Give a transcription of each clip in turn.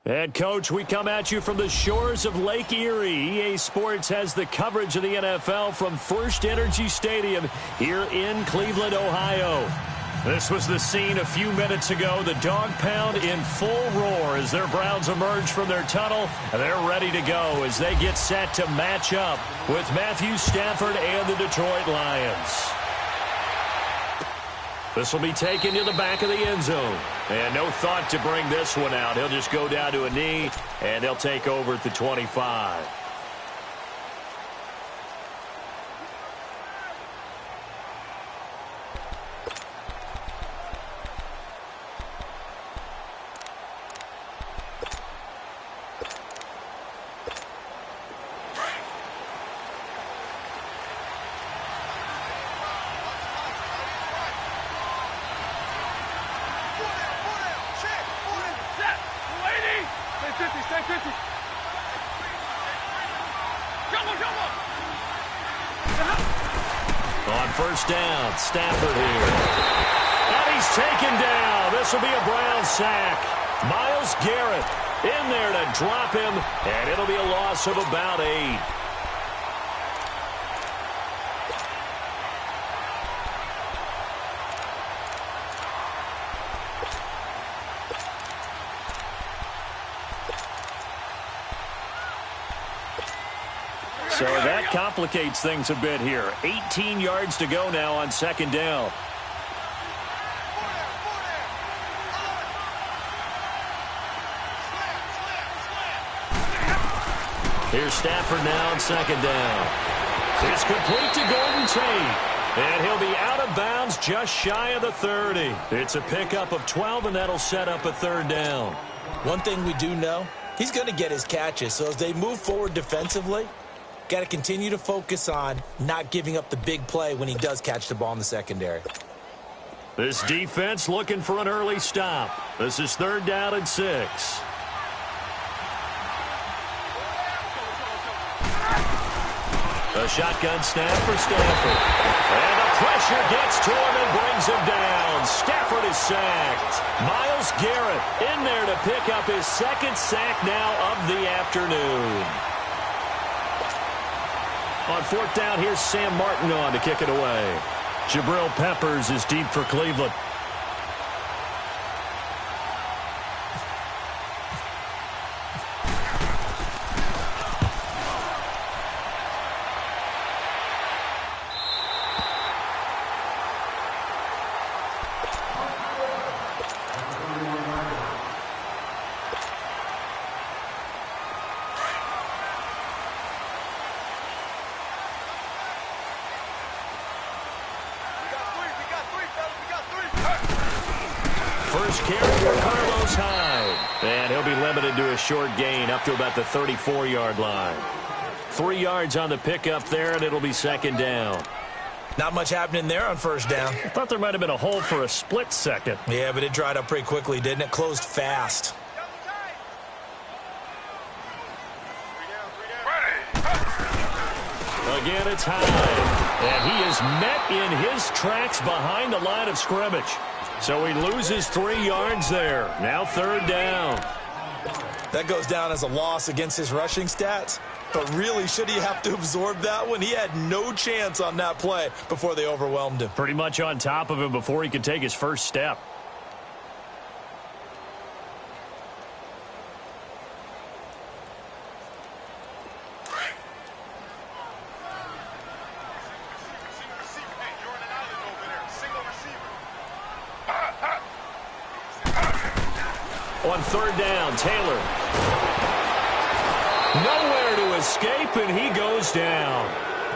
And, Coach, we come at you from the shores of Lake Erie. EA Sports has the coverage of the NFL from First Energy Stadium here in Cleveland, Ohio. This was the scene a few minutes ago. The dog pound in full roar as their Browns emerge from their tunnel. They're ready to go as they get set to match up with Matthew Stafford and the Detroit Lions. This will be taken to the back of the end zone. And no thought to bring this one out. He'll just go down to a knee, and they'll take over at the 25. On first down, Stafford here. And he's taken down. This will be a Brown sack. Myles Garrett in there to drop him, and it'll be a loss of about 8. So that complicates things a bit here. 18 yards to go now on second down. Here's Stafford now on second down. It's complete to Golden Tate. And he'll be out of bounds just shy of the 30. It's a pickup of 12, and that'll set up a third down. One thing we do know, he's going to get his catches. So as they move forward defensively, got to continue to focus on not giving up the big play when he does catch the ball in the secondary. This defense looking for an early stop. This is third down and 6. A shotgun snap for Stafford. And the pressure gets to him and brings him down. Stafford is sacked. Myles Garrett in there to pick up his second sack now of the afternoon. On fourth down, here's Sam Martin on to kick it away. Jabril Peppers is deep for Cleveland. First carry for Carlos Hyde. And he'll be limited to a short gain up to about the 34-yard line. 3 yards on the pickup there, and it'll be second down. Not much happening there on first down. I thought there might have been a hole for a split second. Yeah, but it dried up pretty quickly, didn't it? Closed fast. Again, it's Hyde. And he is met in his tracks behind the line of scrimmage. So he loses 3 yards there. Now third down. That goes down as a loss against his rushing stats. But really, should he have to absorb that one? He had no chance on that play before they overwhelmed him. Pretty much on top of him before he could take his first step. On third down, Taylor. Nowhere to escape, and he goes down.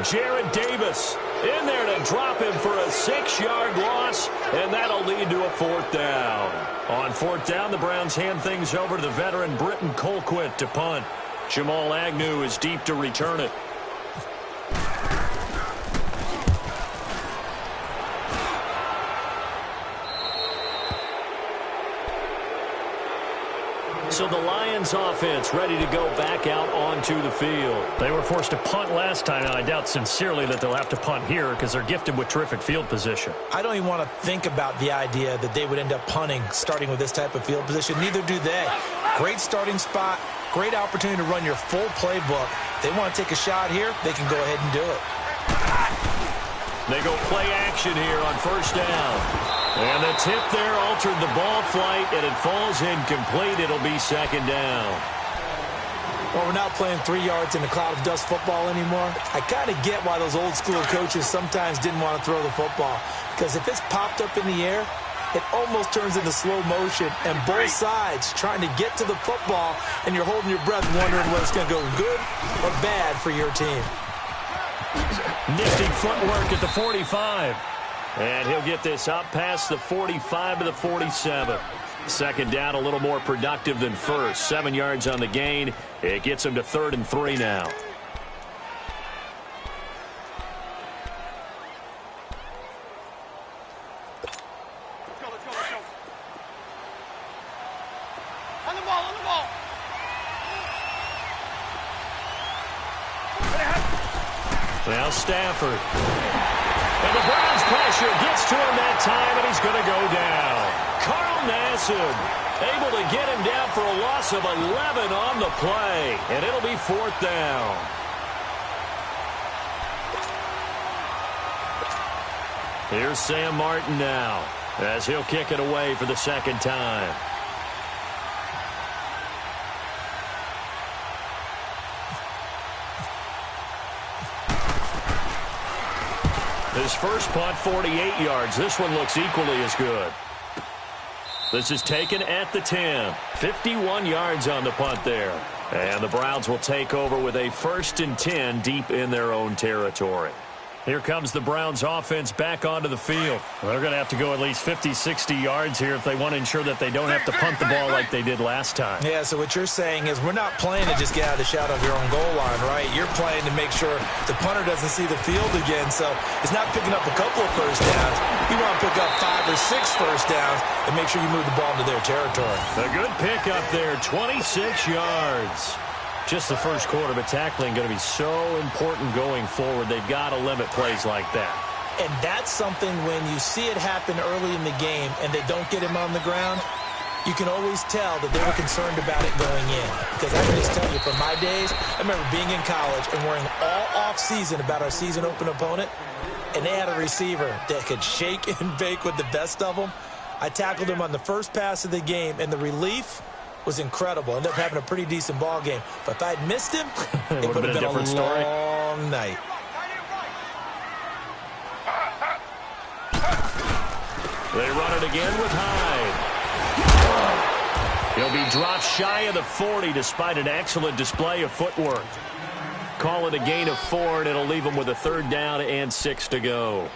Jarrad Davis in there to drop him for a 6-yard loss, and that'll lead to a fourth down. On fourth down, the Browns hand things over to the veteran Britton Colquitt to punt. Jamal Agnew is deep to return it. So the Lions offense ready to go back out onto the field. They were forced to punt last time, and I doubt sincerely that they'll have to punt here because they're gifted with terrific field position. I don't even want to think about the idea that they would end up punting starting with this type of field position. Neither do they. Great starting spot, great opportunity to run your full playbook. If they want to take a shot here, they can go ahead and do it. They go play action here on first down. And the tip there altered the ball flight, and it falls incomplete. It'll be second down. Well, we're not playing 3 yards in a cloud of dust football anymore. I kind of get why those old school coaches sometimes didn't want to throw the football. Because if it's popped up in the air, it almost turns into slow motion. And both sides trying to get to the football, and you're holding your breath wondering whether it's going to go good or bad for your team. Nifty footwork at the 45. And he'll get this up past the 45 to the 47. Second down, a little more productive than first. 7 yards on the gain. It gets him to 3rd and 3 now. Let's go. On the ball. Now Stafford. And the Browns pressure gets to him that time, and he's going to go down. Carl Nassib able to get him down for a loss of 11 on the play, and it'll be 4th down. Here's Sam Martin now, as he'll kick it away for the second time. His first punt, 48 yards. This one looks equally as good. This is taken at the 10. 51 yards on the punt there. And the Browns will take over with a 1st and 10 deep in their own territory. Here comes the Browns offense back onto the field. Well, they're going to have to go at least 50, 60 yards here if they want to ensure that they don't have to punt the ball like they did last time. Yeah, so what you're saying is we're not playing to just get out of the shadow of your own goal line, right? You're playing to make sure the punter doesn't see the field again. So it's not picking up a couple of first downs. You want to pick up 5 or 6 first downs and make sure you move the ball into their territory. A good pickup there, 26 yards. Just the first quarter, but tackling going to be so important going forward. They've got to limit plays like that. And that's something when you see it happen early in the game and they don't get him on the ground, you can always tell that they were concerned about it going in. Because I can just tell you, from my days, I remember being in college and worrying all off-season about our season open opponent, and they had a receiver that could shake and bake with the best of them. I tackled him on the first pass of the game, and the relief was incredible. Ended up having a pretty decent ball game. But if I had missed him, it would have been a different story. Long night. They run it again with Hyde. He'll be dropped shy of the 40 despite an excellent display of footwork. Call it a gain of 4, and it'll leave him with a 3rd down and 6 to go.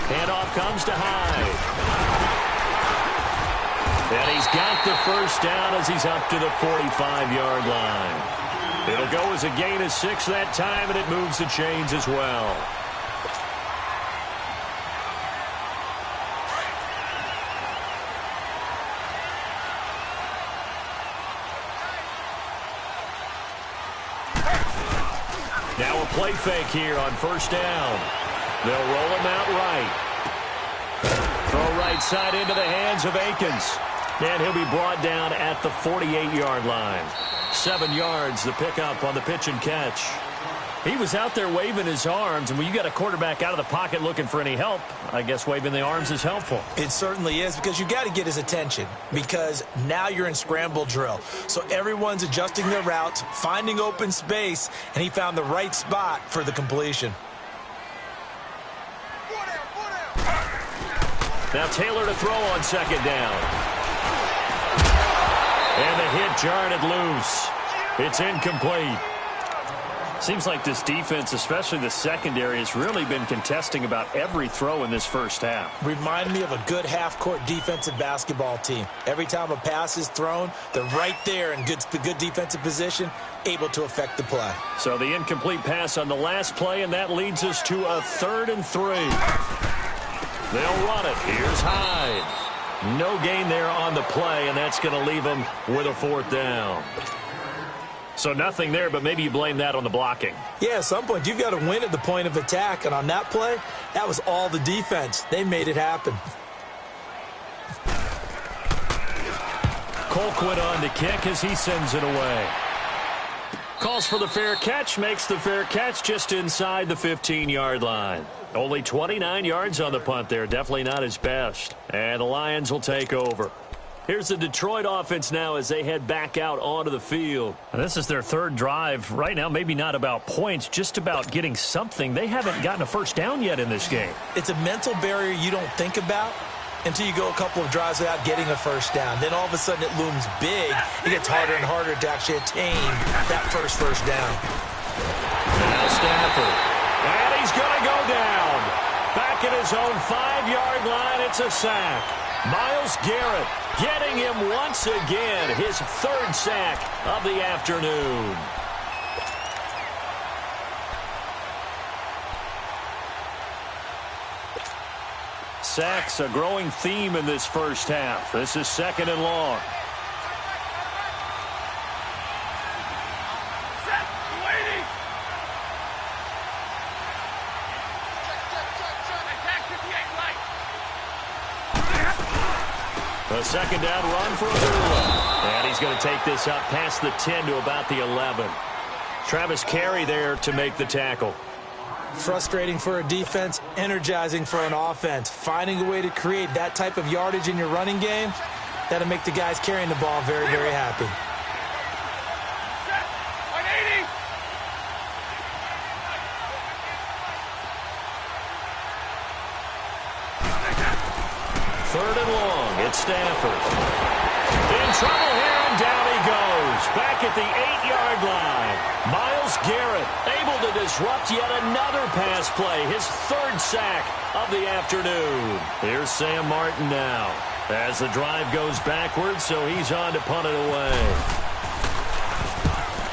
Handoff comes to Hyde. And he's got the first down as he's up to the 45-yard line. It'll go as a gain of 6 that time, and it moves the chains as well. Now a play fake here on first down. They'll roll him out right. Throw right side into the hands of Akins. And he'll be brought down at the 48-yard line. 7 yards, the pickup on the pitch and catch. He was out there waving his arms, and when you got a quarterback out of the pocket looking for any help, I guess waving the arms is helpful. It certainly is, because you got to get his attention, because now you're in scramble drill. So everyone's adjusting their routes, finding open space, and he found the right spot for the completion. Now Taylor to throw on second down. And the hit jarred it loose. It's incomplete. Seems like this defense, especially the secondary, has really been contesting about every throw in this first half. Remind me of a good half-court defensive basketball team. Every time a pass is thrown, they're right there in good defensive position, able to affect the play. So the incomplete pass on the last play, and that leads us to a 3rd and 3. They'll run it. Here's Hyde. No gain there on the play, and that's going to leave them with a 4th down. So nothing there, but maybe you blame that on the blocking. Yeah, at some point, you've got to win at the point of attack. And on that play, that was all the defense. They made it happen. Colquitt on to kick as he sends it away. Calls for the fair catch, makes the fair catch just inside the 15-yard line. Only 29 yards on the punt there. Definitely not his best. And the Lions will take over. Here's the Detroit offense now as they head back out onto the field. And this is their 3rd drive. Right now, maybe not about points, just about getting something. They haven't gotten a first down yet in this game. It's a mental barrier you don't think about until you go a couple of drives without getting a first down. Then all of a sudden it looms big. It gets harder and harder to actually attain that first down. Now Stafford. And he's going to go down. Back at his own 5-yard line, it's a sack. Myles Garrett getting him once again, his 3rd sack of the afternoon. Sacks, a growing theme in this first half. This is 2nd and long. A 2nd down run for Abdullah. And he's going to take this up past the 10 to about the 11. Travis Carey there to make the tackle. Frustrating for a defense, energizing for an offense. Finding a way to create that type of yardage in your running game, that'll make the guys carrying the ball very, very happy. Third and long, it's Stafford. In trouble here, and down he goes. Back at the 8-yard line. Myles Garrett able to disrupt yet another pass play. His 3rd sack of the afternoon. Here's Sam Martin now. As the drive goes backwards, so he's on to punt it away.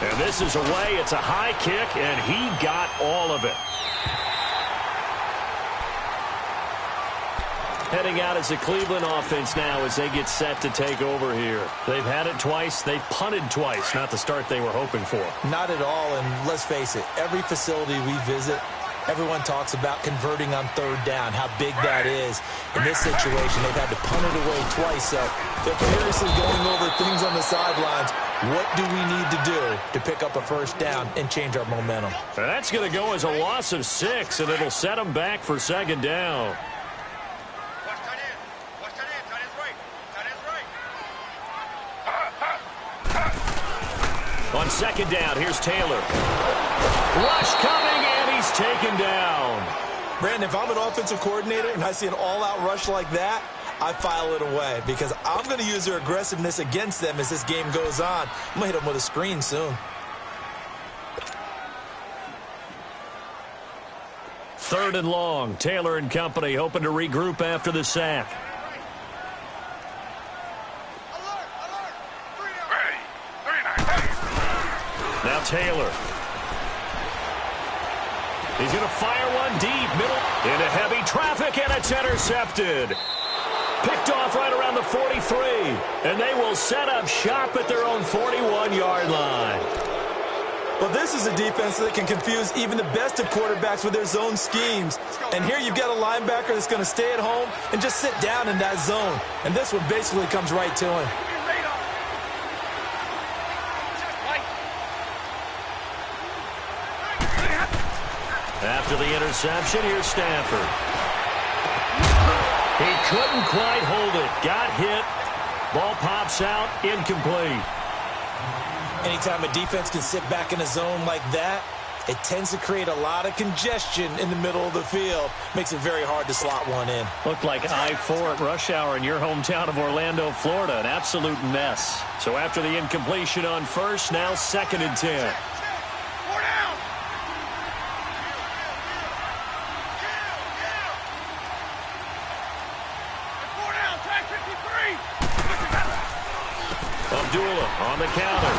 And this is away. It's a high kick, and he got all of it. Heading out as a Cleveland offense now as they get set to take over here. They've had it twice. They've punted twice. Not the start they were hoping for. Not at all, and let's face it, every facility we visit, everyone talks about converting on 3rd down, how big that is. In this situation, they've had to punt it away twice, so they're furiously going over things on the sidelines. What do we need to do to pick up a first down and change our momentum? That's going to go as a loss of 6, and it'll set them back for 2nd down. On 2nd down, here's Taylor. Rush coming, and he's taken down. Brandon, if I'm an offensive coordinator and I see an all-out rush like that, I file it away because I'm going to use their aggressiveness against them as this game goes on. I'm going to hit them with a screen soon. 3rd and long. Taylor and company hoping to regroup after the sack. Now Taylor. He's going to fire one deep, middle, into heavy traffic, and it's intercepted. Picked off right around the 43, and they will set up shop at their own 41-yard line. Well, this is a defense that can confuse even the best of quarterbacks with their zone schemes. And here you've got a linebacker that's going to stay at home and just sit down in that zone. And this one basically comes right to him. After the interception, here's Stafford. He couldn't quite hold it. Got hit. Ball pops out. Incomplete. Anytime a defense can sit back in a zone like that, it tends to create a lot of congestion in the middle of the field. Makes it very hard to slot one in. Looked like I-4 at rush hour in your hometown of Orlando, Florida. An absolute mess. So after the incompletion on 1st, now 2nd and 10. on the counter.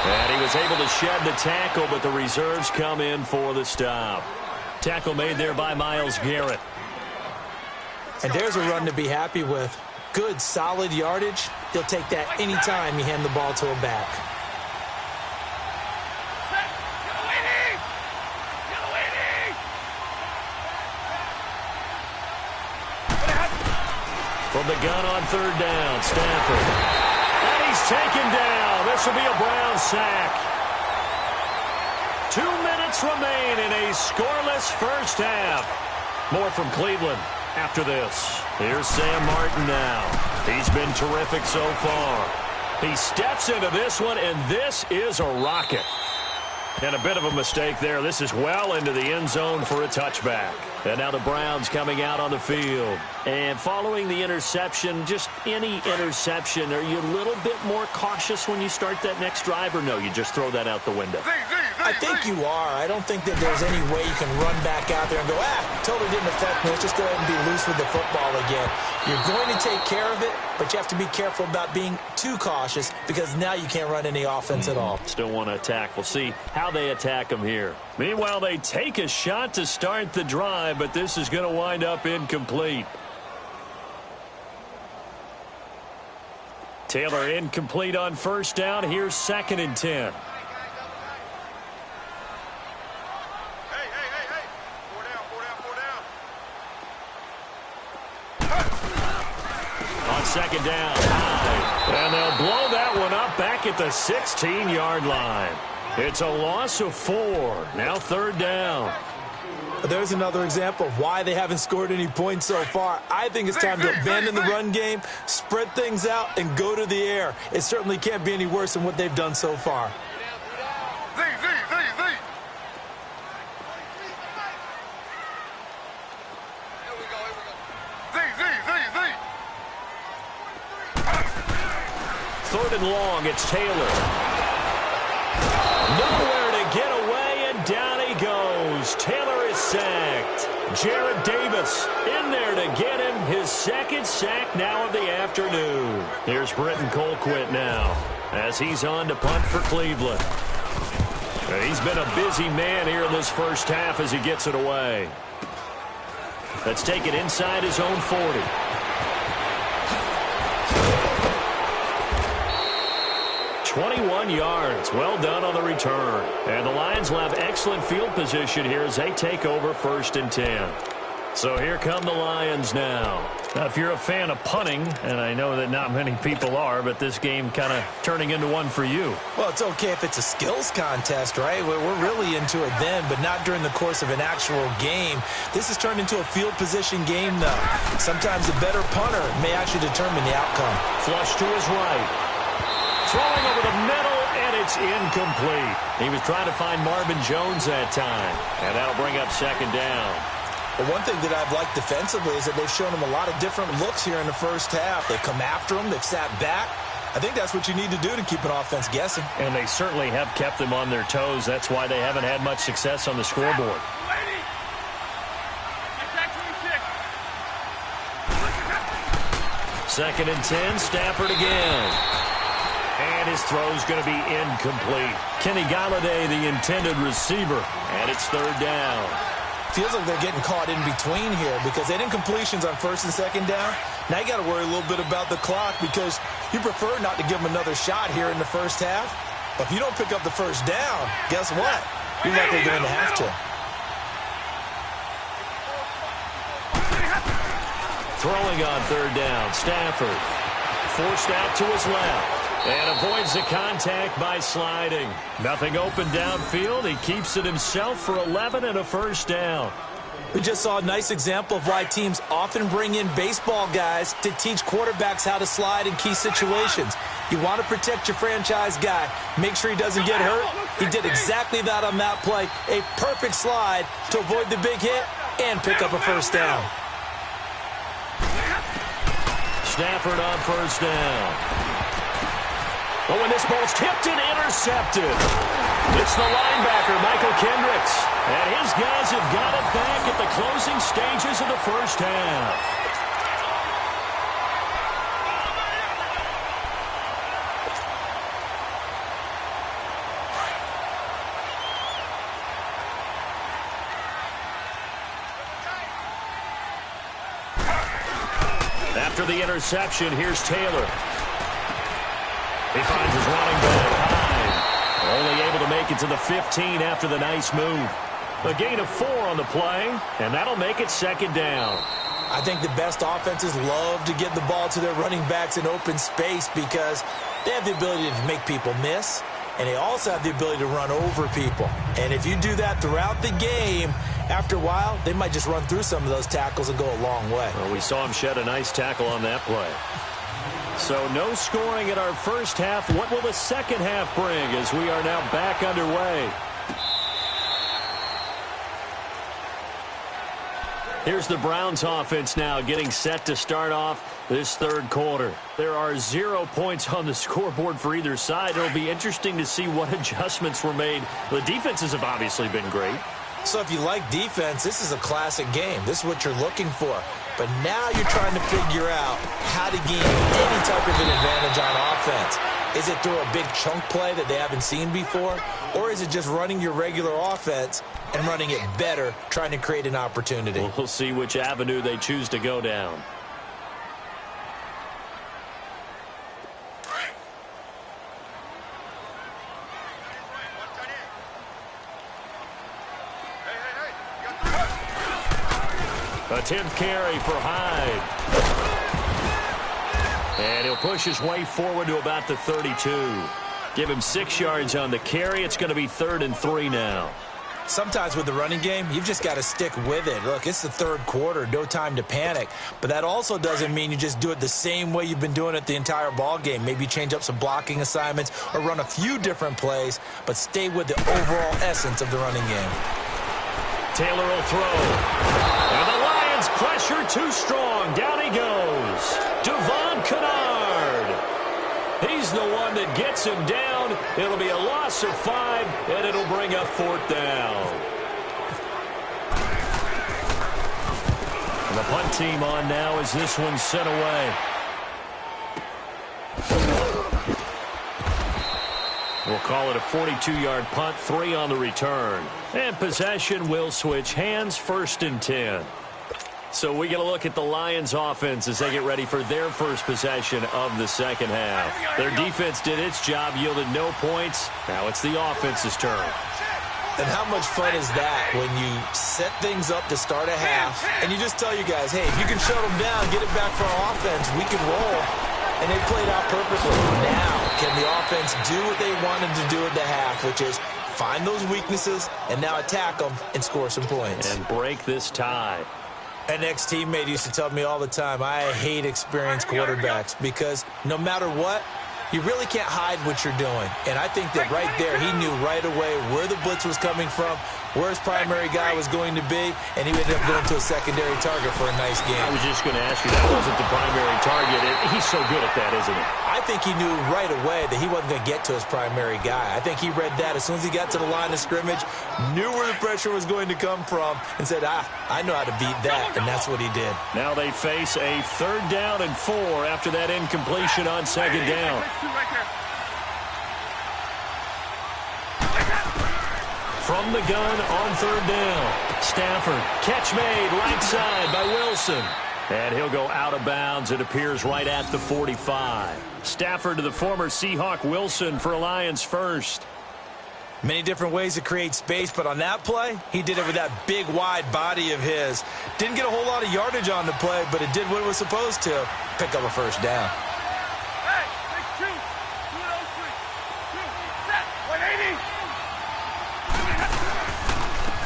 And he was able to shed the tackle, but the reserves come in for the stop. Tackle made there by Myles Garrett. And there's a run to be happy with. Good, solid yardage. He'll take that anytime you hand the ball to a back. From the gun on third down, Stafford. And he's taken down. This will be a Brown sack. 2 minutes remain in a scoreless first half. More from Cleveland after this. Here's Sam Martin now. He's been terrific so far. He steps into this one, and this is a rocket. And a bit of a mistake there. This is well into the end zone for a touchback. And now the Browns coming out on the field. And following the interception, just any interception, are you a little bit more cautious when you start that next drive, or no, you just throw that out the window? I think you are. I don't think that there's any way you can run back out there and go, totally didn't affect me. Let's just go ahead and be loose with the football again. You're going to take care of it, but you have to be careful about being too cautious because now you can't run any offense at all. Still want to attack. We'll see how they attack them here. Meanwhile, they take a shot to start the drive, but this is going to wind up incomplete. Taylor incomplete on first down. Here's 2nd and 10. On 2nd down, high. And they'll blow that one up back at the 16-yard line. It's a loss of 4. Now 3rd down. There's another example of why they haven't scored any points so far. I think it's time to abandon the run game, spread things out, and go to the air. It certainly can't be any worse than what they've done so far. Third and long, it's Taylor. Nowhere to get away, and down he goes. Taylor is sacked. Jarrett Davis in there to get him his 2nd sack now of the afternoon. Here's Britton Colquitt now as he's on to punt for Cleveland. He's been a busy man here in this first half as he gets it away. Let's take it inside his own 40. 21 yards. Well done on the return. And the Lions will have excellent field position here as they take over 1st and 10. So here come the Lions now. Now, if you're a fan of punting, and I know that not many people are, but this game kind of turning into one for you. Well, it's okay if it's a skills contest, right? We're really into it then, but not during the course of an actual game. This has turned into a field position game, though. Sometimes a better punter may actually determine the outcome. Flush to his right. Throwing over the middle, and it's incomplete. He was trying to find Marvin Jones that time, and that'll bring up 2nd down. Well, one thing that I've liked defensively is that they've shown him a lot of different looks here in the first half. They've come after him. They've sat back. I think that's what you need to do to keep an offense guessing. And they certainly have kept them on their toes. That's why they haven't had much success on the scoreboard. 2nd and 10, Stafford again. And his throw's going to be incomplete. Kenny Golladay, the intended receiver. And it's 3rd down. Feels like they're getting caught in between here because they didn't completions on 1st and 2nd down. Now you got to worry a little bit about the clock because you prefer not to give them another shot here in the first half. But if you don't pick up the 1st down, guess what? You're likely going to have to. Throwing on 3rd down, Stafford. Forced out to his left. And avoids the contact by sliding. Nothing open downfield. He keeps it himself for 11 and a 1st down. We just saw a nice example of why teams often bring in baseball guys to teach quarterbacks how to slide in key situations. You want to protect your franchise guy. Make sure he doesn't get hurt. He did exactly that on that play. A perfect slide to avoid the big hit and pick up a 1st down. Stafford on 1st down. But when this ball's tipped and intercepted, it's the linebacker, Michael Kendricks. And his guys have got it back at the closing stages of the first half. After the interception, here's Taylor. He finds his running back high. Only able to make it to the 15 after the nice move. A gain of 4 on the play, and that'll make it second down. I think the best offenses love to get the ball to their running backs in open space because they have the ability to make people miss, and they also have the ability to run over people. And if you do that throughout the game, after a while, they might just run through some of those tackles and go a long way. Well, we saw him shed a nice tackle on that play. So no scoring in our first half. What will the second half bring as we are now back underway? Here's the Browns offense now getting set to start off this third quarter. There are 0 points on the scoreboard for either side. It'll be interesting to see what adjustments were made. The defenses have obviously been great. So if you like defense, this is a classic game. This is what you're looking for. But now you're trying to figure out how to gain any type of an advantage on offense. Is it through a big chunk play that they haven't seen before? Or is it just running your regular offense and running it better, trying to create an opportunity? We'll see which avenue they choose to go down. A 10th carry for Hyde. And he'll push his way forward to about the 32. Give him 6 yards on the carry. It's going to be 3rd and 3 now. Sometimes with the running game, you've just got to stick with it. Look, it's the third quarter, no time to panic. But that also doesn't mean you just do it the same way you've been doing it the entire ball game. Maybe change up some blocking assignments or run a few different plays, but stay with the overall essence of the running game. Taylor will throw. And the Lions pressure too strong. Down he goes. Devon Kennard. He's the one that gets him down. It'll be a loss of 5, and it'll bring up 4th down. And the punt team on now as this one's sent away. We'll call it a 42-yard punt, 3 on the return. And possession will switch hands, 1st and 10. So we get a look at the Lions offense as they get ready for their first possession of the second half. Their defense did its job, yielded no points. Now it's the offense's turn. And how much fun is that when you set things up to start a half and you just tell you guys, hey, if you can shut them down, get it back for our offense, we can roll. And they played out perfectly. Now, can the offense do what they wanted to do at the half, which is find those weaknesses and now attack them and score some points. And break this tie. An ex-teammate used to tell me all the time, I hate experienced quarterbacks because no matter what, you really can't hide what you're doing. And I think that right there, he knew right away where the blitz was coming from, where his primary guy was going to be, and he ended up going to a secondary target for a nice game. I was just going to ask you, that wasn't the primary target. He's so good at that, isn't he? I think he knew right away that he wasn't going to get to his primary guy. I think he read that as soon as he got to the line of scrimmage, knew where the pressure was going to come from, and said, I know how to beat that, and that's what he did. Now they face a 3rd down and 4 after that incompletion on 2nd down. From the gun on 3rd down. Stafford, catch made, right side by Wilson. And he'll go out of bounds. It appears right at the 45. Stafford to the former Seahawk Wilson for Lions first. Many different ways to create space, but on that play, he did it with that big, wide body of his. Didn't get a whole lot of yardage on the play, but it did what it was supposed to. Pick up a 1st down. Hey, take 2. 2 of those 3. 2. Set. 180.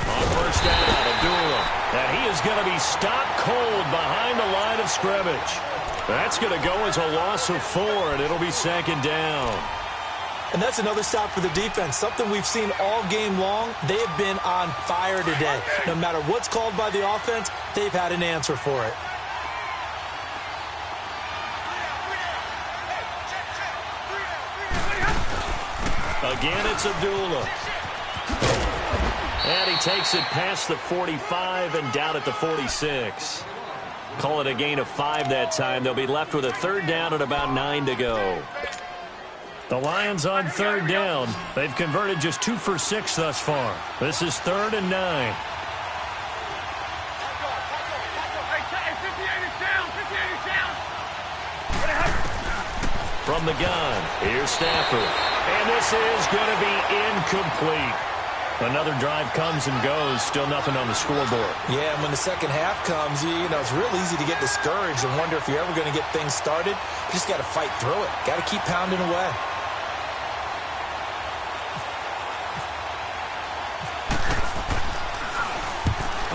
On 1st down, Abdullah. And he is going to be stopped cold behind the line of scrimmage. That's going to go as a loss of 4, and it'll be 2nd down. And that's another stop for the defense, something we've seen all game long. They have been on fire today. No matter what's called by the offense, they've had an answer for it. Again, it's Abdullah. And he takes it past the 45 and down at the 46. Call it a gain of 5 that time. They'll be left with a 3rd down and about 9 to go. The Lions on 3rd down. They've converted just 2 for 6 thus far. This is 3rd and 9. Hey, 58 is down. 58 is down. From the gun, here's Stafford. And this is going to be incomplete. Another drive comes and goes, still nothing on the scoreboard. Yeah, and when the second half comes, you know, it's real easy to get discouraged and wonder if you're ever going to get things started. You just got to fight through it. Got to keep pounding away.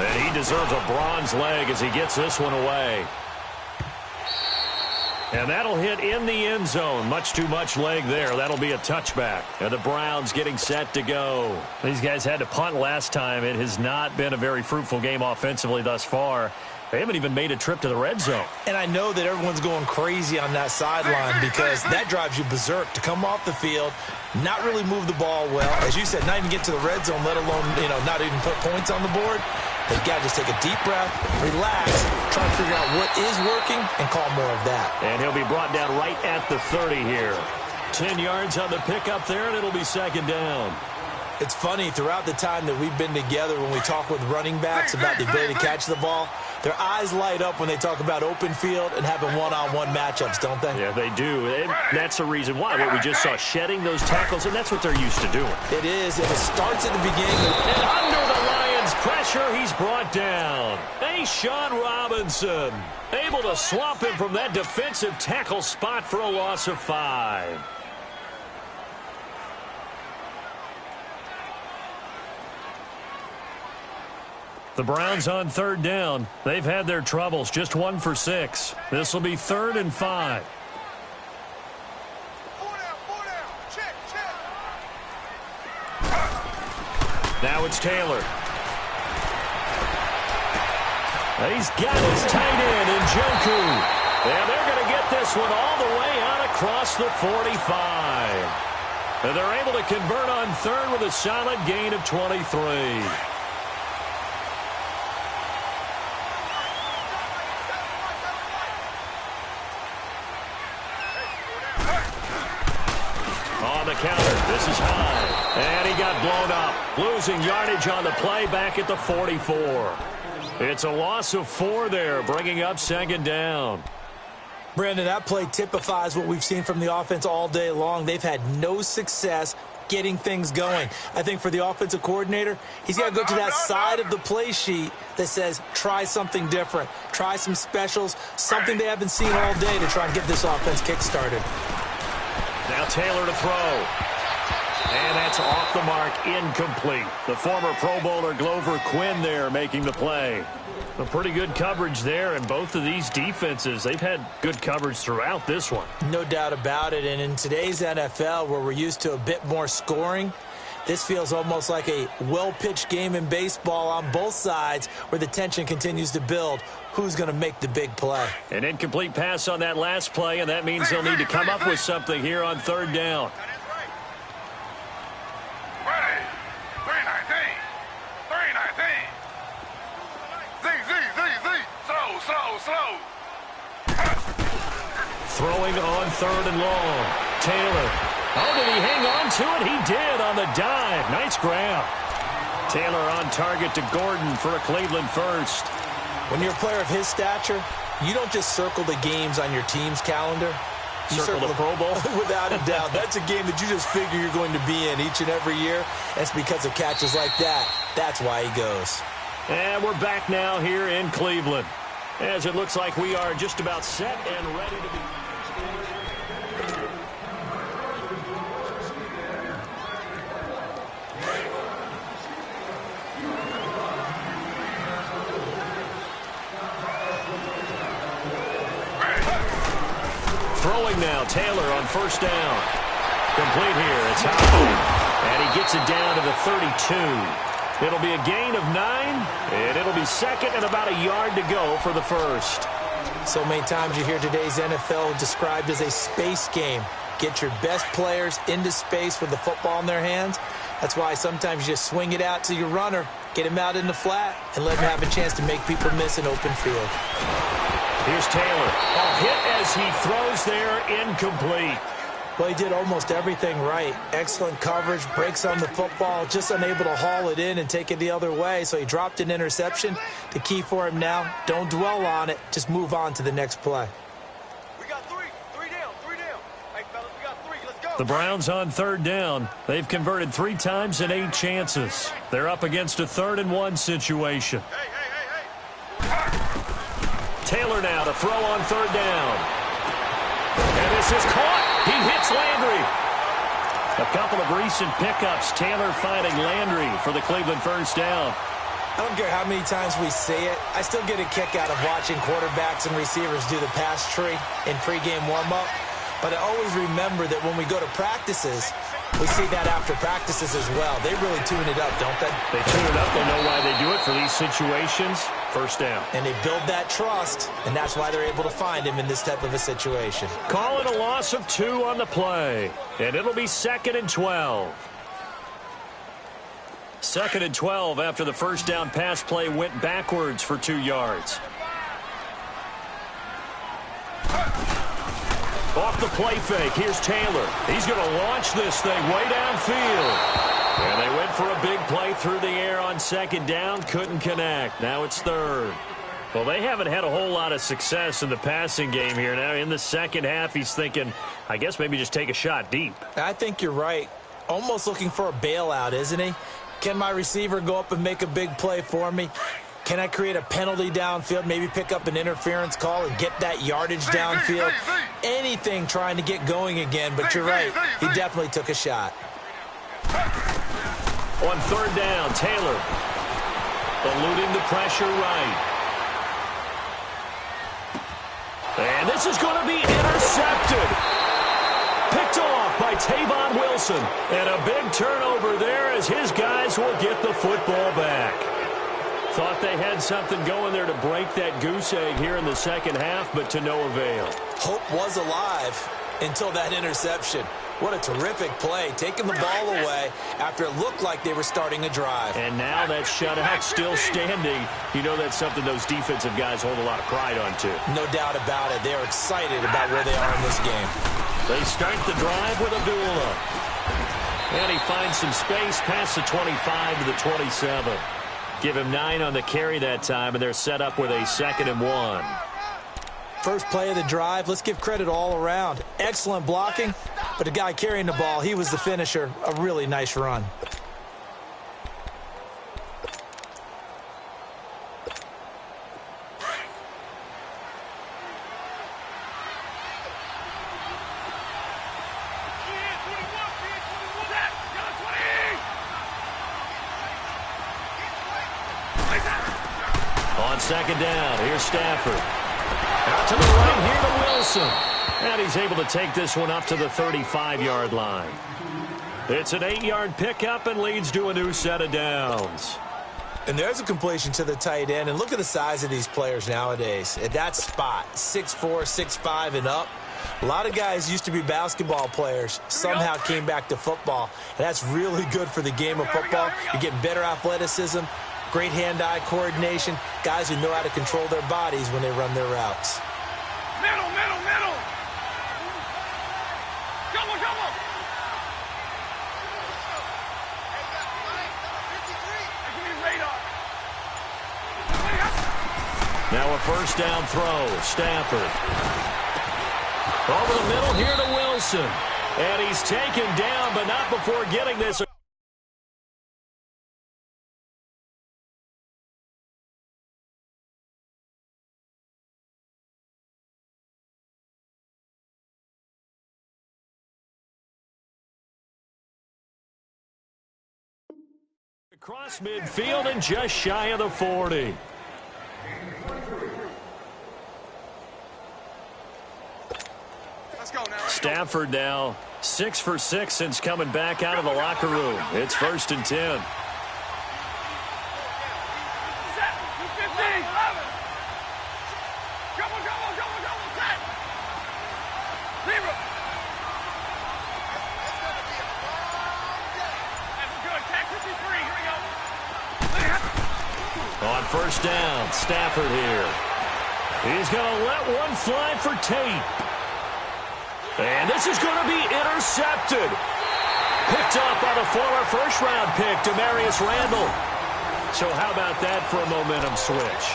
And he deserves a bronze leg as he gets this one away. And that'll hit in the end zone. Much too much leg there. That'll be a touchback. And the Browns getting set to go. These guys had to punt last time. It has not been a very fruitful game offensively thus far. They haven't even made a trip to the red zone. And I know that everyone's going crazy on that sideline because that drives you berserk to come off the field, not really move the ball well. As you said, not even get to the red zone, let alone, you know, not even put points on the board. They've got to just take a deep breath, relax, try to figure out what is working, and call more of that. And he'll be brought down right at the 30 here. 10 yards on the pickup there, and it'll be second down. It's funny, throughout the time that we've been together, when we talk with running backs about the ability to catch the ball, their eyes light up when they talk about open field and having one-on-one matchups, don't they? Yeah, they do. And that's the reason why. What we just saw, shedding those tackles, and that's what they're used to doing. It is, and it starts at the beginning. And under the Lions' pressure, he's brought down. Sean Robinson able to swamp him from that defensive tackle spot for a loss of 5. The Browns on third down. They've had their troubles, just 1 for 6. This will be 3rd and 5. Check. Now it's Taylor. He's got his tight end, Njoku. And they're going to get this one all the way out across the 45. And they're able to convert on 3rd with a solid gain of 23. On the counter, this is high. And he got blown up. Losing yardage on the play back at the 44. It's a loss of 4 there, bringing up second down. Brandon, that play typifies what we've seen from the offense all day long. They've had no success getting things going. I think for the offensive coordinator, he's got to go to that side of the play sheet that says, try something different. Try some specials, something they haven't seen all day to try and get this offense kick-started. Now Taylor to throw. And that's off the mark, incomplete. The former Pro Bowler Glover Quinn there making the play. A pretty good coverage there, and both of these defenses, they've had good coverage throughout this one. No doubt about it, and in today's NFL, where we're used to a bit more scoring, this feels almost like a well-pitched game in baseball on both sides where the tension continues to build. Who's going to make the big play? An incomplete pass on that last play, and that means they'll need to come up with something here on third down. Throwing on 3rd and long. Taylor. Oh, did he hang on to it? He did on the dive. Nice grab. Taylor on target to Gordon for a Cleveland first. When you're a player of his stature, you don't just circle the games on your team's calendar. You circle the Pro Bowl? Without a doubt. That's a game that you just figure you're going to be in each and every year. That's because of catches like that. That's why he goes. And we're back now here in Cleveland, as it looks like we are just about set and ready to be. Throwing now, Taylor on first down. Complete here, it's high. And he gets it down to the 32. It'll be a gain of 9, and it'll be second and about a yard to go for the first. So many times you hear today's NFL described as a space game. Get your best players into space with the football in their hands. That's why sometimes you just swing it out to your runner, get him out in the flat, and let him have a chance to make people miss an open field. Here's Taylor. A hit as he throws there, incomplete. Well, he did almost everything right. Excellent coverage, breaks on the football, just unable to haul it in and take it the other way. So he dropped an interception. The key for him now, don't dwell on it. Just move on to the next play. We got three down. Hey, The Browns on third down. They've converted 3 times in 8 chances. They're up against a 3rd-and-1 situation. Taylor now to throw on third down. And this is caught. He hits Landry. A couple of recent pickups. Taylor finding Landry for the Cleveland first down. I don't care how many times we say it. I still get a kick out of watching quarterbacks and receivers do the pass tree in pregame warm-up. But I always remember that when we go to practices, we see that after practices as well. They really tune it up, don't they? They tune it up. They know why they do it for these situations. First down. And they build that trust, and that's why they're able to find him in this type of a situation. Call it a loss of 2 on the play. And it'll be 2nd and 12. 2nd and 12 after the first down pass play went backwards for 2 yards. Off the play fake, here's Taylor. He's going to launch this thing way downfield. And they went for a big play through the air on 2nd down. Couldn't connect. Now it's 3rd. Well, they haven't had a whole lot of success in the passing game here. Now in the second half, he's thinking, I guess maybe just take a shot deep. I think you're right. Almost looking for a bailout, isn't he? Can my receiver go up and make a big play for me? Can I create a penalty downfield, maybe pick up an interference call and get that yardage downfield? Anything trying to get going again, but you're right. He definitely took a shot. On 3rd down, Taylor eluding the pressure right. And this is going to be intercepted. Picked off by Tavon Wilson. And a big turnover there as his guys will get the football back. Thought they had something going there to break that goose egg here in the second half, but to no avail. Hope was alive until that interception. What a terrific play, taking the ball away after it looked like they were starting a drive. And now that shutout still standing. You know that's something those defensive guys hold a lot of pride on, too. No doubt about it. They're excited about where they are in this game. They start the drive with Abdullah. And he finds some space past the 25 to the 27. Give him 9 on the carry that time, and they're set up with a 2nd and 1. First play of the drive, let's give credit all around. Excellent blocking, but the guy carrying the ball, he was the finisher. A really nice run. On 2nd down, here's Stafford. Out to the right here to Wilson. And he's able to take this one up to the 35-yard line. It's an 8-yard pickup and leads to a new set of downs. And there's a completion to the tight end. And look at the size of these players nowadays. At that spot, 6'4", 6'5", and up. A lot of guys used to be basketball players, somehow came back to football. And that's really good for the game of football. You're getting better athleticism, great hand-eye coordination, guys who know how to control their bodies when they run their routes. Middle, middle, middle. Double, double. Now a first down throw. Stafford. Over the middle here to Wilson. And he's taken down, but not before getting this. Across midfield and just shy of the 40. Let's go now. Stafford now 6 for 6 since coming back out of the locker room. It's 1st and 10. On first down, Stafford here. He's going to let one fly for Tate. And this is going to be intercepted. Picked up by the former first-round pick, Demarius Randall. So how about that for a momentum switch?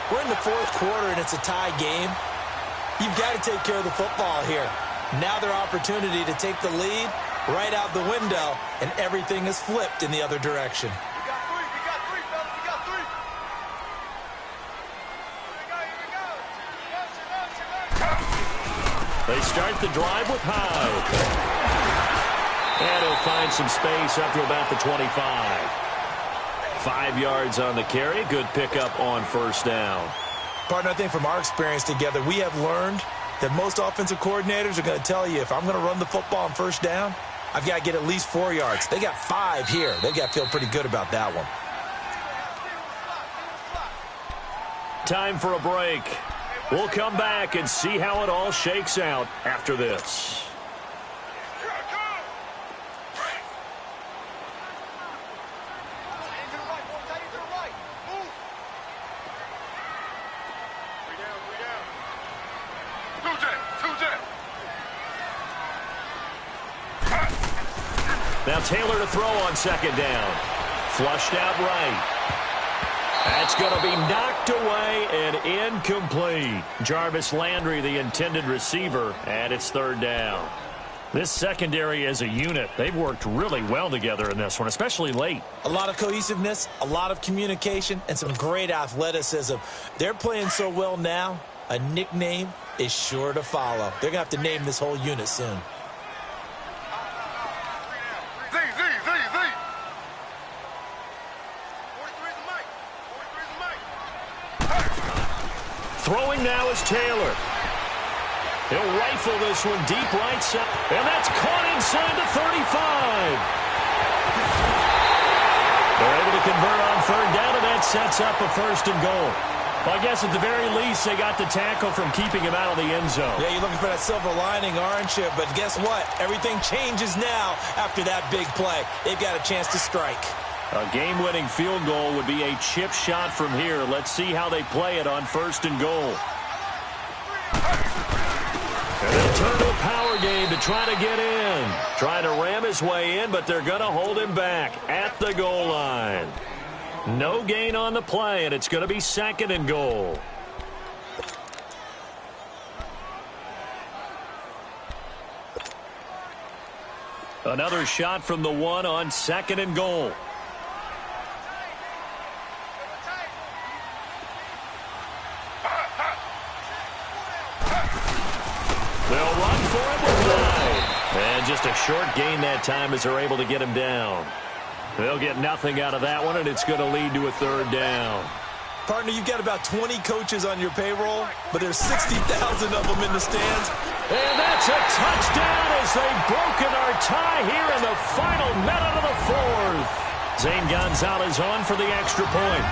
We're in the 4th quarter, and it's a tie game. You've got to take care of the football here. Now their opportunity to take the lead right out the window, and everything is flipped in the other direction. We got three, fellas. We got three. Here we go. They start the drive with Hyde. And he'll find some space up to about the 25. 5 yards on the carry. Good pickup on first down. Partner, I think from our experience together, we have learned that most offensive coordinators are going to tell you, if I'm going to run the football on first down, I've got to get at least 4 yards. They got 5 here. They've got to feel pretty good about that one. Time for a break. We'll come back and see how it all shakes out after this. Now Taylor to throw on second down. Flushed out right. That's going to be knocked away and incomplete. Jarvis Landry, the intended receiver, and it's third down. This secondary as a unit, they've worked really well together in this one, especially late. A lot of cohesiveness, a lot of communication, and some great athleticism. They're playing so well now, a nickname is sure to follow. They're going to have to name this whole unit soon. Throwing now is Taylor. He'll rifle this one deep right side. And that's caught inside the 35. They're able to convert on third down, and that sets up a first and goal. Well, I guess at the very least, they got the tackle from keeping him out of the end zone. Yeah, you're looking for that silver lining, aren't you? But guess what? Everything changes now after that big play. They've got a chance to strike. A game-winning field goal would be a chip shot from here. Let's see how they play it on first and goal. And they'll turn to a power game to try to get in. Trying to ram his way in, but they're going to hold him back at the goal line. No gain on the play, and it's going to be second and goal. Another shot from the one on second and goal. They'll run for it with 9. And just a short gain that time as they're able to get him down. They'll get nothing out of that one, and it's going to lead to a third down. Partner, you've got about 20 coaches on your payroll, but there's 60,000 of them in the stands. And that's a touchdown as they've broken our tie here in the final minute of the fourth. Zane Gonzalez on for the extra point.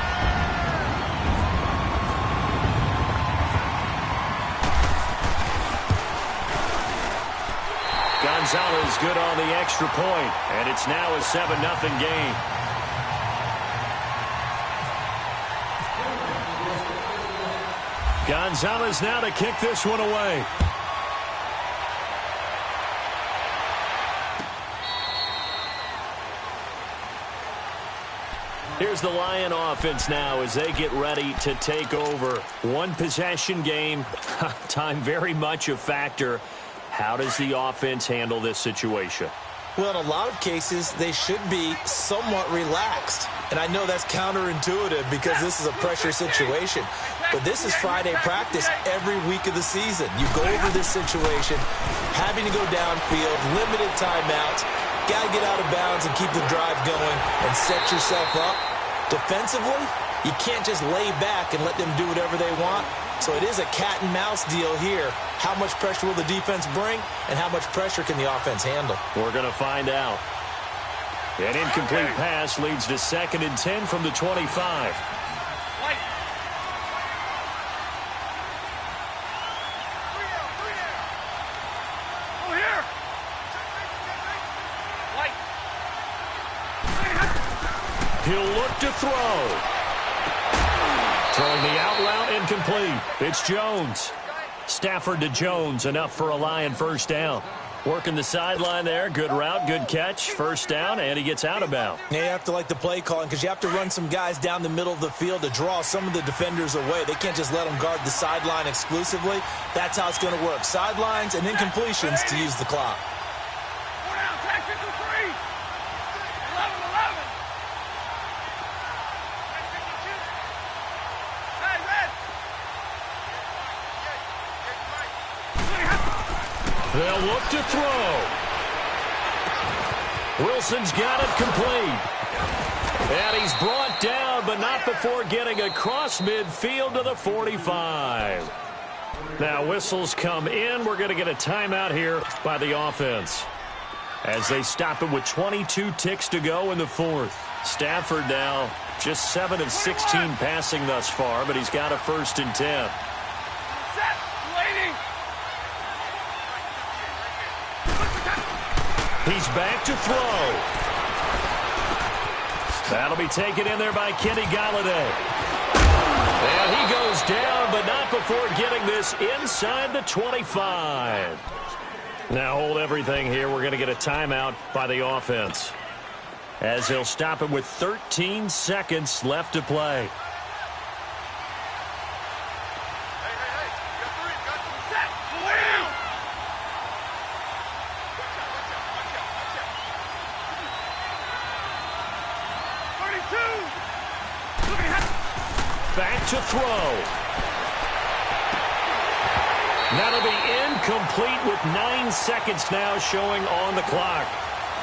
Gonzalez good on the extra point, and it's now a 7-0 game. Gonzalez now to kick this one away. Here's the Lion offense now as they get ready to take over. One possession game, time very much a factor. How does the offense handle this situation? Well, in a lot of cases, they should be somewhat relaxed. And I know that's counterintuitive because this is a pressure situation. But this is Friday practice every week of the season. You go over this situation, having to go downfield, limited timeouts, got to get out of bounds and keep the drive going and set yourself up. Defensively, you can't just lay back and let them do whatever they want. So it is a cat-and-mouse deal here. How much pressure will the defense bring, and how much pressure can the offense handle? We're going to find out. An incomplete pass leads to 2nd and 10 from the 25. He'll look to throw. Throwing the out route, incomplete. It's Jones. Stafford to Jones, enough for a Lion first down. Working the sideline there. Good route, good catch. First down, and he gets out of bounds. Yeah, you have to like the play calling because you have to run some guys down the middle of the field to draw some of the defenders away. They can't just let them guard the sideline exclusively. That's how it's going to work. Sidelines and incompletions to use the clock. Four down, tactical 3. 11. Hey, red. They'll look to throw. Wilson's got it complete. And he's brought down, but not before getting across midfield to the 45. Now whistles come in. We're going to get a timeout here by the offense, as they stop it with 22 ticks to go in the fourth. Stafford now just 7 of 16 passing thus far, but he's got a 1st and 10. Set. Waiting. He's back to throw. That'll be taken in there by Kenny Golladay. And he goes down, but not before getting this inside the 25. Now hold everything here. We're going to get a timeout by the offense, as they'll stop it with 13 seconds left to play. Back to throw. That'll be incomplete with 9 seconds now showing on the clock.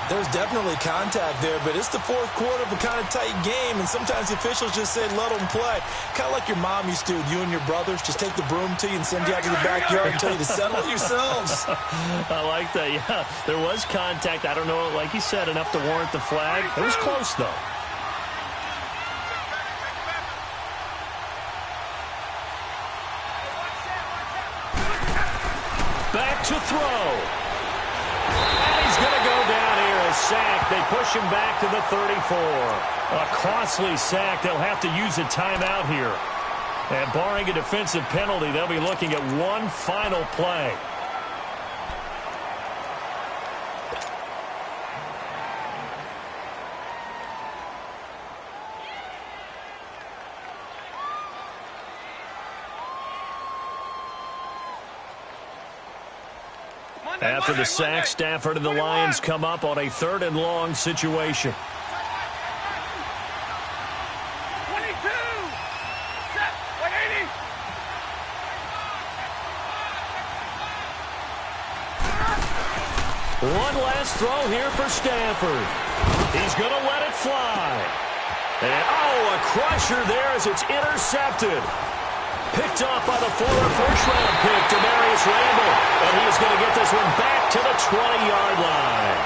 There's definitely contact there, but it's the fourth quarter of a kind of tight game, and sometimes the officials just say, let them play. Kind of like your mom used to with you and your brothers. Just take the broom to you and send you out to the backyard and tell you to settle it yourselves. I like that, yeah. There was contact. I don't know, like you said, enough to warrant the flag. It was close, though. Back to throw. And he's going to go down here. A sack. They push him back to the 34. A costly sack. They'll have to use a timeout here. And barring a defensive penalty, they'll be looking at one final play. After the sack, Stafford and the Lions come up on a 3rd and long situation. 22. Set. 180. One last throw here for Stafford. He's going to let it fly. And, oh, a crusher there as it's intercepted. Picked off by the former first-round pick, Demarius Randall. And he is going to get this one back to the 20-yard line.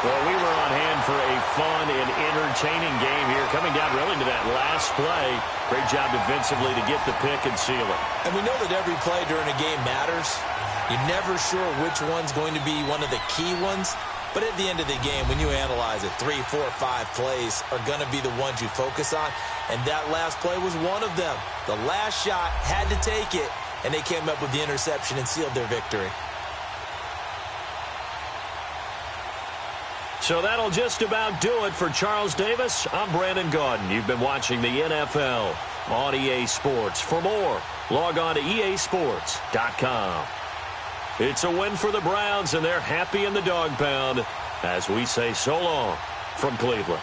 Well, we were on hand for a fun and entertaining game here, coming down really to that last play. Great job defensively to get the pick and seal it. And we know that every play during a game matters. You're never sure which one's going to be one of the key ones. But at the end of the game, when you analyze it, 3, 4, 5 plays are going to be the ones you focus on. And that last play was one of them. The last shot had to take it, and they came up with the interception and sealed their victory. So that'll just about do it for Charles Davis. I'm Brandon Gaudin. You've been watching the NFL on EA Sports. For more, log on to easports.com. It's a win for the Browns, and they're happy in the dog pound as we say so long from Cleveland.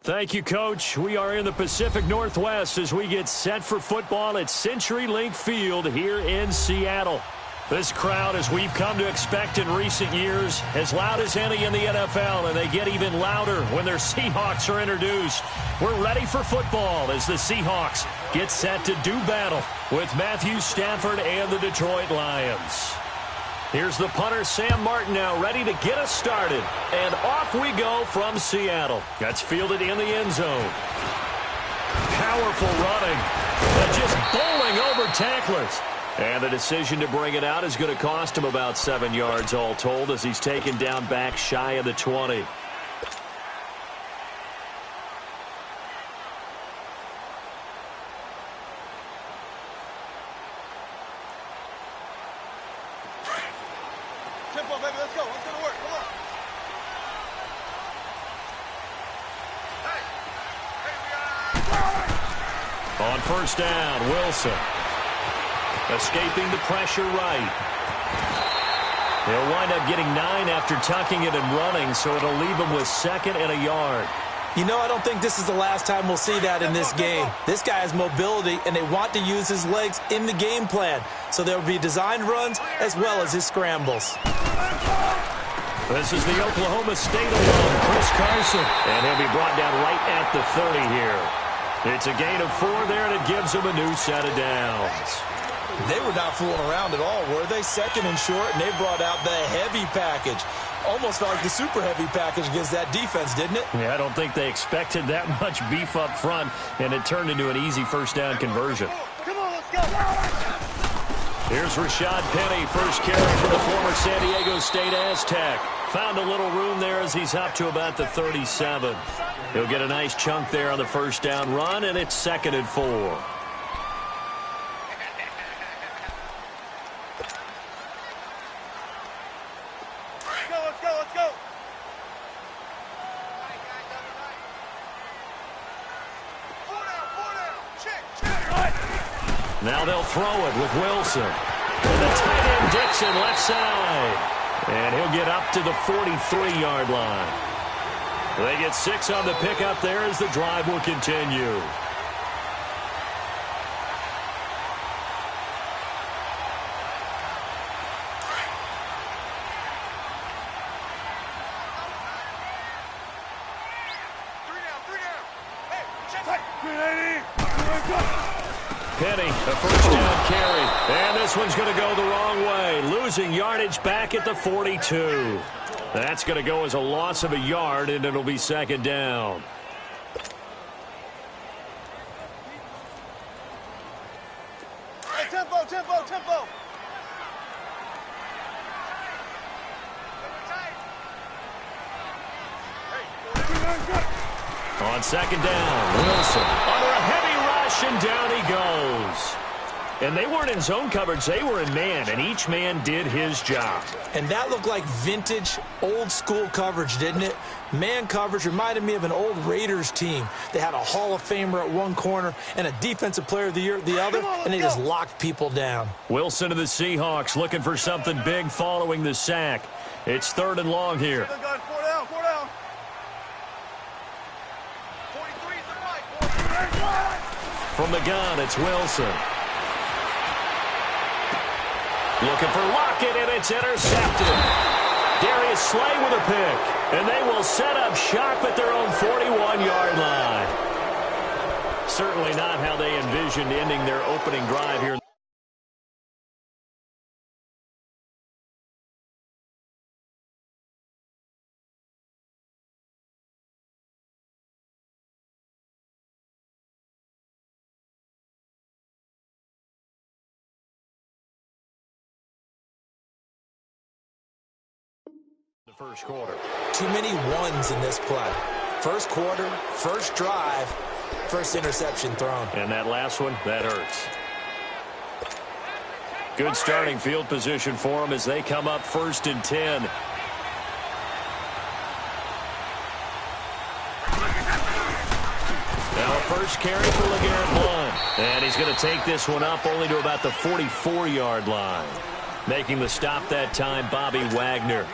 Thank you, Coach. We are in the Pacific Northwest as we get set for football at CenturyLink Field here in Seattle. This crowd, as we've come to expect in recent years, as loud as any in the NFL, and they get even louder when their Seahawks are introduced. We're ready for football as the Seahawks get set to do battle with Matthew Stafford and the Detroit Lions. Here's the punter, Sam Martin, now ready to get us started. And off we go from Seattle. That's fielded in the end zone. Powerful running. But just bowling over tacklers. And the decision to bring it out is going to cost him about 7 yards all told as he's taken down back shy of the 20. Tempo, baby, let's go. Let's go to work. Come on. On first down, Wilson. Escaping the pressure right. He'll wind up getting 9 after tucking it and running, so it'll leave him with 2nd and a yard. You know, I don't think this is the last time we'll see that in this game. This guy has mobility, and they want to use his legs in the game plan. So there will be designed runs as well as his scrambles. This is the Oklahoma State alum, Chris Carson. And he'll be brought down right at the 30 here. It's a gain of 4 there, and it gives him a new set of downs. They were not fooling around at all, were they? 2nd and short, and they brought out the heavy package. Almost felt like the super heavy package against that defense, didn't it? Yeah, I don't think they expected that much beef up front, and it turned into an easy first down conversion. Come on, let's go. Here's Rashad Penny, first carry for the former San Diego State Aztec. Found a little room there as he's up to about the 37. He'll get a nice chunk there on the first down run, and it's 2nd and 4. Now they'll throw it with Wilson. And the tight end Dixon left side. And he'll get up to the 43-yard line. They get 6 on the pickup there as the drive will continue. Penny, a first down carry. And this one's going to go the wrong way. Losing yardage back at the 42. That's going to go as a loss of a yard, and it'll be 2nd down. Hey, tempo, tempo, tempo. On 2nd down, Wilson under a heavy rush, and down he goes. And they weren't in zone coverage, they were in man, and each man did his job. And that looked like vintage, old-school coverage, didn't it? Man coverage reminded me of an old Raiders team. They had a Hall of Famer at one corner and a Defensive Player of the Year at the other, and they just locked people down. Wilson to the Seahawks looking for something big following the sack. It's 3rd and long here. 4 down, 4 down. 43 is the fight. From the gun, it's Wilson. Looking for Lockett, and it's intercepted. Darius Slay with a pick. And they will set up shop at their own 41-yard line. Certainly not how they envisioned ending their opening drive here. First quarter. Too many ones in this play. First quarter, first drive, first interception thrown. And that last one, that hurts. Good starting field position for them as they come up 1st and 10. Now a first carry for LeGarrette Blount. And he's going to take this one up only to about the 44-yard line. Making the stop that time, Bobby Wagner.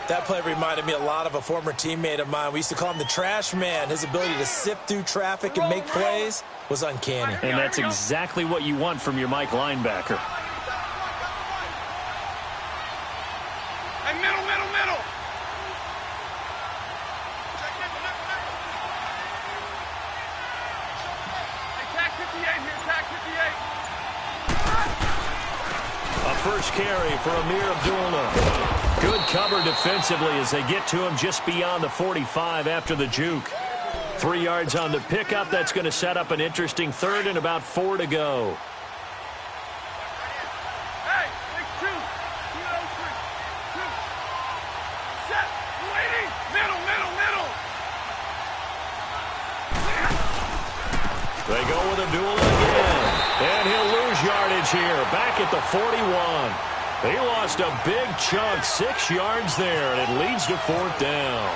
That play reminded me a lot of a former teammate of mine. We used to call him the trash man. His ability to sift through traffic and make plays was uncanny. And that's exactly what you want from your Mike linebacker. Hey, middle, middle, middle. Hey, tag 58 here, tag 58. A first carry for Amir Abdullah. Good cover defensively as they get to him just beyond the 45 after the juke. 3 yards on the pickup. That's going to set up an interesting third and about 4 to go. Hey, big 2. 2-0-3. 2. Set. Waiting. Middle, middle, middle. They go with Abdullah again. And he'll lose yardage here. Back at the 41. He lost a big chunk, 6 yards there, and it leads to 4th down.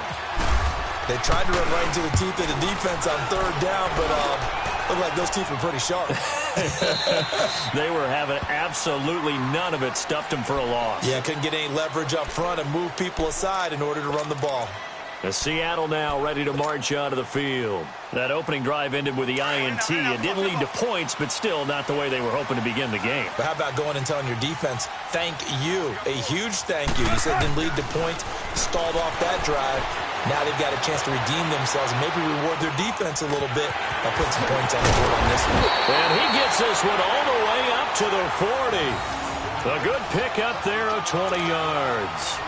They tried to run right into the teeth of the defense on 3rd down, but looked like those teeth were pretty sharp. They were having absolutely none of it, stuffed them for a loss. Yeah, couldn't get any leverage up front and move people aside in order to run the ball. The Seattle now ready to march out of the field. That opening drive ended with the INT. It didn't lead to points, but still not the way they were hoping to begin the game. But how about going and telling your defense, thank you, a huge thank you. You said it didn't lead to points, stalled off that drive. Now they've got a chance to redeem themselves and maybe reward their defense a little bit by putting some points on the board on this one. And he gets this one all the way up to the 40. A good pick up there of 20 yards.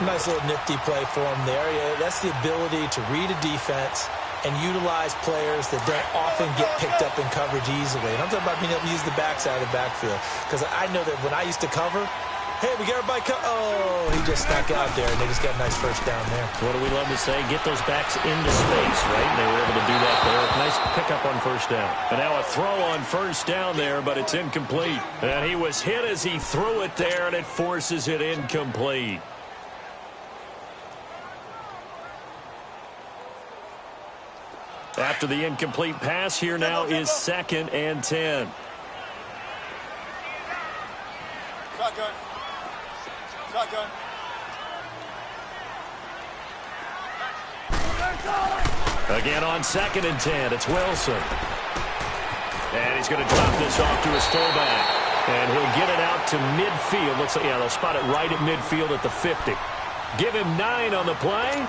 Nice little nifty play for him there. Yeah, that's the ability to read a defense and utilize players that don't often get picked up in coverage easily. And I'm talking about being able to use the backside of the backfield. Because I know that when I used to cover, hey, we got everybody oh, he just snuck out there, and they just got a nice first down there. What do we love to say? Get those backs into space, right? They were able to do that there. Nice pickup on first down. And now a throw on first down there, but it's incomplete. And he was hit as he threw it there, and it forces it incomplete. After the incomplete pass, here now is 2nd and 10. Shotgun. Shotgun. Again on 2nd and 10, it's Wilson. And he's going to drop this off to his fullback. And he'll get it out to midfield. Looks like, yeah, they'll spot it right at midfield at the 50. Give him 9 on the play,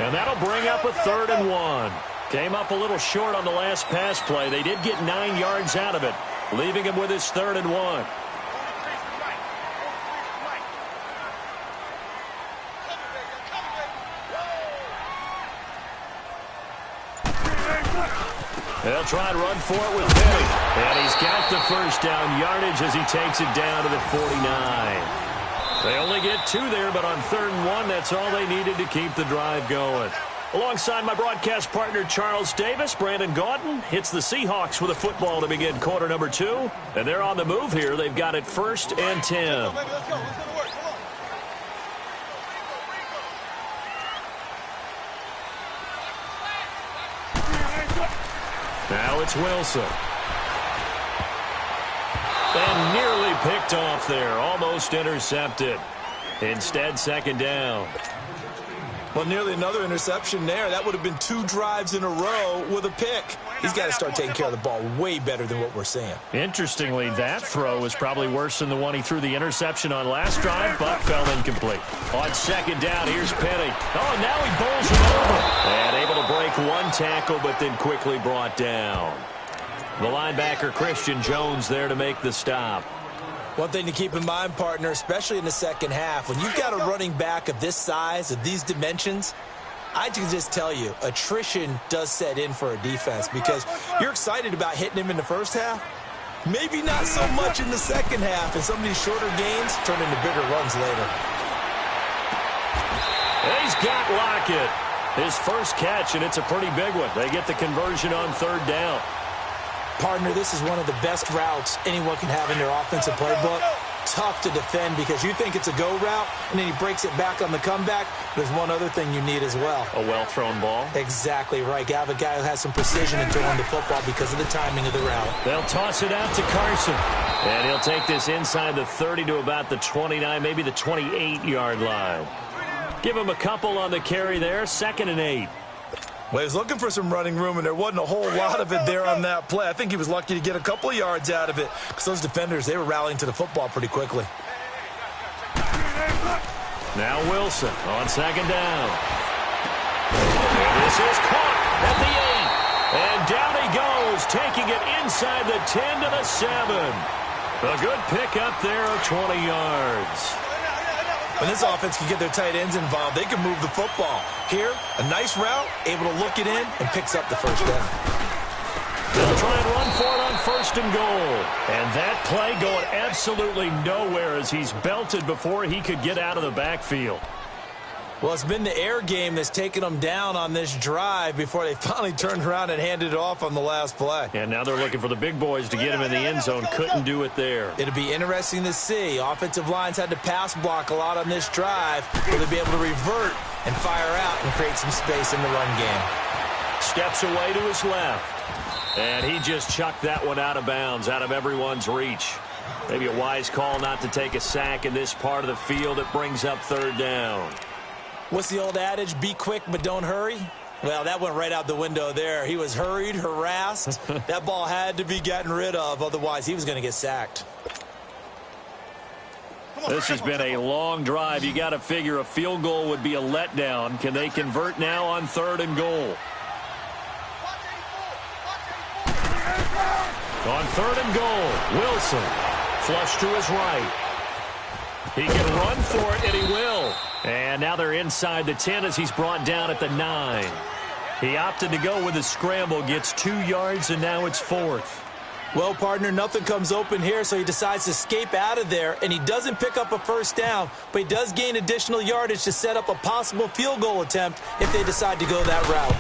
and that'll bring up a 3rd and 1. Came up a little short on the last pass play. They did get 9 yards out of it, leaving him with his 3rd and 1. They'll try and run for it with Penny. And he's got the first down yardage as he takes it down to the 49. They only get 2 there, but on 3rd and 1, that's all they needed to keep the drive going. Alongside my broadcast partner, Charles Davis, Brandon Gaudin hits the Seahawks with a football to begin quarter number 2. And they're on the move here. They've got it 1st and 10. Let's go. Let's go to work. Come on. Now it's Wilson. And nearly picked off there. Almost intercepted. Instead, 2nd down. Well, nearly another interception there. That would have been 2 drives in a row with a pick. He's got to start taking care of the ball way better than what we're seeing. Interestingly, that throw was probably worse than the one he threw the interception on last drive, but fell incomplete. On 2nd down, here's Penny. Oh, now he bowls him over. And able to break 1 tackle, but then quickly brought down. The linebacker, Christian Jones, there to make the stop. One thing to keep in mind, partner, especially in the second half, when you've got a running back of this size, of these dimensions, I can just tell you, attrition does set in for a defense because you're excited about hitting him in the first half. Maybe not so much in the second half, and some of these shorter gains turn into bigger runs later. He's got Lockett. His first catch, and it's a pretty big one. They get the conversion on 3rd down. Partner, this is one of the best routes anyone can have in their offensive playbook. Tough to defend because you think it's a go route, and then he breaks it back on the comeback. There's one other thing you need as well. A well-thrown ball. Exactly right. You have a guy who has some precision in throwing the football because of the timing of the route. They'll toss it out to Carson. And he'll take this inside the 30 to about the 29, maybe the 28-yard line. Give him a couple on the carry there, 2nd and 8. Well, he was looking for some running room, and there wasn't a whole lot of it there on that play. I think he was lucky to get a couple of yards out of it because those defenders, they were rallying to the football pretty quickly. Now Wilson on 2nd down. And this is caught at the 8. And down he goes, taking it inside the 10 to the 7. A good pickup there of 20 yards. When this offense can get their tight ends involved, they can move the football. Here, a nice route, able to look it in, and picks up the first down. They'll try and run for it on 1st and goal. And that play going absolutely nowhere as he's belted before he could get out of the backfield. Well, it's been the air game that's taken them down on this drive before they finally turned around and handed it off on the last play. And now they're looking for the big boys to get him in the end zone. Couldn't do it there. It'll be interesting to see. Offensive lines had to pass block a lot on this drive. Will they be able to revert and fire out and create some space in the run game? Steps away to his left. And he just chucked that one out of bounds, out of everyone's reach. Maybe a wise call not to take a sack in this part of the field. It brings up 3rd down. What's the old adage? Be quick, but don't hurry? Well, that went right out the window there. He was hurried, harassed. That ball had to be gotten rid of. Otherwise, he was going to get sacked. This has been a long drive. You got to figure a field goal would be a letdown. Can they convert now on 3rd and goal? On 3rd and goal, Wilson flush to his right. He can run for it, and he will. And now they're inside the 10 as he's brought down at the 9. He opted to go with a scramble, gets 2 yards, and now it's 4th. Well, partner, nothing comes open here, so he decides to escape out of there, and he doesn't pick up a first down, but he does gain additional yardage to set up a possible field goal attempt if they decide to go that route.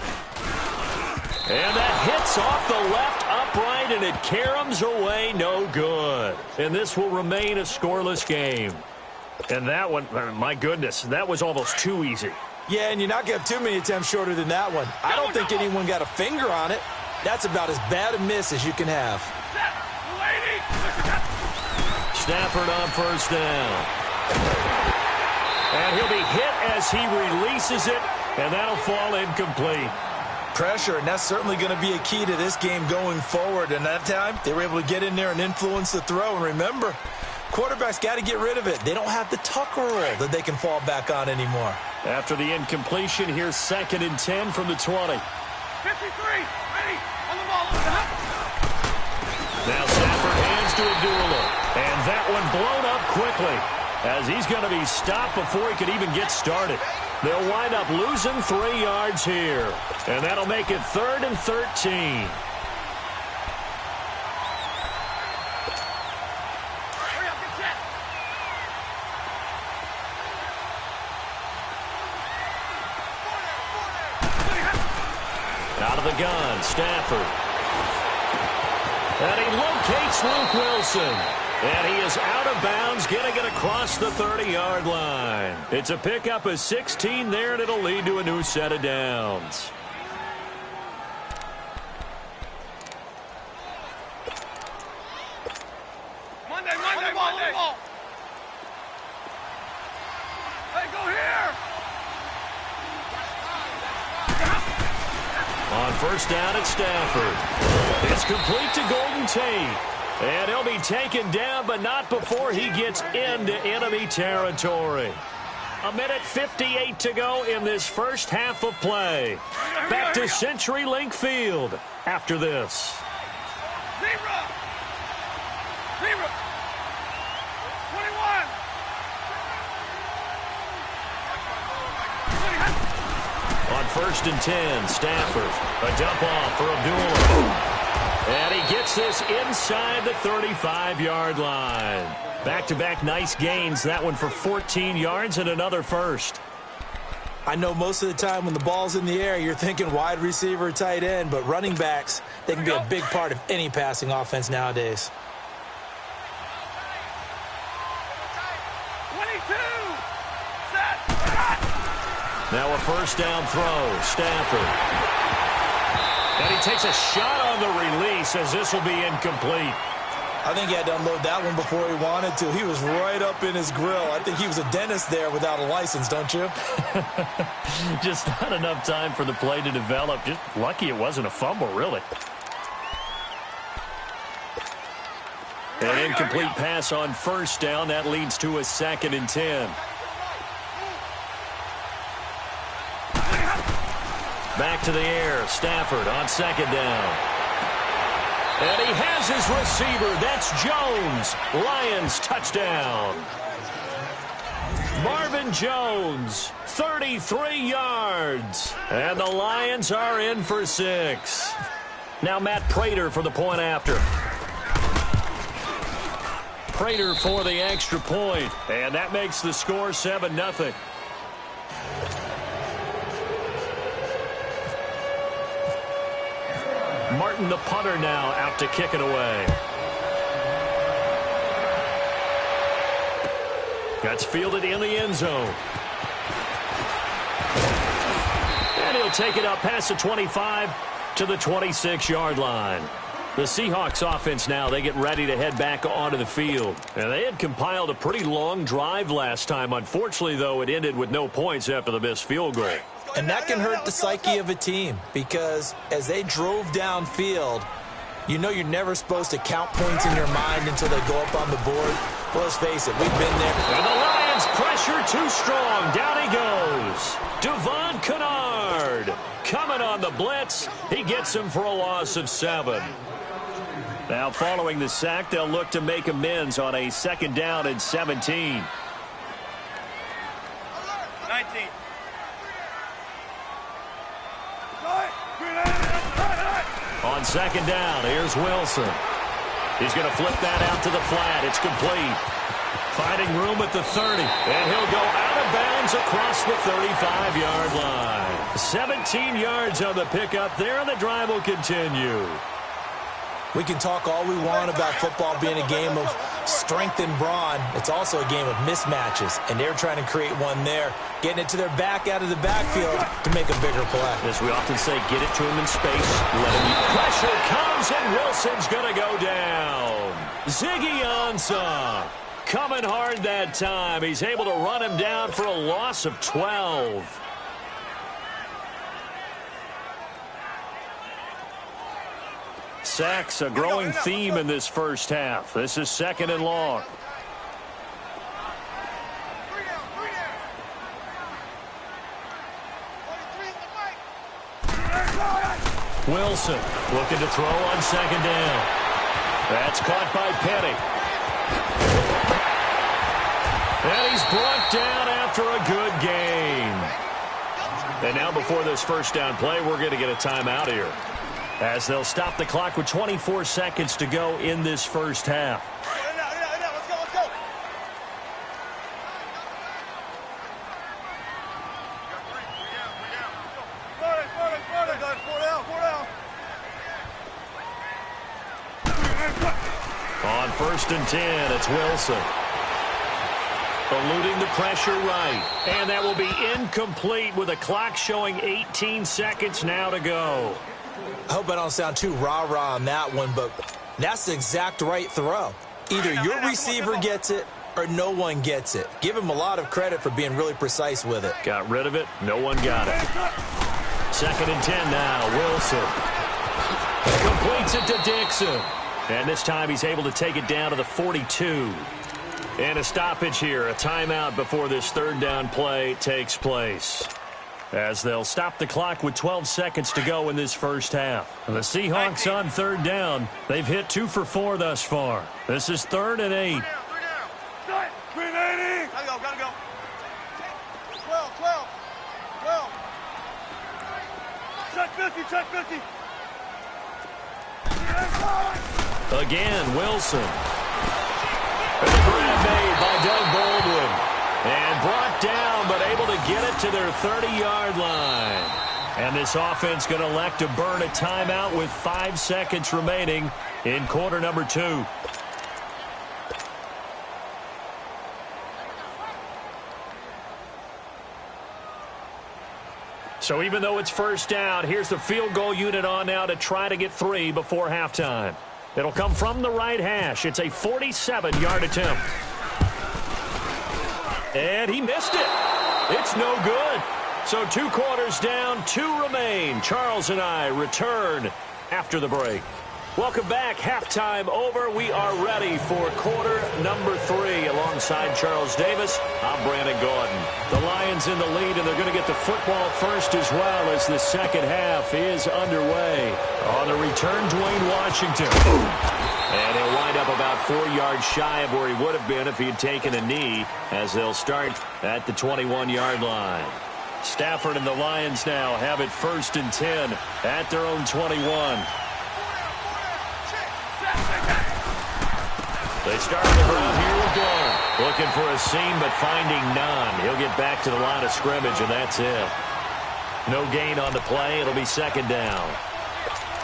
And that hits off the left upright, and it caroms away, no good. And this will remain a scoreless game. And that one, my goodness, that was almost too easy. Yeah, and you're not going to have too many attempts shorter than that one. I don't think anyone got a finger on it. That's about as bad a miss as you can have. Stafford on 1st down. And he'll be hit as he releases it, and that'll fall incomplete. Pressure, and that's certainly going to be a key to this game going forward. And that time, they were able to get in there and influence the throw. And remember, quarterbacks got to get rid of it. They don't have the tuck rule that they can fall back on anymore. After the incompletion, here's 2nd and 10 from the 20. 53, ready, on the ball. Now Stafford hands to Abdullah, and that one blown up quickly as he's going to be stopped before he could even get started. They'll wind up losing 3 yards here, and that'll make it 3rd and 13. Out of the gun, Stafford. And he locates Luke Wilson. And he is out of bounds, getting it across the 30-yard line. It's a pickup of 16 there, and it'll lead to a new set of downs. Monday. Hey, go here. On 1st down at Stafford. It's complete to Golden Tate. And he'll be taken down, but not before he gets into enemy territory. 1:58 to go in this first half of play. Back to CenturyLink Field after this. Zero. 21. On 1st and 10, Stafford. A dump off for Abdullah. And he gets this inside the 35-yard line. Back-to-back nice gains. That one for 14 yards and another first. I know most of the time when the ball's in the air, you're thinking wide receiver, tight end, but running backs, they can be a big part of any passing offense nowadays. 22. Set. Now a 1st down throw. Stafford. And he takes a shot on the release as this will be incomplete. I think he had to unload that one before he wanted to. He was right up in his grill. I think he was a dentist there without a license, don't you? Just not enough time for the play to develop. Just lucky it wasn't a fumble, really. An incomplete pass on first down. That leads to a 2nd and 10. Back to the air. Stafford on 2nd down. And he has his receiver. That's Jones. Lions touchdown. Marvin Jones, 33 yards. And the Lions are in for 6. Now Matt Prater for the point after. Prater for the extra point. And that makes the score 7-0. Martin, the punter, now out to kick it away. That's fielded in the end zone. And he'll take it up past the 25 to the 26-yard line. The Seahawks offense now, they get ready to head back onto the field. And they had compiled a pretty long drive last time. Unfortunately, though, it ended with no points after the missed field goal. And that can hurt the psyche of a team because as they drove downfield, you know you're never supposed to count points in your mind until they go up on the board. Well, let's face it, we've been there. And the Lions pressure too strong. Down he goes. Devon Kennard coming on the blitz. He gets him for a loss of 7. Now following the sack, they'll look to make amends on a 2nd down and 17. 19. On 2nd down, here's Wilson. He's going to flip that out to the flat. It's complete. Finding room at the 30. And he'll go out of bounds across the 35-yard line. 17 yards on the pickup there, and the drive will continue. We can talk all we want about football being a game of strength and brawn. It's also a game of mismatches, and they're trying to create one there, getting it to their back out of the backfield to make a bigger play. As we often say, get it to him in space. Let him. Pressure comes, and Wilson's going to go down. Ziggy Ansah coming hard that time. He's able to run him down for a loss of 12. Sacks, a growing theme in this first half. This is 2nd and long. Wilson looking to throw on 2nd down. That's caught by Petty. And he's brought down after a good game. And now before this first down play, we're going to get a timeout here, as they'll stop the clock with 24 seconds to go in this first half. Let's go, let's go. On 1st and 10, it's Wilson. Eluding the pressure right. And that will be incomplete with a clock showing 18 seconds now to go. I hope I don't sound too rah-rah on that one, but that's the exact right throw. Either your receiver gets it or no one gets it. Give him a lot of credit for being really precise with it. Got rid of it. No one got it. 2nd and 10 now. Wilson completes it to Dixon. And this time he's able to take it down to the 42. And a stoppage here. A timeout before this 3rd down play takes place, as they'll stop the clock with 12 seconds to go in this first half. The Seahawks on 3rd down. They've hit 2 for 4 thus far. This is 3rd and 8. 380. Gotta go. 12. Check 50. Again, Wilson. And the grab made by Doug Baldwin. And brought down, but able to get it to their 30-yard line. And this offense going to elect to burn a timeout with 5 seconds remaining in quarter number 2. So even though it's first down, here's the field goal unit on now to try to get 3 before halftime. It'll come from the right hash. It's a 47-yard attempt. And he missed it. It's no good. So 2 quarters down, 2 remain. Charles and I return after the break. Welcome back. Halftime over. We are ready for quarter number 3. Alongside Charles Davis, I'm Brandon Gordon. The Lions in the lead, and they're going to get the football first as well as the second half is underway. On the return, Dwayne Washington. And he'll wind up about 4 yards shy of where he would have been if he had taken a knee, as they'll start at the 21-yard line. Stafford and the Lions now have it 1st and 10 at their own 21. They start on the ground here with Blount. Looking for a seam, but finding none. He'll get back to the line of scrimmage, and that's it. No gain on the play. It'll be 2nd down.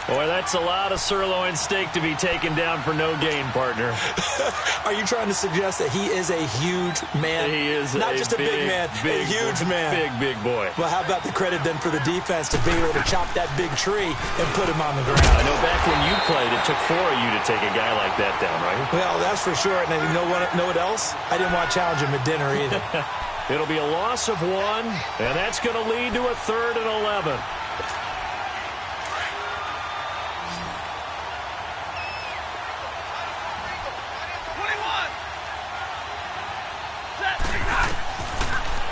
Boy, that's a lot of sirloin steak to be taken down for no gain, partner. Are you trying to suggest that he is a huge man? He is not just a big man, a huge man. Big boy. Well, how about the credit then for the defense to be able to chop that big tree and put him on the ground? I know back when you played, it took 4 of you to take a guy like that down, right? Well, that's for sure. And you know what else? I didn't want to challenge him at dinner either. It'll be a loss of 1, and that's going to lead to a 3rd and 11.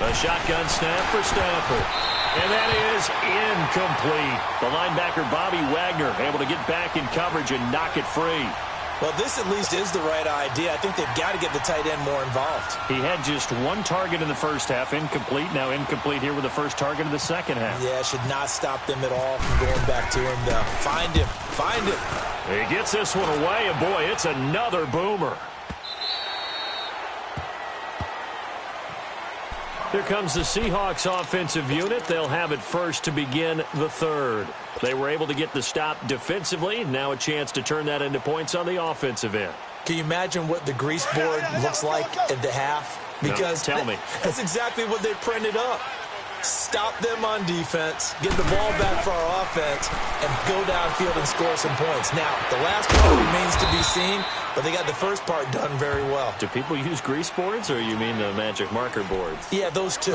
A shotgun snap for Stafford. And that is incomplete. The linebacker, Bobby Wagner, able to get back in coverage and knock it free. Well, this at least is the right idea. I think they've got to get the tight end more involved. He had just 1 target in the first half, incomplete. Now incomplete here with the first target of the second half. Yeah, should not stop them at all from going back to him, though. Find him. Find him. He gets this one away, and boy, it's another boomer. Here comes the Seahawks offensive unit. They'll have it first to begin the 3rd. They were able to get the stop defensively. Now a chance to turn that into points on the offensive end. Can you imagine what the grease board looks like at the half? Because no, tell me. That's exactly what they printed up. Stop them on defense, get the ball back for our offense, and go downfield and score some points. Now, the last part remains to be seen, but they got the first part done very well. Do people use grease boards, or you mean the magic marker boards? Yeah, those two.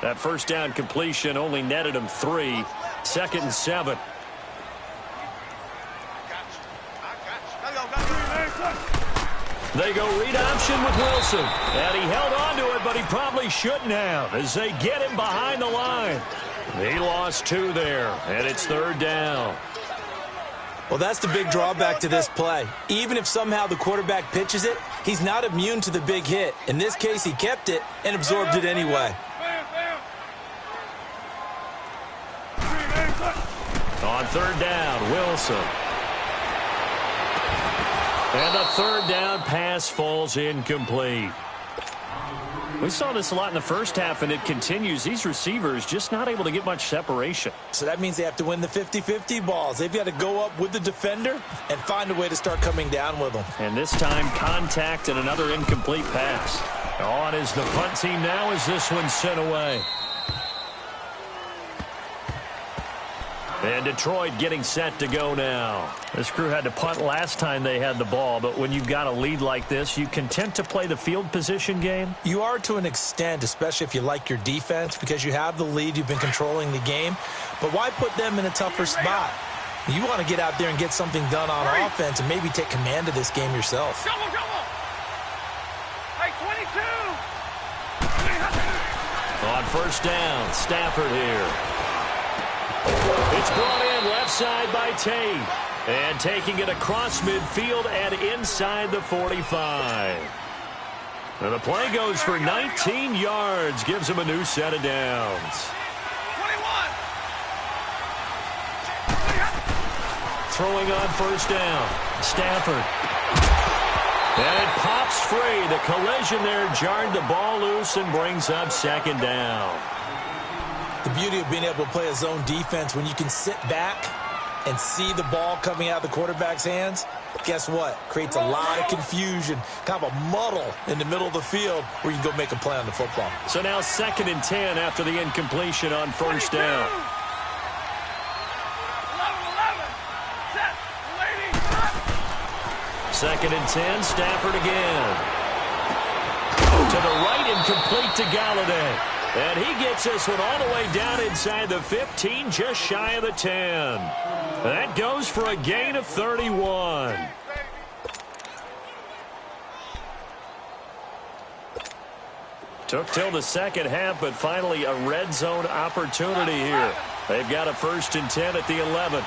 That first down completion only netted him 3. 2nd and 7. They go read option with Wilson. And he held on to it, but he probably shouldn't have as they get him behind the line. He lost 2 there, and it's 3rd down. Well, that's the big drawback to this play. Even if somehow the quarterback pitches it, he's not immune to the big hit. In this case, he kept it and absorbed it anyway. On 3rd down, Wilson. And the 3rd down pass falls incomplete. We saw this a lot in the first half, and it continues. These receivers just not able to get much separation. So that means they have to win the 50-50 balls. They've got to go up with the defender and find a way to start coming down with them. And this time, contact and another incomplete pass. On is the punt team now as this one's sent away. And Detroit getting set to go now. This crew had to punt last time they had the ball, but when you've got a lead like this, you content to play the field position game? You are to an extent, especially if you like your defense, because you have the lead, you've been controlling the game. But why put them in a tougher spot? You want to get out there and get something done on offense and maybe take command of this game yourself. Double. Hey, 22. On 1st down, Stafford here. It's brought in left side by Tate. And taking it across midfield and inside the 45. And the play goes for 19 yards. Gives him a new set of downs. 21. Throwing on 1st down. Stafford. And it pops free. The collision there jarred the ball loose and brings up 2nd down. The beauty of being able to play a zone defense when you can sit back and see the ball coming out of the quarterback's hands, guess what? Creates a lot of confusion, kind of a muddle in the middle of the field where you can go make a play on the football. So now 2nd and 10 after the incompletion on 1st down. 11. 2nd and 10, Stafford again. To the right and complete to Galladay. And he gets this one all the way down inside the 15, just shy of the 10. That goes for a gain of 31. Took till the second half, but finally a red zone opportunity here. They've got a 1st and 10 at the 11.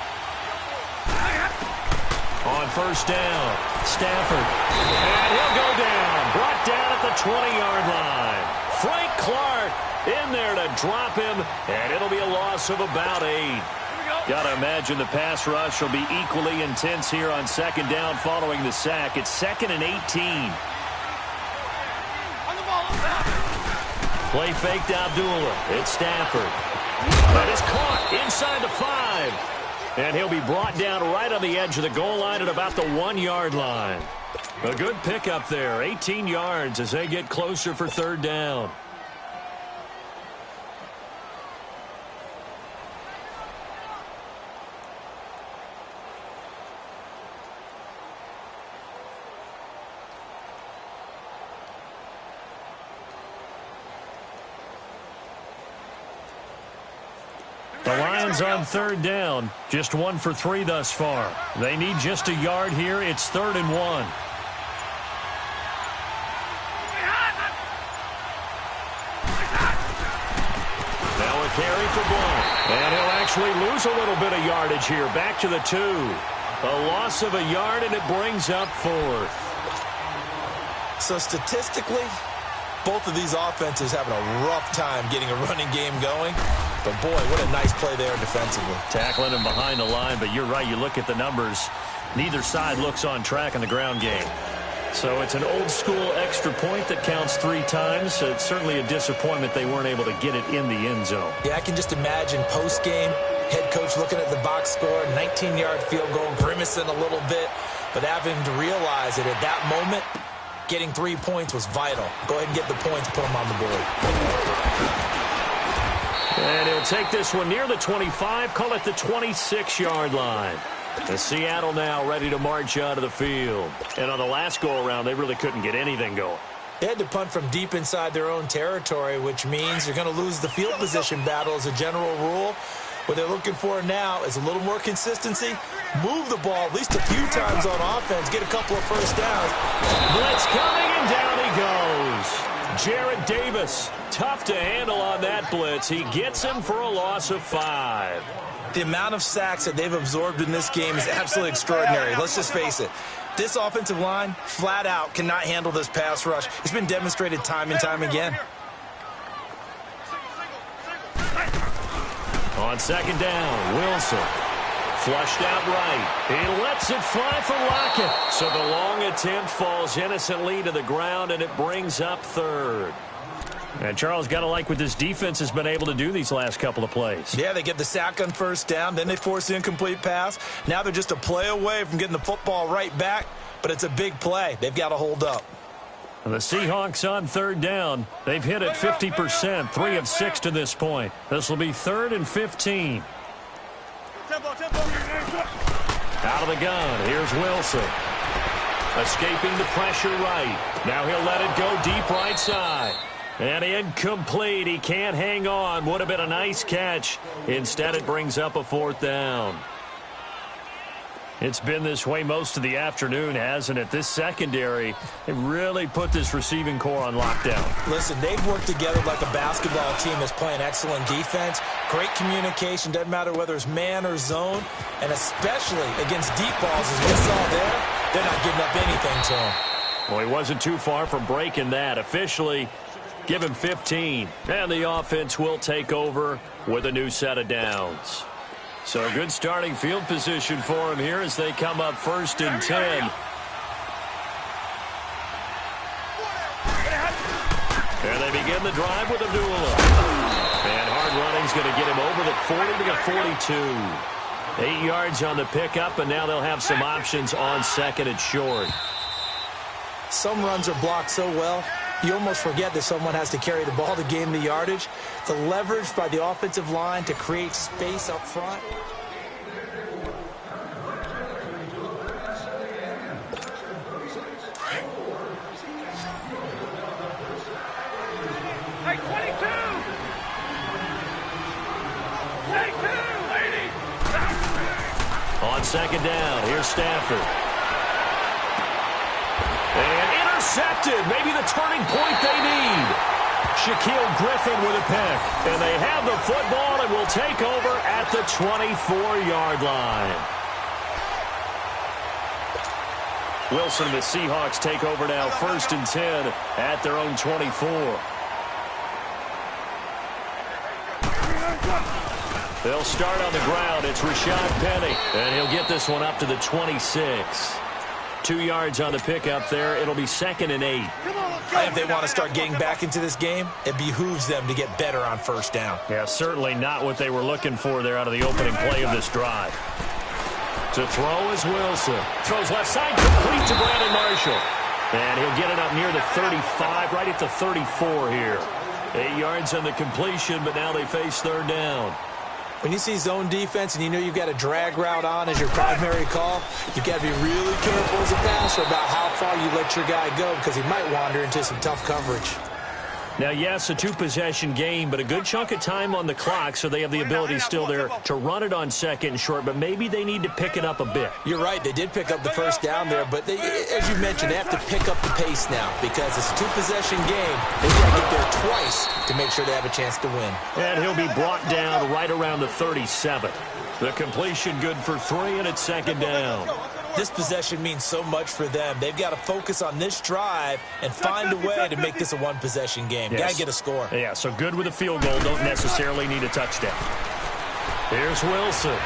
On 1st down, Stafford. And he'll go down. Brought down at the 20-yard line. Frank Clark in there to drop him, and it'll be a loss of about 8. Got to imagine the pass rush will be equally intense here on 2nd down following the sack. It's 2nd and 18. Play fake to Abdullah. It's Stafford. That is caught inside the 5. And he'll be brought down right on the edge of the goal line at about the 1-yard line. A good pickup there. 18 yards as they get closer for 3rd down. The Lions on 3rd down. Just 1 for 3 thus far. They need just a yard here. It's 3rd and 1. Now a carry for Blount. And he'll actually lose a little bit of yardage here. Back to the 2. A loss of a yard, and it brings up 4th. So statistically, both of these offenses having a rough time getting a running game going. But, boy, what a nice play there defensively. Tackling him behind the line, but you're right. You look at the numbers. Neither side looks on track in the ground game. So it's an old-school extra point that counts 3 times. It's certainly a disappointment they weren't able to get it in the end zone. Yeah, I can just imagine post-game, head coach looking at the box score, 19-yard field goal, grimacing a little bit, but having to realize that at that moment, getting 3 points was vital. Go ahead and get the points, put them on the board. And he'll take this one near the 25, call it the 26-yard line. The Seattle now ready to march out of the field. And on the last go-around, they really couldn't get anything going. They had to punt from deep inside their own territory, which means you're going to lose the field position battle as a general rule. What they're looking for now is a little more consistency. Move the ball at least a few times on offense. Get a couple of 1st downs. Blitz coming, and down he goes. Jarrett Davis, tough to handle on that blitz. He gets him for a loss of 5. The amount of sacks that they've absorbed in this game is absolutely extraordinary. Let's just face it. This offensive line, flat out, cannot handle this pass rush. It's been demonstrated time and time again. On 2nd down, Wilson. Flushed out right. He lets it fly for Lockett. So the long attempt falls innocently to the ground, and it brings up 3rd. And Charles, got to like what this defense has been able to do these last couple of plays. Yeah, they get the sack on 1st down, then they force the incomplete pass. Now they're just a play away from getting the football right back, but it's a big play. They've got to hold up. And the Seahawks on 3rd down. They've hit it 50%, 3 of 6 to this point. This will be 3rd and 15. Out of the gun, here's Wilson. Escaping the pressure right. Now he'll let it go deep right side. And incomplete. He can't hang on. Would have been a nice catch. Instead, it brings up a 4th down. It's been this way most of the afternoon, hasn't it? This secondary, they really put this receiving core on lockdown. Listen, they've worked together like a basketball team that's playing excellent defense. Great communication, doesn't matter whether it's man or zone. And especially against deep balls, as we saw there, they're not giving up anything to him. Well, he wasn't too far from breaking that. Officially, give him 15. And the offense will take over with a new set of downs. So good starting field position for him here as they come up 1st and 10. And they begin the drive with Abdullah. And hard running's going to get him over the 40 to 42. 8 yards on the pickup, and now they'll have some options on 2nd and short. Some runs are blocked so well, you almost forget that someone has to carry the ball to gain the yardage. The leverage by the offensive line to create space up front. Take 22. Take 2. 80. On second down, here's Stafford. And intercepted. Maybe the turning point they need. Shaquille Griffin with a pick. And they have the football and will take over at the 24-yard line. Wilson and the Seahawks take over now, 1st and 10 at their own 24. They'll start on the ground. It's Rashad Penny, and he'll get this one up to the 26. 2 yards on the pickup there. It'll be 2nd and 8. If they want to start getting back into this game, it behooves them to get better on 1st down. Yeah, certainly not what they were looking for there out of the opening play of this drive. To throw is Wilson. Throws left side, complete to Brandon Marshall. And he'll get it up near the 35, right at the 34 here. 8 yards on the completion, but now they face 3rd down. When you see zone defense and you know you've got a drag route on as your primary call, you've got to be really careful as a passer about how far you let your guy go because he might wander into some tough coverage. Now, yes, a 2-possession game, but a good chunk of time on the clock, so they have the ability still there to run it on 2nd and short, but maybe they need to pick it up a bit. You're right. They did pick up the 1st down there, but they, as you mentioned, they have to pick up the pace now because it's a 2-possession game. They've got to get there twice to make sure they have a chance to win. And he'll be brought down right around the 37. The completion good for 3, and it's 2nd down. This possession means so much for them. They've got to focus on this drive and find a way to make this a 1-possession game. Yes. Got to get a score. Yeah, so good with a field goal. Don't necessarily need a touchdown. Here's Wilson.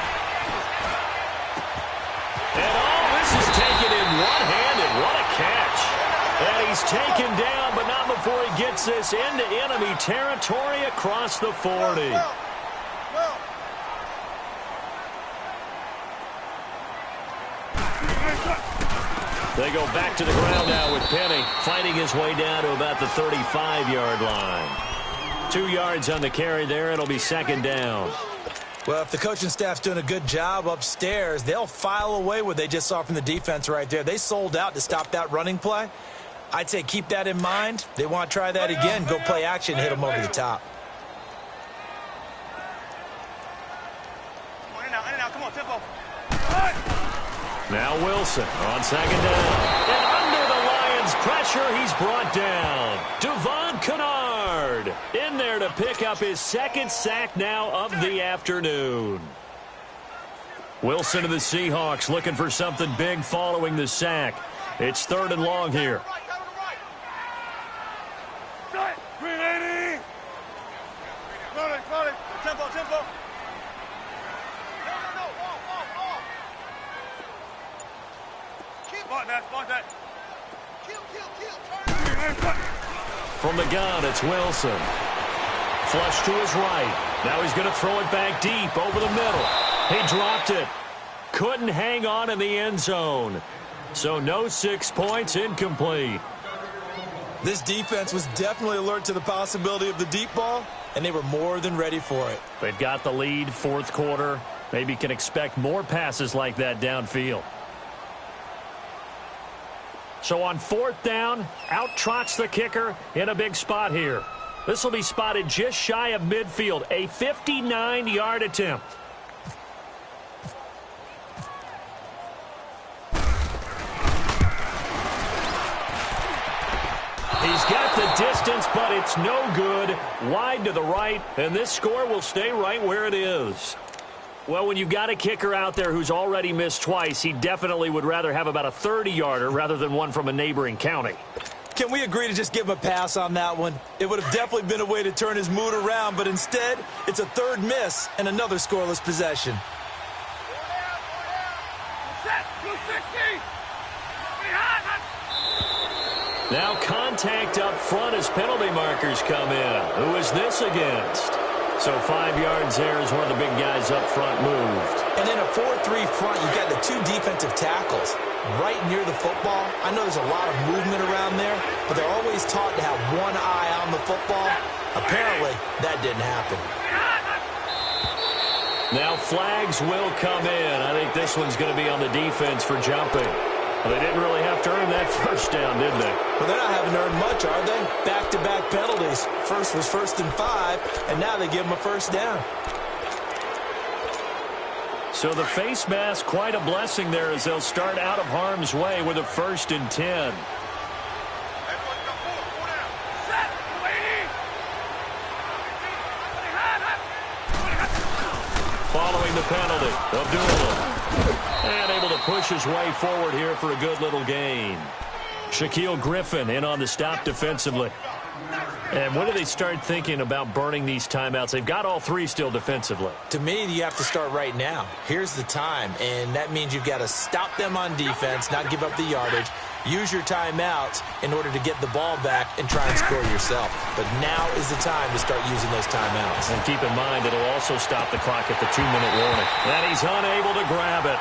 And this is taken in one-handed. What a catch. And he's taken down, but not before he gets this into enemy territory across the 40. They go back to the ground now with Penny, fighting his way down to about the 35-yard line. 2 yards on the carry there. It'll be 2nd down. Well, if the coaching staff's doing a good job upstairs, they'll file away what they just saw from the defense right there. They sold out to stop that running play. I'd say keep that in mind. They want to try that again, go play action, hit them over the top. Come on, in and out, come on, tempo. Now Wilson on 2nd down. And under the Lions' pressure, he's brought down. Devon Kennard in there to pick up his 2nd sack now of the afternoon. Wilson to the Seahawks looking for something big following the sack. It's 3rd and long here. 380. Got it. Tempo. Spot that. Kill. From the gun, it's Wilson. Flush to his right. Now he's going to throw it back deep over the middle. He dropped it. Couldn't hang on in the end zone. So no 6 points, incomplete. This defense was definitely alert to the possibility of the deep ball, and they were more than ready for it. They've got the lead, 4th quarter. Maybe can expect more passes like that downfield. So on 4th down, out trots the kicker in a big spot here. This will be spotted just shy of midfield, a 59-yard attempt. He's got the distance, but it's no good. Wide to the right, and this score will stay right where it is. Well, when you've got a kicker out there who's already missed twice, he definitely would rather have about a 30-yarder rather than one from a neighboring county. Can we agree to just give him a pass on that one? It would have definitely been a way to turn his mood around, but instead, it's a 3rd miss and another scoreless possession. Set. 260. Now contact up front as penalty markers come in. Who is this against? So 5 yards there as one of the big guys up front moved. And in a 4-3 front, you've got the 2 defensive tackles right near the football. I know there's a lot of movement around there, but they're always taught to have one eye on the football. Apparently, that didn't happen. Now flags will come in. I think this one's going to be on the defense for jumping. Well, they didn't really have to earn that first down, did they? Well, they're not having to earn much, are they? Back-to-back penalties. First was 1st and 5, and now they give them a first down. So the face mask, quite a blessing there as they'll start out of harm's way with a 1st and 10. Following the penalty, Abdullah. And able to push his way forward here for a good little gain. Shaquille Griffin in on the stop defensively. And when do they start thinking about burning these timeouts? They've got all three still defensively. To me, you have to start right now. Here's the time, and that means you've got to stop them on defense, not give up the yardage, use your timeouts in order to get the ball back and try and score yourself. But now is the time to start using those timeouts. And keep in mind, it'll also stop the clock at the 2-minute warning. And he's unable to grab it.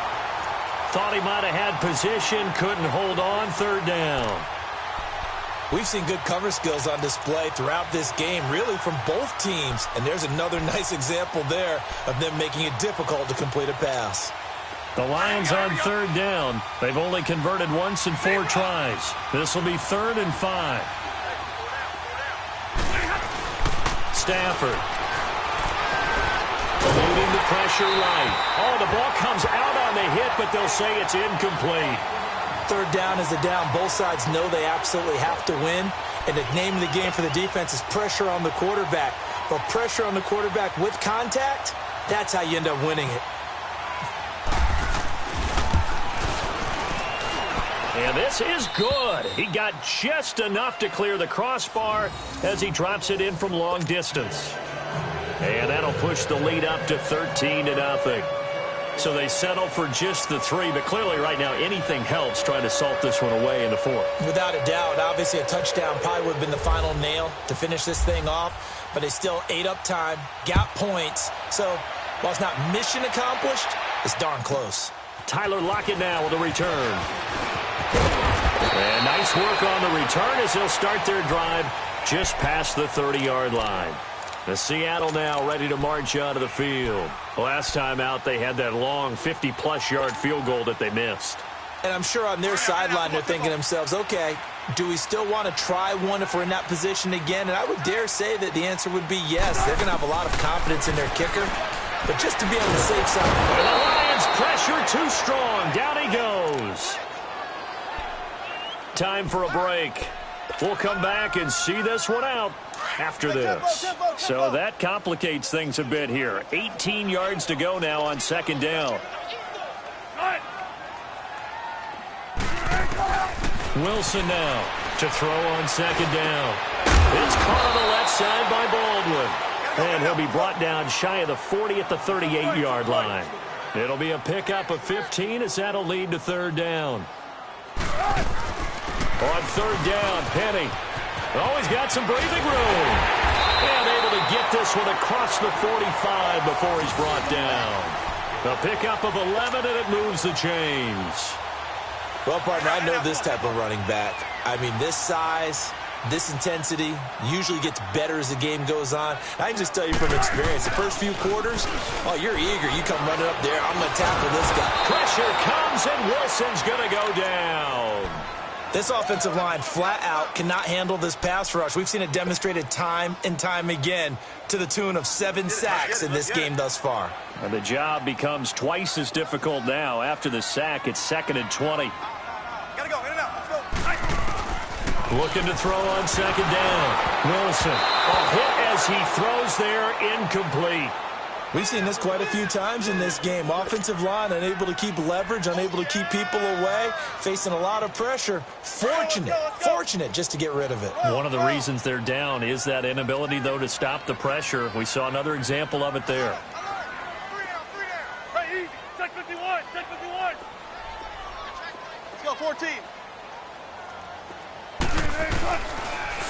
Thought he might have had position, couldn't hold on, 3rd down. We've seen good cover skills on display throughout this game, really from both teams. And there's another nice example there of them making it difficult to complete a pass. The Lions on 3rd down. They've only converted once in 4 tries. This will be 3rd and 5. Stafford. Eluding the pressure right. Oh, the ball comes out on the hit, but they'll say it's incomplete. 3rd down is a down. Both sides know they absolutely have to win. And the name of the game for the defense is pressure on the quarterback. But pressure on the quarterback with contact, that's how you end up winning it. And this is good. He got just enough to clear the crossbar as he drops it in from long distance. And that'll push the lead up to 13-0. So they settle for just the 3, but clearly right now anything helps trying to salt this one away in the 4th. Without a doubt, obviously a touchdown probably would have been the final nail to finish this thing off, but they still ate up time, got points. So while it's not mission accomplished, it's darn close. Tyler Lockett now with a return. And nice work on the return as they'll start their drive just past the 30-yard line. The Seattle now ready to march out of the field. Last time out, they had that long 50-plus yard field goal that they missed. And I'm sure on their sideline they're thinking to themselves, okay, do we still want to try one if we're in that position again? And I would dare say that the answer would be yes. They're going to have a lot of confidence in their kicker. But just to be on the safe side. And the Lions pressure too strong. Down he goes. Time for a break. We'll come back and see this one out after this. So that complicates things a bit here. 18 yards to go now on 2nd down. Wilson now to throw on 2nd down. It's caught on the left side by Baldwin. And he'll be brought down shy of the 40 at the 38-yard line. It'll be a pickup of 15 as that'll lead to 3rd down. On 3rd down, Penny. Oh, he's got some breathing room. And able to get this one across the 45 before he's brought down. A pickup of 11, and it moves the chains. Well, partner, I know this type of running back. I mean, this size, this intensity usually gets better as the game goes on. I can just tell you from experience, the first few quarters, oh, you're eager. You come running up there, I'm going to tackle this guy. Pressure comes, and Wilson's going to go down. This offensive line flat out cannot handle this pass rush. We've seen it demonstrated time and time again to the tune of 7 sacks in this game thus far. And the job becomes twice as difficult now. After the sack, it's 2nd and 20. Gotta go, in and out, let's go. Looking to throw on 2nd down. Wilson, a hit as he throws there, incomplete. We've seen this quite a few times in this game. Offensive line unable to keep leverage, unable to keep people away, facing a lot of pressure. Fortunate just to get rid of it. One of the reasons they're down is that inability, though, to stop the pressure. We saw another example of it there. 3 down. Hey, easy. Check 51. Check 51. Let's go, 14.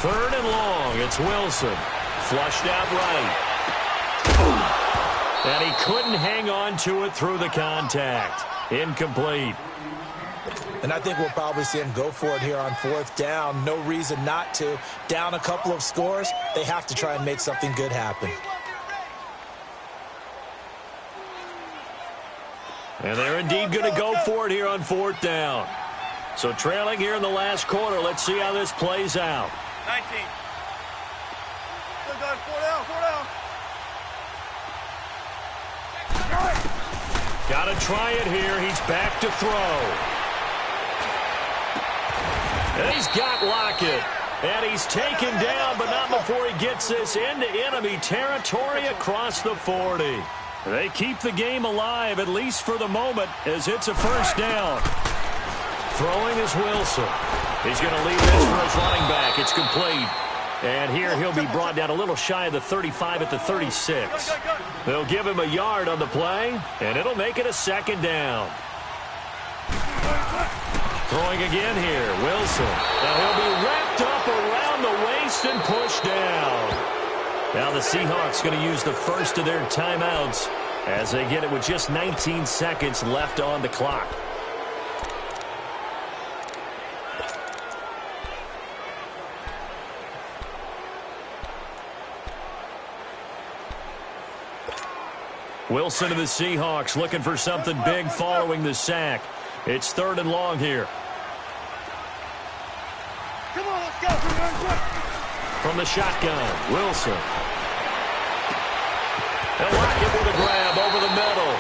3rd and long. It's Wilson. Flushed out right. And he couldn't hang on to it through the contact. Incomplete. And I think we'll probably see him go for it here on 4th down. No reason not to. Down a couple of scores, they have to try and make something good happen. And they're indeed going to go for it here on 4th down. So trailing here in the last quarter. Let's see how this plays out. 19. Good, guys. 4 down, 4 down. Got to try it here. He's back to throw. And he's got Lockett. And he's taken down, but not before he gets this into enemy territory across the 40. They keep the game alive, at least for the moment, as it's a first down. Throwing is Wilson. He's going to leave this for his running back. It's complete. And here he'll be brought down a little shy of the 35 at the 36. They'll give him a yard on the play, and it'll make it a second down. Throwing again here, Wilson. Now he'll be wrapped up around the waist and pushed down. Now the Seahawks going to use the first of their timeouts as they get it with just 19 seconds left on the clock. Wilson to the Seahawks looking for something big following the sack. It's 3rd and long here. Come on, let's go. From the shotgun, Wilson. They'll lock it with a grab over the middle.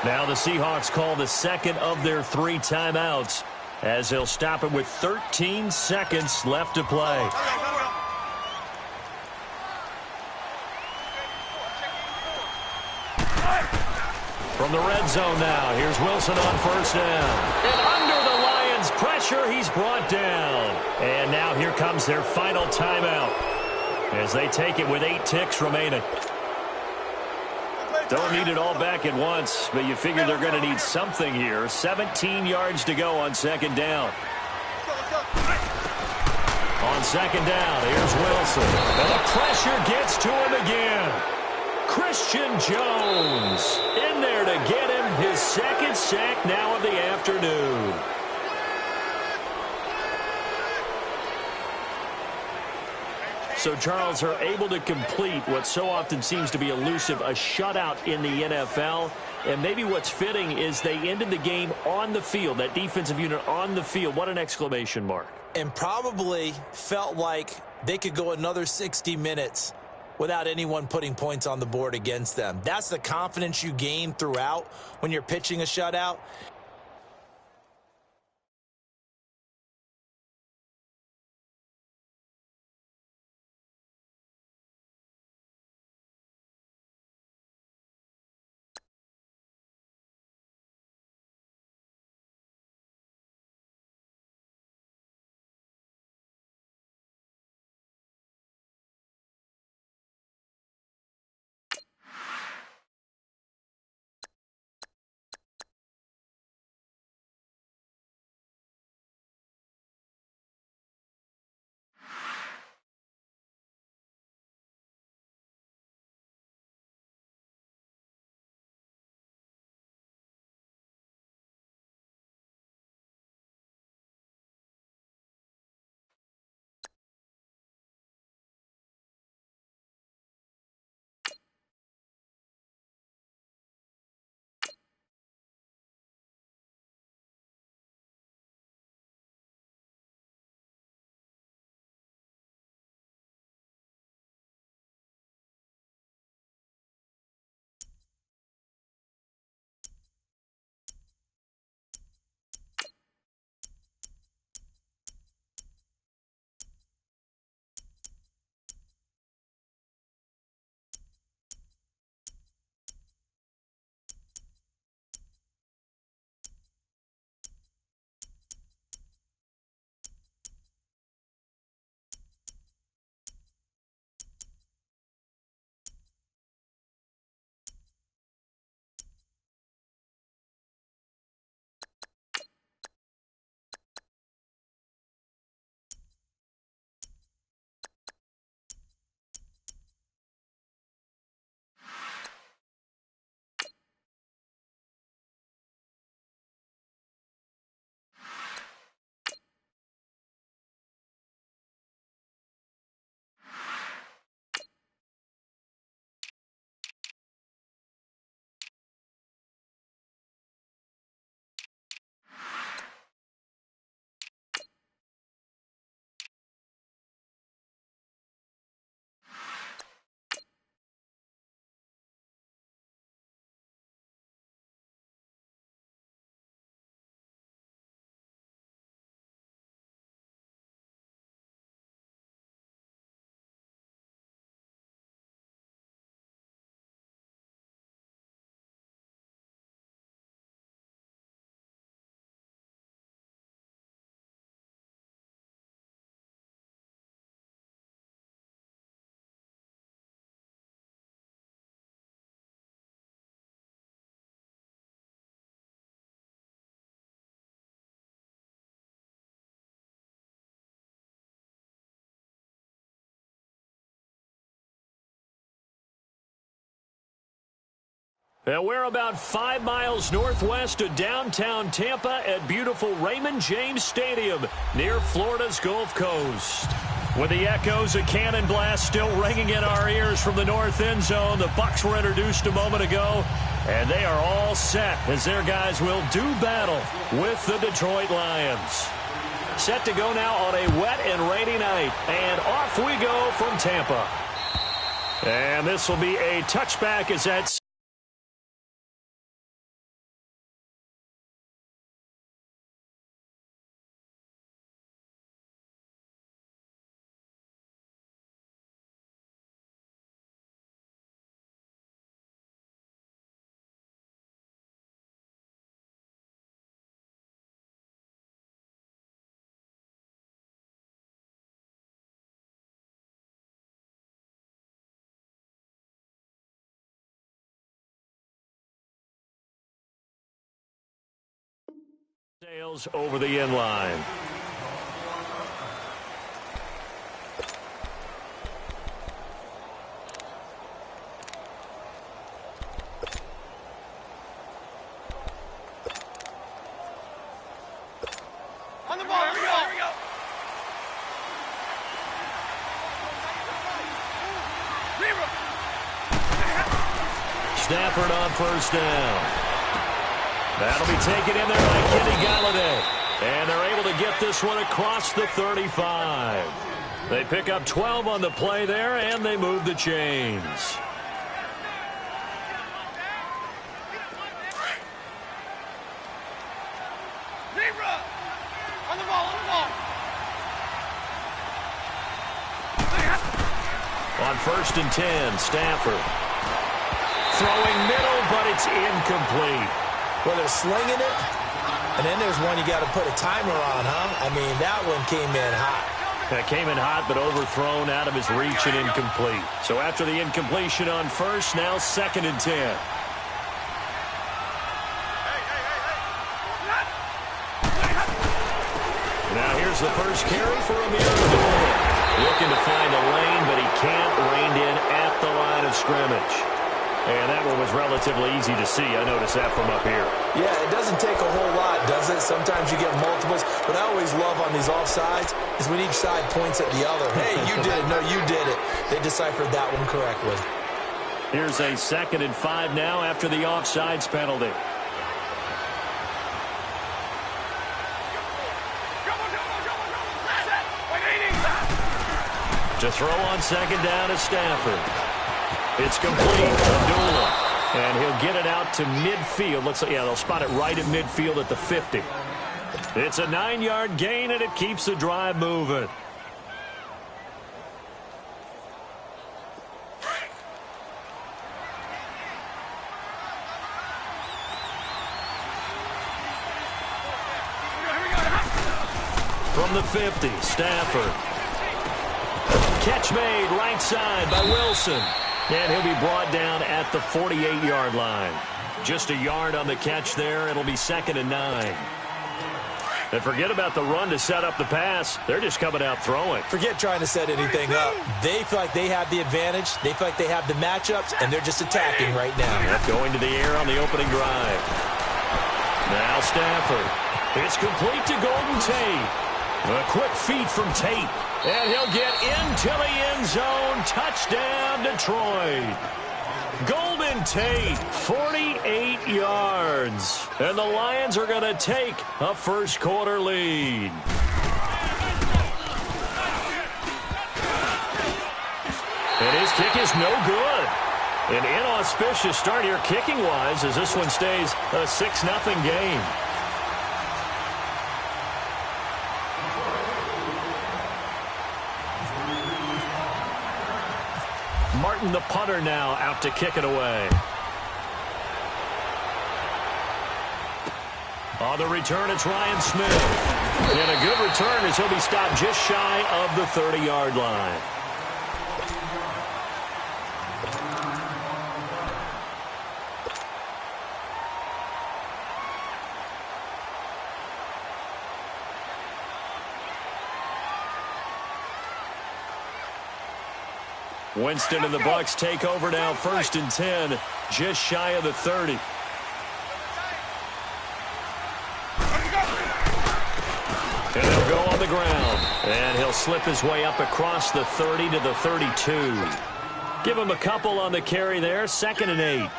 Now the Seahawks call the second of their 3 timeouts as they'll stop it with 13 seconds left to play. From the red zone now, here's Wilson on first down. And under the Lions' pressure, he's brought down. And now here comes their final timeout as they take it with 8 ticks remaining. Don't need it all back at once, but you figure they're going to need something here. 17 yards to go on second down. On second down, here's Wilson. And the pressure gets to him again. Christian Jones in there to get him his second sack now of the afternoon. So Charles are able to complete what so often seems to be elusive, a shutout in the NFL. And maybe what's fitting is they ended the game on the field, that defensive unit on the field. What an exclamation mark. And probably felt like they could go another 60 minutes without anyone putting points on the board against them. That's the confidence you gain throughout when you're pitching a shutout. And we're about 5 miles northwest of downtown Tampa at beautiful Raymond James Stadium near Florida's Gulf Coast. With the echoes of cannon blast still ringing in our ears from the north end zone, the Bucs were introduced a moment ago, and they are all set as their guys will do battle with the Detroit Lions. Set to go now on a wet and rainy night, and off we go from Tampa. And this will be a touchback as that's sails over the end line. On the ball, here we go. Stafford on first down. That'll be taken in there by Kenny Galladay. And they're able to get this one across the 35. They pick up 12 on the play there, and they move the chains. On the ball. On first and 10, Stafford. Throwing middle, but it's incomplete. Well, they're slinging it, and then there's one you got to put a timer on, huh? I mean, that one came in hot. That came in hot, but overthrown out of his reach and incomplete. So after the incompletion on first, now second and 10. Now here's the first carry for Amir Abdullah. Looking to find a lane, but he can't rein in at the line of scrimmage. And that one was relatively easy to see. I noticed that from up here. Yeah, it doesn't take a whole lot, does it? Sometimes you get multiples. What I always love on these offsides is when each side points at the other. Hey, you did it. No, you did it. They deciphered that one correctly. Here's a 2nd and 5 now after the offsides penalty. To throw on second down is Stafford. It's complete. Abdullah. And he'll get it out to midfield. Looks like, yeah, they'll spot it right at midfield at the 50. It's a 9-yard gain, and it keeps the drive moving. From the 50, Stafford. Catch made right side by Wilson. And he'll be brought down at the 48-yard line. Just a yard on the catch there. It'll be 2nd and 9. And forget about the run to set up the pass. They're just coming out throwing. Forget trying to set anything up. They feel like they have the advantage. They feel like they have the matchups, and they're just attacking right now. Yep, going to the air on the opening drive. Now Stafford. It's complete to Golden Tate. A quick feed from Tate. And he'll get into the end zone. Touchdown, Detroit. Golden Tate, 48 yards. And the Lions are going to take a first-quarter lead. And his kick is no good. An inauspicious start here kicking-wise as this one stays a 6-0 game. Martin, the punter, now out to kick it away. On the return, it's Ryan Smith. And a good return as he'll be stopped just shy of the 30-yard line. Winston and the Bucs take over now, 1st and 10, just shy of the 30. And they'll go on the ground. And he'll slip his way up across the 30 to the 32. Give him a couple on the carry there, 2nd and 8.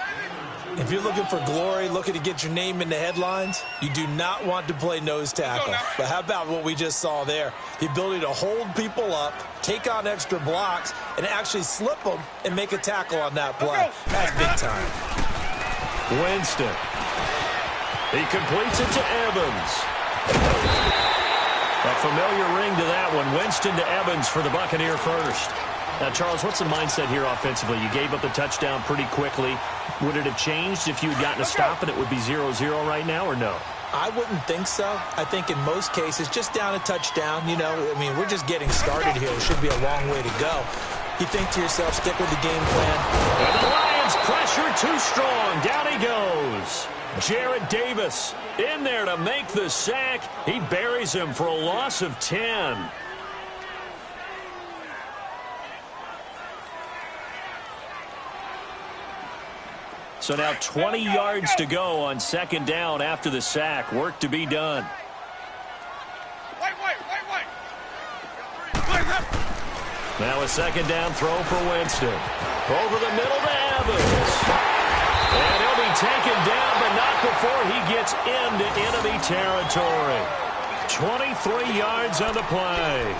If you're looking for glory, looking to get your name in the headlines, you do not want to play nose tackle. But how about what we just saw there? The ability to hold people up, take on extra blocks, and actually slip them and make a tackle on that play. That's big time. Winston. He completes it to Evans. A familiar ring to that one. Winston to Evans for the Buccaneer first. Now, Charles, what's the mindset here offensively? You gave up the touchdown pretty quickly. Would it have changed if you had gotten a stop and it would be 0-0 right now, or no? I wouldn't think so. I think in most cases, just down a touchdown, you know, I mean, we're just getting started here. It should be a long way to go. You think to yourself, stick with the game plan. And the Lions pressure too strong. Down he goes. Jarrett Davis in there to make the sack. He buries him for a loss of 10. So now 20 yards to go on 2nd down after the sack. Work to be done. Now a 2nd down throw for Winston. Over the middle to Evans. And he'll be taken down, but not before he gets into enemy territory. 23 yards on the play.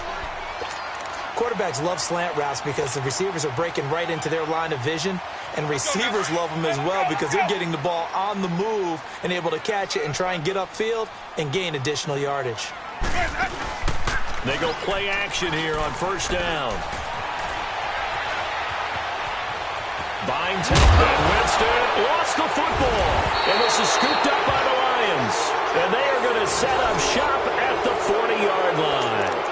Quarterbacks love slant routes because the receivers are breaking right into their line of vision, and receivers love them as well because they're getting the ball on the move and able to catch it and try and get upfield and gain additional yardage. They go play action here on 1st down. Buying time, and Winston lost the football. And this is scooped up by the Lions. And they are going to set up shop at the 40-yard line.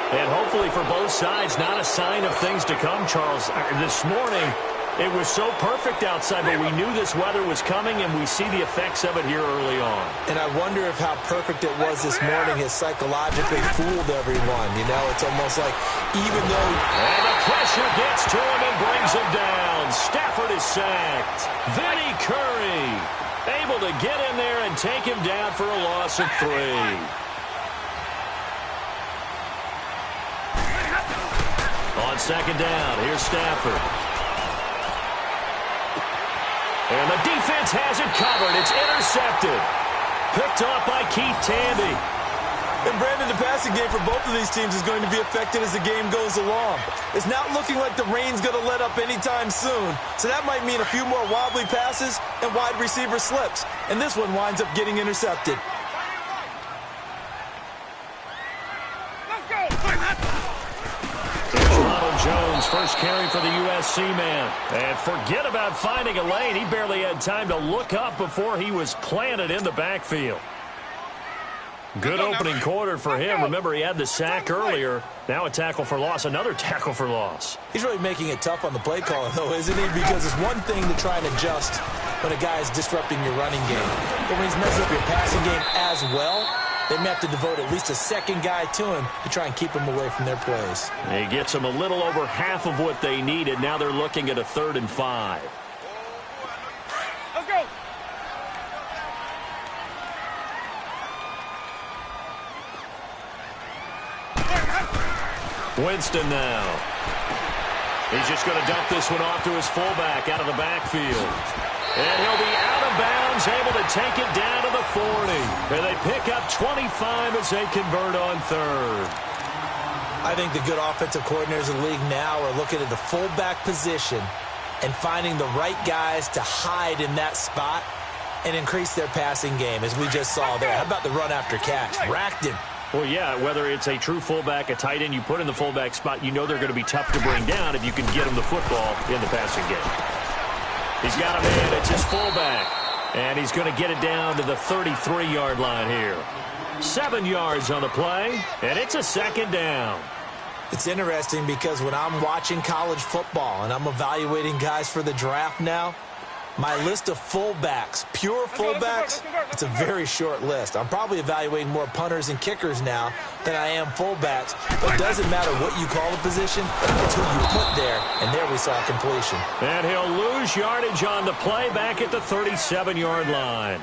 And hopefully for both sides, not a sign of things to come, Charles. This morning, it was so perfect outside, but we knew this weather was coming, and we see the effects of it here early on. And I wonder if how perfect it was this morning has psychologically fooled everyone. You know, it's almost like even though... And the pressure gets to him and brings him down. Stafford is sacked. Vinny Curry able to get in there and take him down for a loss of 3. On 2nd down, here's Stafford. And the defense has it covered. It's intercepted. Picked off by Keith Tandy. And Brandon, the passing game for both of these teams is going to be affected as the game goes along. It's not looking like the rain's going to let up anytime soon. So that might mean a few more wobbly passes and wide receiver slips. And this one winds up getting intercepted. Jones, first carry for the USC man. And forget about finding a lane. He barely had time to look up before he was planted in the backfield. Good opening quarter for him. Remember, he had the sack earlier. Now a tackle for loss, another tackle for loss. He's really making it tough on the play caller, though, isn't he? Because it's one thing to try and adjust when a guy is disrupting your running game. But when he's messing up your passing game as well, they may have to devote at least a second guy to him to try and keep him away from their plays. He gets them a little over half of what they needed. Now they're looking at a 3rd and 5. Let's go. Winston now. He's just going to dump this one off to his fullback out of the backfield. And he'll be out of bounds, able to take it down to the 40. And they pick up 25 as they convert on 3rd. I think the good offensive coordinators in the league now are looking at the fullback position and finding the right guys to hide in that spot and increase their passing game, as we just saw there. How about the run after catch? Racked him. Well, yeah, whether it's a true fullback, a tight end, you put in the fullback spot, you know they're going to be tough to bring down if you can get them the football in the passing game. He's got a man. It's his fullback. And he's going to get it down to the 33-yard line here. 7 yards on the play, and it's a 2nd down. It's interesting because when I'm watching college football and I'm evaluating guys for the draft now, My list of fullbacks, pure fullbacks, it's a very short list. I'm probably evaluating more punters and kickers now than I am fullbacks. But it doesn't matter what you call the position, it's who you put there. And there we saw completion. And he'll lose yardage on the play back at the 37-yard line.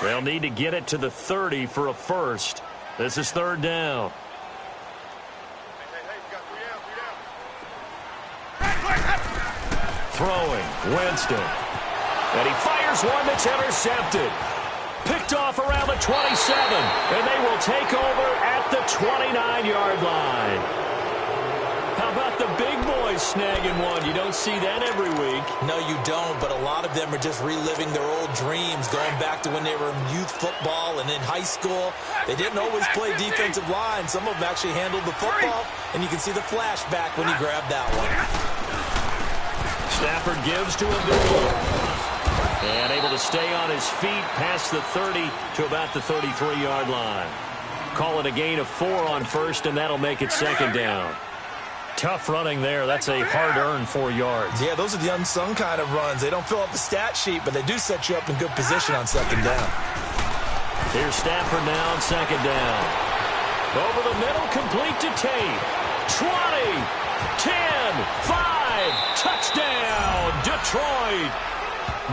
They'll need to get it to the 30 for a first. This is third down. Throwing, Winston. And he fires one that's intercepted. Picked off around the 27. And they will take over at the 29-yard line. How about the big boys snagging one? You don't see that every week. No, you don't, but a lot of them are just reliving their old dreams, going back to when they were in youth football and in high school. They didn't always play defensive line. Some of them actually handled the football, and you can see the flashback when he grabbed that one. Stafford gives to Abdullah. And able to stay on his feet past the 30 to about the 33-yard line. Call it a gain of 4 on first, and that'll make it second down. Tough running there. That's a hard-earned 4 yards. Yeah, those are the unsung kind of runs. They don't fill up the stat sheet, but they do set you up in good position on second down. Here's Stafford now on second down. Over the middle, complete to Tate. 20, 10, 5, touchdown, Detroit.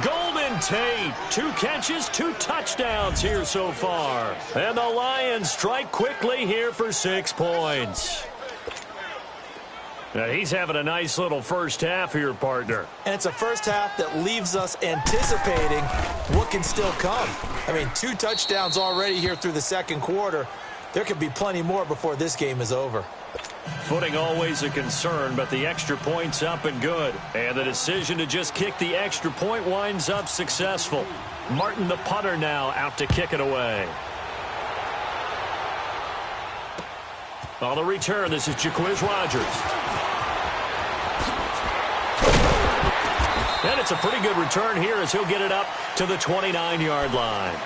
Golden Tate, 2 catches, 2 touchdowns here so far. And the Lions strike quickly here for 6 points. Now, he's having a nice little first half here, partner. And it's a first half that leaves us anticipating what can still come. I mean, 2 touchdowns already here through the second quarter. There could be plenty more before this game is over. Footing always a concern, but the extra point's up and good. And the decision to just kick the extra point winds up successful. Martin, the punter, now out to kick it away. On the return, this is Jaquiz Rogers. And it's a pretty good return here as he'll get it up to the 29-yard line.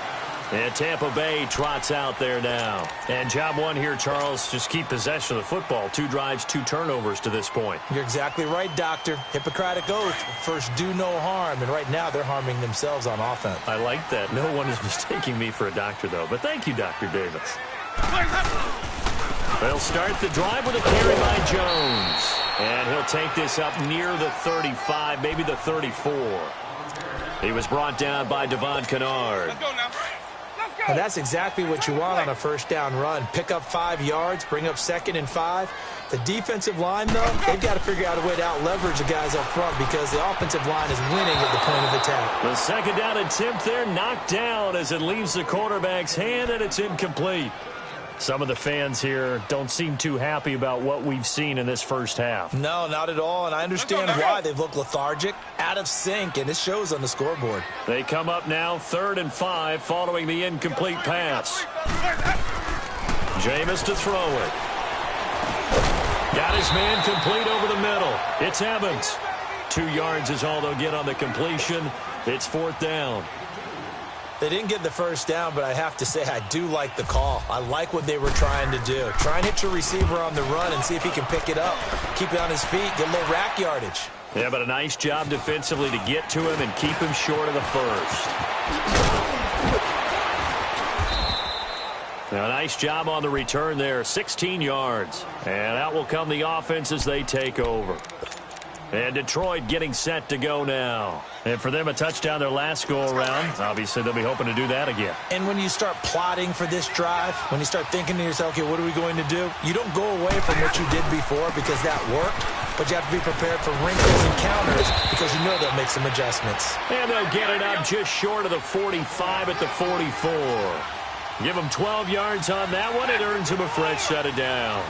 And Tampa Bay trots out there now. And job one here, Charles, just keep possession of the football. 2 drives, 2 turnovers to this point. You're exactly right, Doctor. Hippocratic oath. First, do no harm. And right now, they're harming themselves on offense. I like that. No one is mistaking me for a doctor, though. But thank you, Dr. Davis. They'll start the drive with a carry by Jones. And he'll take this up near the 35, maybe the 34. He was brought down by Devon Kennard. Let's go now. Let's go. And that's exactly what you want on a first down run. Pick up 5 yards, bring up 2nd and 5. The defensive line, though, they've got to figure out a way to out-leverage the guys up front because the offensive line is winning at the point of attack. The second down attempt there knocked down as it leaves the quarterback's hand, and it's incomplete. Some of the fans here don't seem too happy about what we've seen in this first half. No, not at all, and I understand why. They've looked lethargic, out of sync, and it shows on the scoreboard. They come up now 3rd and 5 following the incomplete pass. Jameis to throw it. Got his man complete over the middle. It's Evans. 2 yards is all they'll get on the completion. It's 4th down. They didn't get the first down, but I have to say I do like the call. I like what they were trying to do. Try and hit your receiver on the run and see if he can pick it up. Keep it on his feet, get a little rack yardage. Yeah, but a nice job defensively to get to him and keep him short of the first. Now, a nice job on the return there, 16 yards. And out will come the offense as they take over. And Detroit getting set to go now. And for them, a touchdown their last go-around. Obviously, they'll be hoping to do that again. And when you start plotting for this drive, when you start thinking to yourself, okay, what are we going to do? You don't go away from what you did before because that worked. But you have to be prepared for wrinkles and counters because you know they'll make some adjustments. And they'll get it up just short of the 45 at the 44. Give them 12 yards on that one. It earns them a fresh set of downs.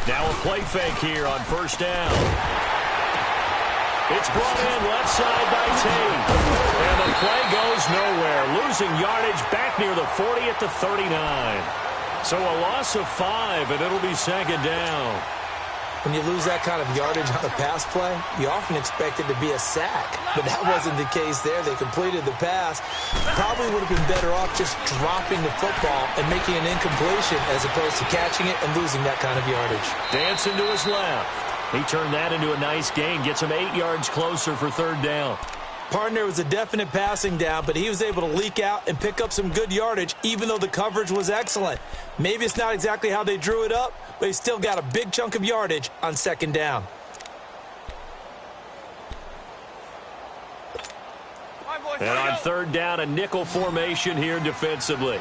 Now a play fake here on first down. It's brought in left side by Tate. And the play goes nowhere. Losing yardage back near the 40 at the 39. So a loss of 5, and it'll be second down. When you lose that kind of yardage on a pass play, you often expect it to be a sack. But that wasn't the case there. They completed the pass. Probably would have been better off just dropping the football and making an incompletion as opposed to catching it and losing that kind of yardage. Dancing to his left. He turned that into a nice gain. Gets him 8 yards closer for third down. Partner was a definite passing down, but he was able to leak out and pick up some good yardage, even though the coverage was excellent. Maybe it's not exactly how they drew it up, but he still got a big chunk of yardage on second down. And on third down, a nickel formation here defensively.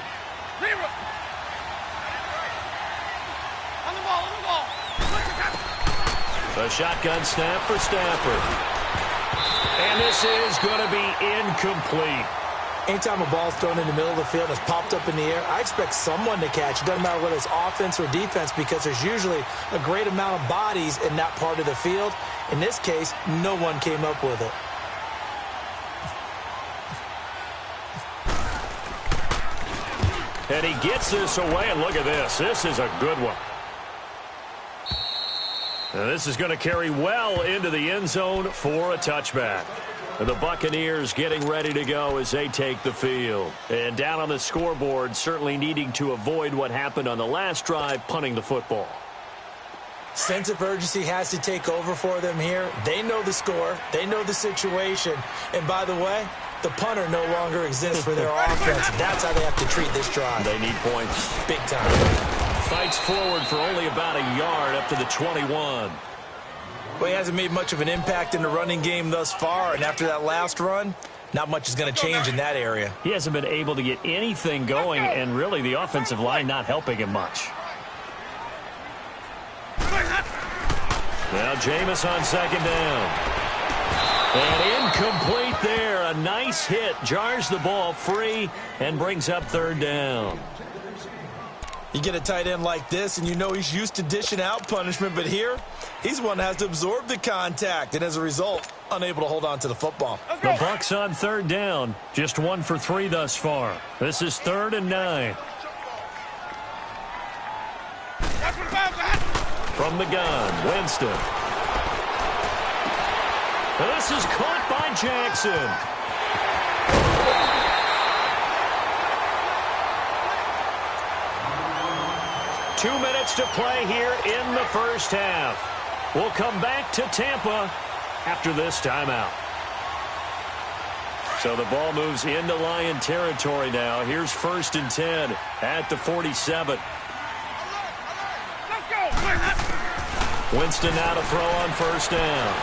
A shotgun snap for Stafford. And this is going to be incomplete. Anytime a ball's thrown in the middle of the field and it's popped up in the air, I expect someone to catch. It doesn't matter whether it's offense or defense because there's usually a great amount of bodies in that part of the field. In this case, no one came up with it. And he gets this away, and look at this. This is a good one. And this is going to carry well into the end zone for a touchback. And the Buccaneers getting ready to go as they take the field. And down on the scoreboard, certainly needing to avoid what happened on the last drive, punting the football. Sense of urgency has to take over for them here. They know the score. They know the situation. And by the way, the punter no longer exists for their offense. That's how they have to treat this drive. They need points. Big time. Fights forward for only about a yard up to the 21. Well, he hasn't made much of an impact in the running game thus far, and after that last run, not much is going to change in that area. He hasn't been able to get anything going, and really the offensive line not helping him much. Now Jameis on second down. And incomplete there. A nice hit. Jars the ball free and brings up third down. You get a tight end like this, and you know he's used to dishing out punishment, but here, he's the one that has to absorb the contact, and as a result, unable to hold on to the football. The Bucs on third down. Just 1 for 3 thus far. This is 3rd and 9. From the gun, Winston. This is caught by Jackson. Two minutes to play here in the first half. We'll come back to Tampa after this timeout. So the ball moves into Lion territory now. Here's 1st and 10 at the 47. Winston now to throw on 1st down.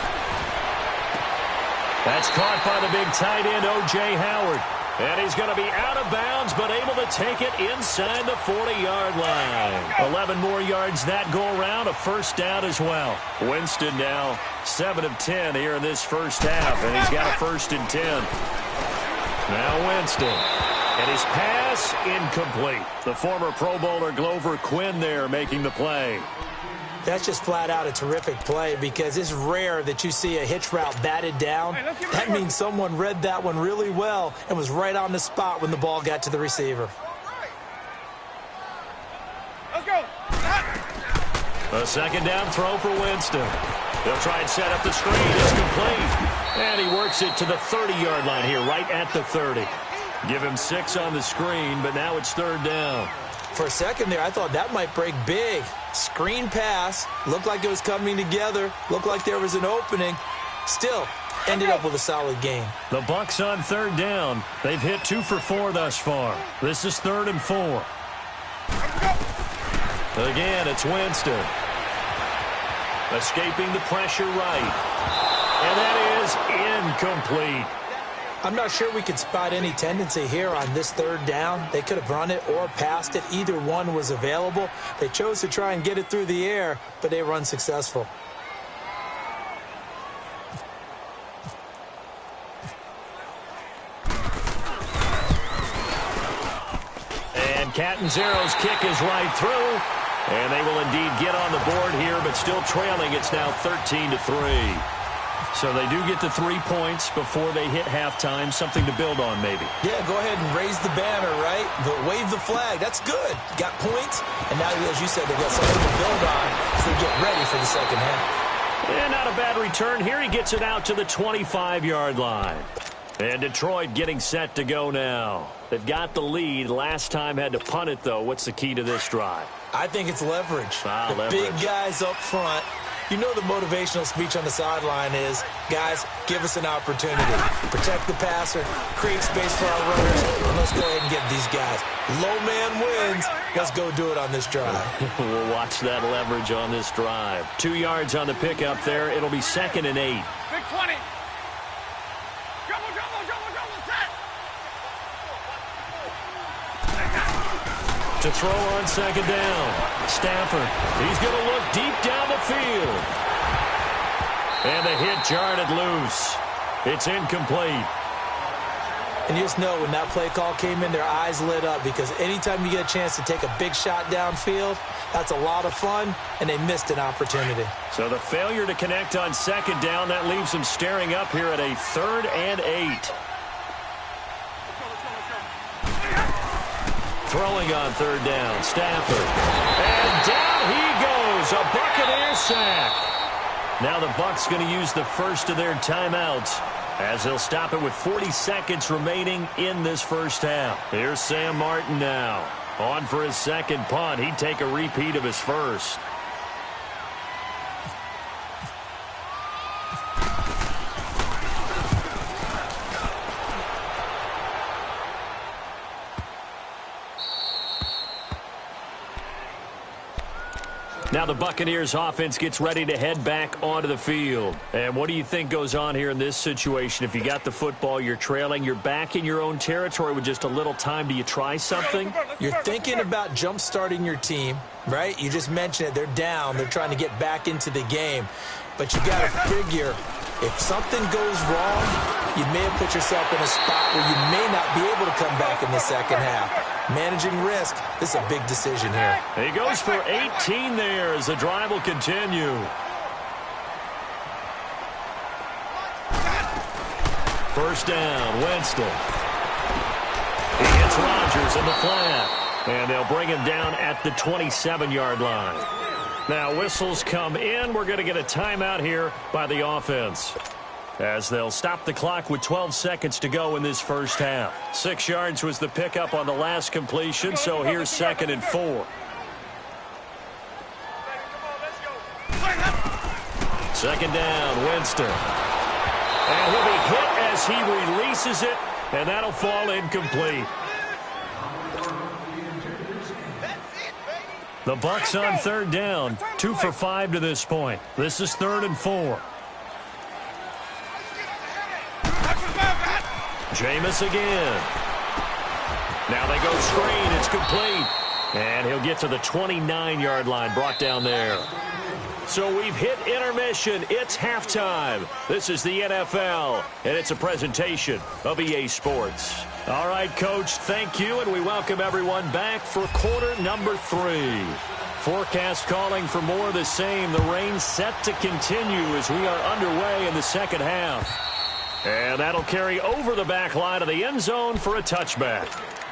That's caught by the big tight end, O.J. Howard. And he's going to be out of bounds, but able to take it inside the 40-yard line. 11 more yards that go around, a 1st down as well. Winston now 7 of 10 here in this first half, and he's got a 1st and 10. Now Winston. And his pass incomplete. The former Pro Bowler Glover Quinn there making the play. That's just flat out a terrific play because it's rare that you see a hitch route batted down. That means someone read that one really well and was right on the spot when the ball got to the receiver. Let's go. A 2nd down throw for Winston. They'll try and set up the screen. It's complete. And he works it to the 30-yard line here, right at the 30. Give him 6 on the screen, but now it's 3rd down. For a second there, I thought that might break big. Screen pass, looked like it was coming together, looked like there was an opening. Still, ended up with a solid game. The Bucs on 3rd down. They've hit 2 for 4 thus far. This is 3rd and 4. Again, it's Winston. Escaping the pressure right. And that is incomplete. I'm not sure we could spot any tendency here on this 3rd down. They could have run it or passed it. Either one was available. They chose to try and get it through the air, but they were unsuccessful. And Catanzaro's kick is right through. And they will indeed get on the board here, but still trailing. It's now 13-3. So they do get the 3 points before they hit halftime. Something to build on, maybe. Yeah, go ahead and raise the banner, right? But wave the flag. That's good. Got points, and now, as you said, they've got something to build on as they get ready for the second half. And not a bad return here. He gets it out to the 25-yard line. And Detroit getting set to go now. They've got the lead. Last time had to punt it, though. What's the key to this drive? I think it's leverage. Leverage. Big guys up front. You know the motivational speech on the sideline is, guys, give us an opportunity. Protect the passer, create space for our runners, and let's go ahead and get these guys. Low man wins. Let's go do it on this drive. We'll watch that leverage on this drive. 2 yards on the pickup there. It'll be 2nd and 8. Big 20. Double, set. To throw on 2nd down. Stafford, he's going to look deep down the field. And the hit jarred it loose. It's incomplete. And you just know when that play call came in, their eyes lit up, because anytime you get a chance to take a big shot downfield, that's a lot of fun, and they missed an opportunity. So the failure to connect on 2nd down, that leaves them staring up here at a 3rd and 8. Throwing on 3rd down, Stafford. And down he goes, a Buccaneer sack. Now the Bucs going to use the first of their timeouts as they'll stop it with 40 seconds remaining in this first half. Here's Sam Martin now. On for his 2nd punt. He'd take a repeat of his first. Now the Buccaneers offense gets ready to head back onto the field. And what do you think goes on here in this situation? If you got the football, you're trailing, you're back in your own territory with just a little time. Do you try something? You're thinking about jump-starting your team, right? You just mentioned it. They're down. They're trying to get back into the game. But you got to figure, if something goes wrong, you may have put yourself in a spot where you may not be able to come back in the second half. Managing risk, this is a big decision here. He goes for 18 there as the drive will continue. First down, Winston. He hits Rodgers in the flat, and they'll bring him down at the 27-yard line. Now whistles come in. We're going to get a timeout here by the offense, as they'll stop the clock with 12 seconds to go in this first half. 6 yards was the pickup on the last completion, so here's 2nd and 4. Second down, Winston. And he'll be hit as he releases it, and that'll fall incomplete. The Bucs on 3rd down, 2 for 5 to this point. This is 3rd and 4. Jameis again. Now they go screen. It's complete. And he'll get to the 29-yard line, brought down there. So we've hit intermission. It's halftime. This is the NFL, and it's a presentation of EA Sports. All right, Coach, thank you, and we welcome everyone back for quarter number 3. Forecast calling for more of the same. The rain set to continue as we are underway in the second half. And that'll carry over the back line of the end zone for a touchback.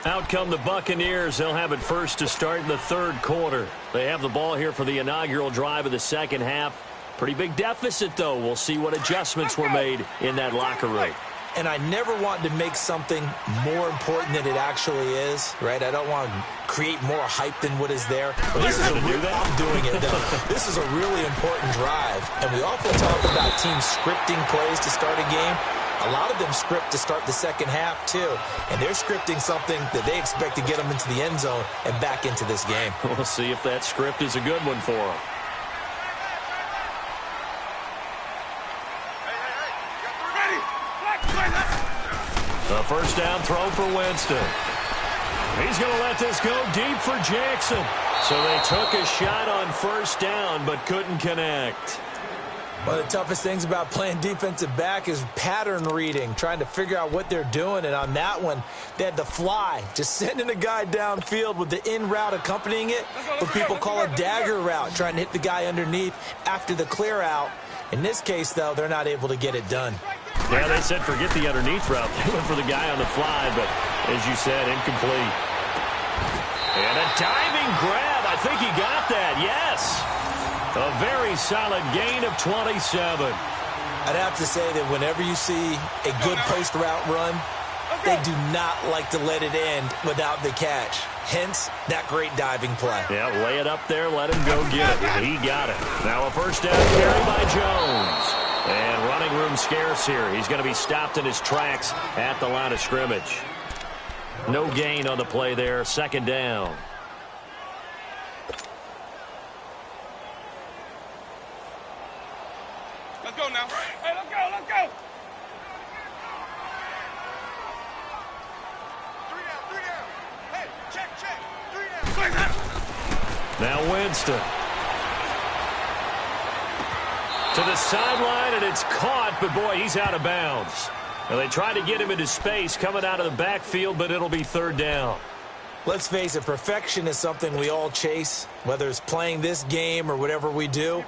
Out come the Buccaneers. They'll have it first to start in the 3rd quarter. They have the ball here for the inaugural drive of the second half. Pretty big deficit, though. We'll see what adjustments were made in that locker room. And I never want to make something more important than it actually is, right? I don't want to create more hype than what is there. But this is I'm doing it, though. This is a really important drive. And we often talk about teams scripting plays to start a game. A lot of them script to start the second half, too. And they're scripting something that they expect to get them into the end zone and back into this game. We'll see if that script is a good one for them. A first down throw for Winston. He's going to let this go deep for Jackson. So they took a shot on first down but couldn't connect. One of the toughest things about playing defensive back is pattern reading, trying to figure out what they're doing. And on that one, they had the fly, just sending a guy downfield with the in route accompanying it, what people call a dagger route, trying to hit the guy underneath after the clear out. In this case, though, they're not able to get it done. Yeah, they said forget the underneath route. They went for the guy on the fly, but as you said, incomplete. And a diving grab. I think he got that. Yes. A very solid gain of 27. I'd have to say that whenever you see a good post route run, they do not like to let it end without the catch. Hence, that great diving play. Yeah, lay it up there, let him go get it. He got it. Now a first down carry by Jones. And running room scarce here. He's going to be stopped in his tracks at the line of scrimmage. No gain on the play there. Second down. Let's go now. Hey, let's go, let's go. 3 down. Hey, check. 3 down. Now Winston. To the sideline, and it's caught, but boy, he's out of bounds. Now they tried to get him into space coming out of the backfield, but it'll be third down. Let's face it, perfection is something we all chase, whether it's playing this game or whatever we do.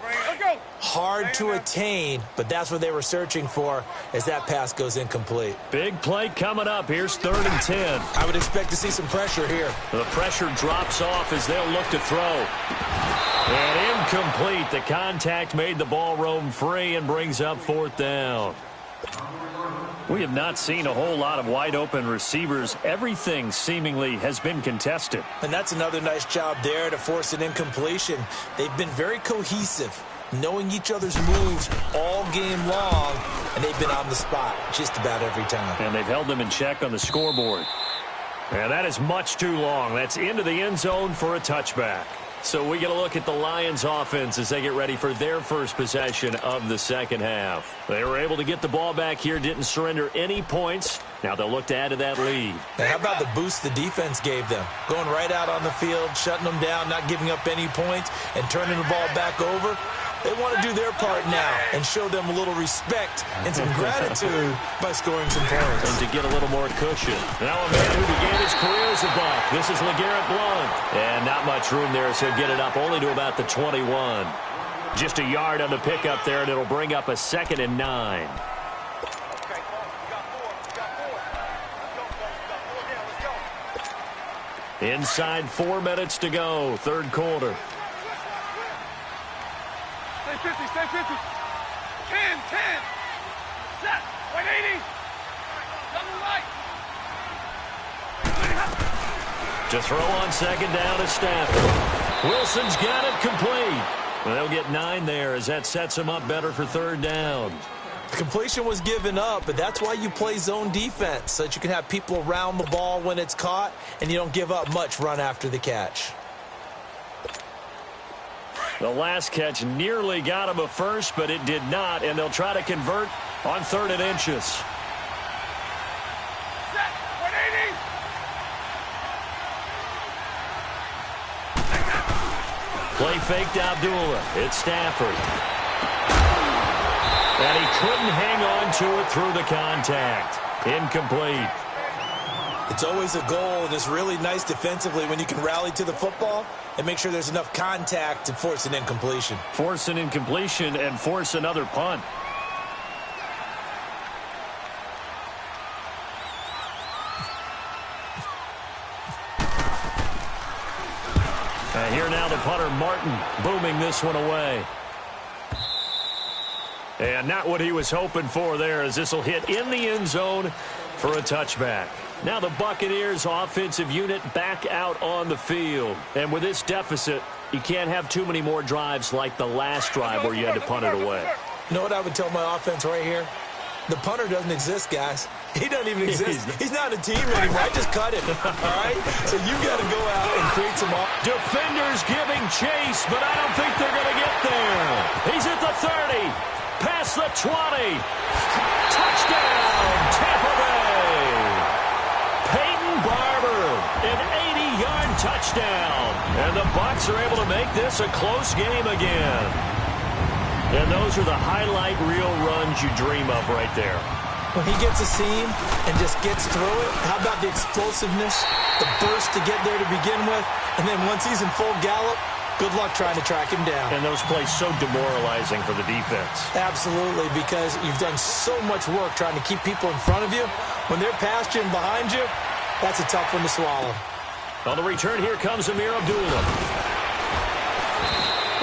Hard to attain, but that's what they were searching for as that pass goes incomplete. Big play coming up. Here's 3rd and 10. I would expect to see some pressure here. The pressure drops off as they'll look to throw. And incomplete. The contact made the ball roam free and brings up 4th down. We have not seen a whole lot of wide-open receivers. Everything seemingly has been contested. And that's another nice job there to force an incompletion. They've been very cohesive, knowing each other's moves all game long, and they've been on the spot just about every time. And they've held them in check on the scoreboard. And that is much too long. That's into the end zone for a touchback. So we get a look at the Lions offense as they get ready for their first possession of the second half. They were able to get the ball back here, didn't surrender any points. Now they'll look to add to that lead. Now, how about the boost the defense gave them? Going right out on the field, shutting them down, not giving up any points, and turning the ball back over. They want to do their part now and show them a little respect and some gratitude by scoring some points. And to get a little more cushion. Now a man who began his career as a buck. This is LeGarrette Blount. And not much room there, so get it up only to about the 21. Just a yard on the pickup there, and it'll bring up a 2nd and 9. Inside 4 minutes to go, 3rd quarter. Stay 50. 10. Set. 180. Double right. To throw on 2nd down is Stafford. Wilson's got it complete. Well, they'll get 9 there as that sets him up better for 3rd down. The completion was given up, but that's why you play zone defense, so that you can have people around the ball when it's caught, and you don't give up much run after the catch. The last catch nearly got him a first, but it did not, and they'll try to convert on 3rd and inches. Set. 180. Play faked Abdullah. It's Stafford. And he couldn't hang on to it through the contact. Incomplete. It's always a goal, and it's really nice defensively when you can rally to the football and make sure there's enough contact to force an incompletion. Force an incompletion and force another punt. And here now the punter, Martin, booming this one away. And not what he was hoping for there, as this will hit in the end zone for a touchback. Now the Buccaneers offensive unit back out on the field. And with this deficit, you can't have too many more drives like the last drive where you had to punt it away. You know what I would tell my offense right here? The punter doesn't exist, guys. He doesn't even exist. He's not a team anymore. I just cut him. All right? So you got to go out and create some... Defenders giving chase, but I don't think they're going to get there. He's at the 30. Past the 20. Touchdown, Tampa Bay. Peyton Barber, an 80-yard touchdown. And the Bucs are able to make this a close game again. And those are the highlight reel runs you dream of right there. When he gets a seam and just gets through it, how about the explosiveness, the burst to get there to begin with, and then once he's in full gallop, Good luck trying to track him down. And those plays so demoralizing for the defense. Absolutely, because you've done so much work trying to keep people in front of you. When they're past you and behind you, that's a tough one to swallow. On the return, here comes Amir Abdullah.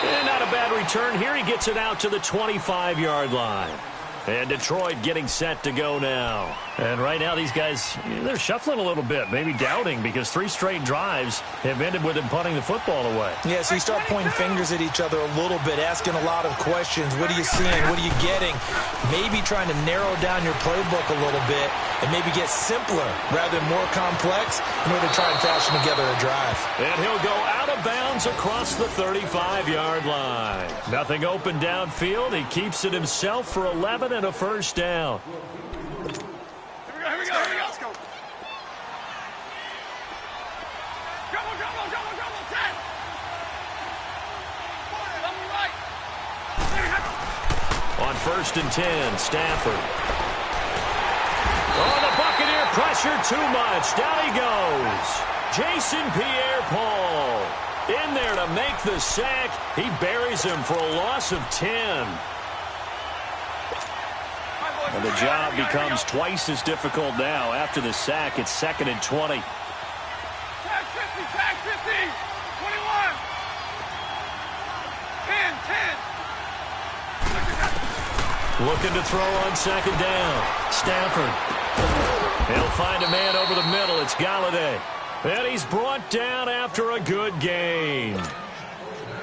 And not a bad return here. He gets it out to the 25-yard line. And Detroit getting set to go now. And right now, these guys, they're shuffling a little bit, maybe doubting, because 3 straight drives have ended with them punting the football away. Yeah, so you start pointing fingers at each other a little bit, asking a lot of questions. What are you seeing? What are you getting? Maybe trying to narrow down your playbook a little bit and maybe get simpler rather than more complex in order to try and fashion together a drive. And he'll go out of bounds across the 35-yard line. Nothing open downfield. He keeps it himself for 11 and a first down. Here we go. Let's go. Double, set. Double right. On 1st and 10, Stafford. Oh, the Buccaneer pressure too much. Down he goes. Jason Pierre-Paul in there to make the sack. He buries him for a loss of 10. And the job becomes twice as difficult now. After the sack, it's 2nd and 20. Tag 50, 21. 10. Looking to throw on 2nd down. Stafford. He'll find a man over the middle. It's Galladay. And he's brought down after a good gain.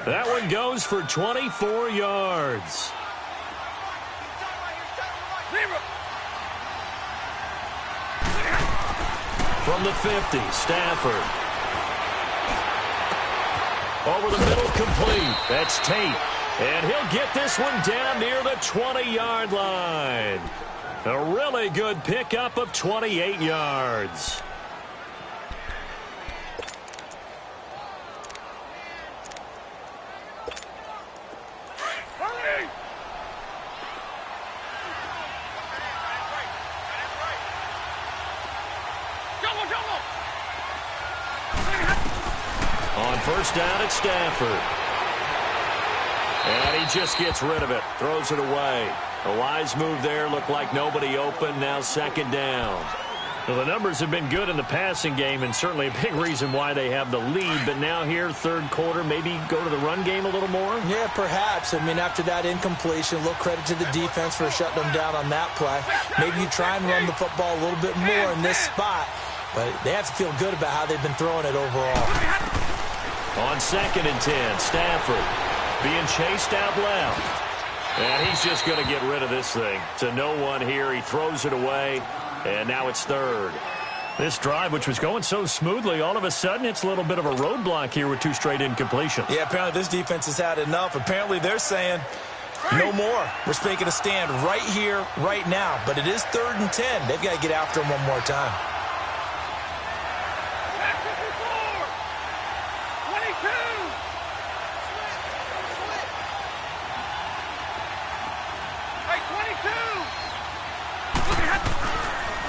That one goes for 24 yards. From the 50, Stafford. Over the middle, complete. That's Tate. And he'll get this one down near the 20-yard line. A really good pickup of 28 yards. Hurry! On 1st down at Stafford. And he just gets rid of it. Throws it away. A wise move there. Looked like nobody open. Now 2nd down. Well, the numbers have been good in the passing game, and certainly a big reason why they have the lead. But now here, 3rd quarter, maybe go to the run game a little more? Yeah, perhaps. I mean, after that incompletion, a little credit to the defense for shutting them down on that play. Maybe you try and run the football a little bit more in this spot. But they have to feel good about how they've been throwing it overall. On 2nd and 10, Stafford being chased out left. And he's just going to get rid of this thing. To no one here. He throws it away. And now it's 3rd. This drive, which was going so smoothly, all of a sudden it's a little bit of a roadblock here with 2 straight incompletions. Yeah, apparently this defense has had enough. Apparently they're saying, no more. We're making a stand right here, right now. But it is 3rd and 10. They've got to get after him one more time.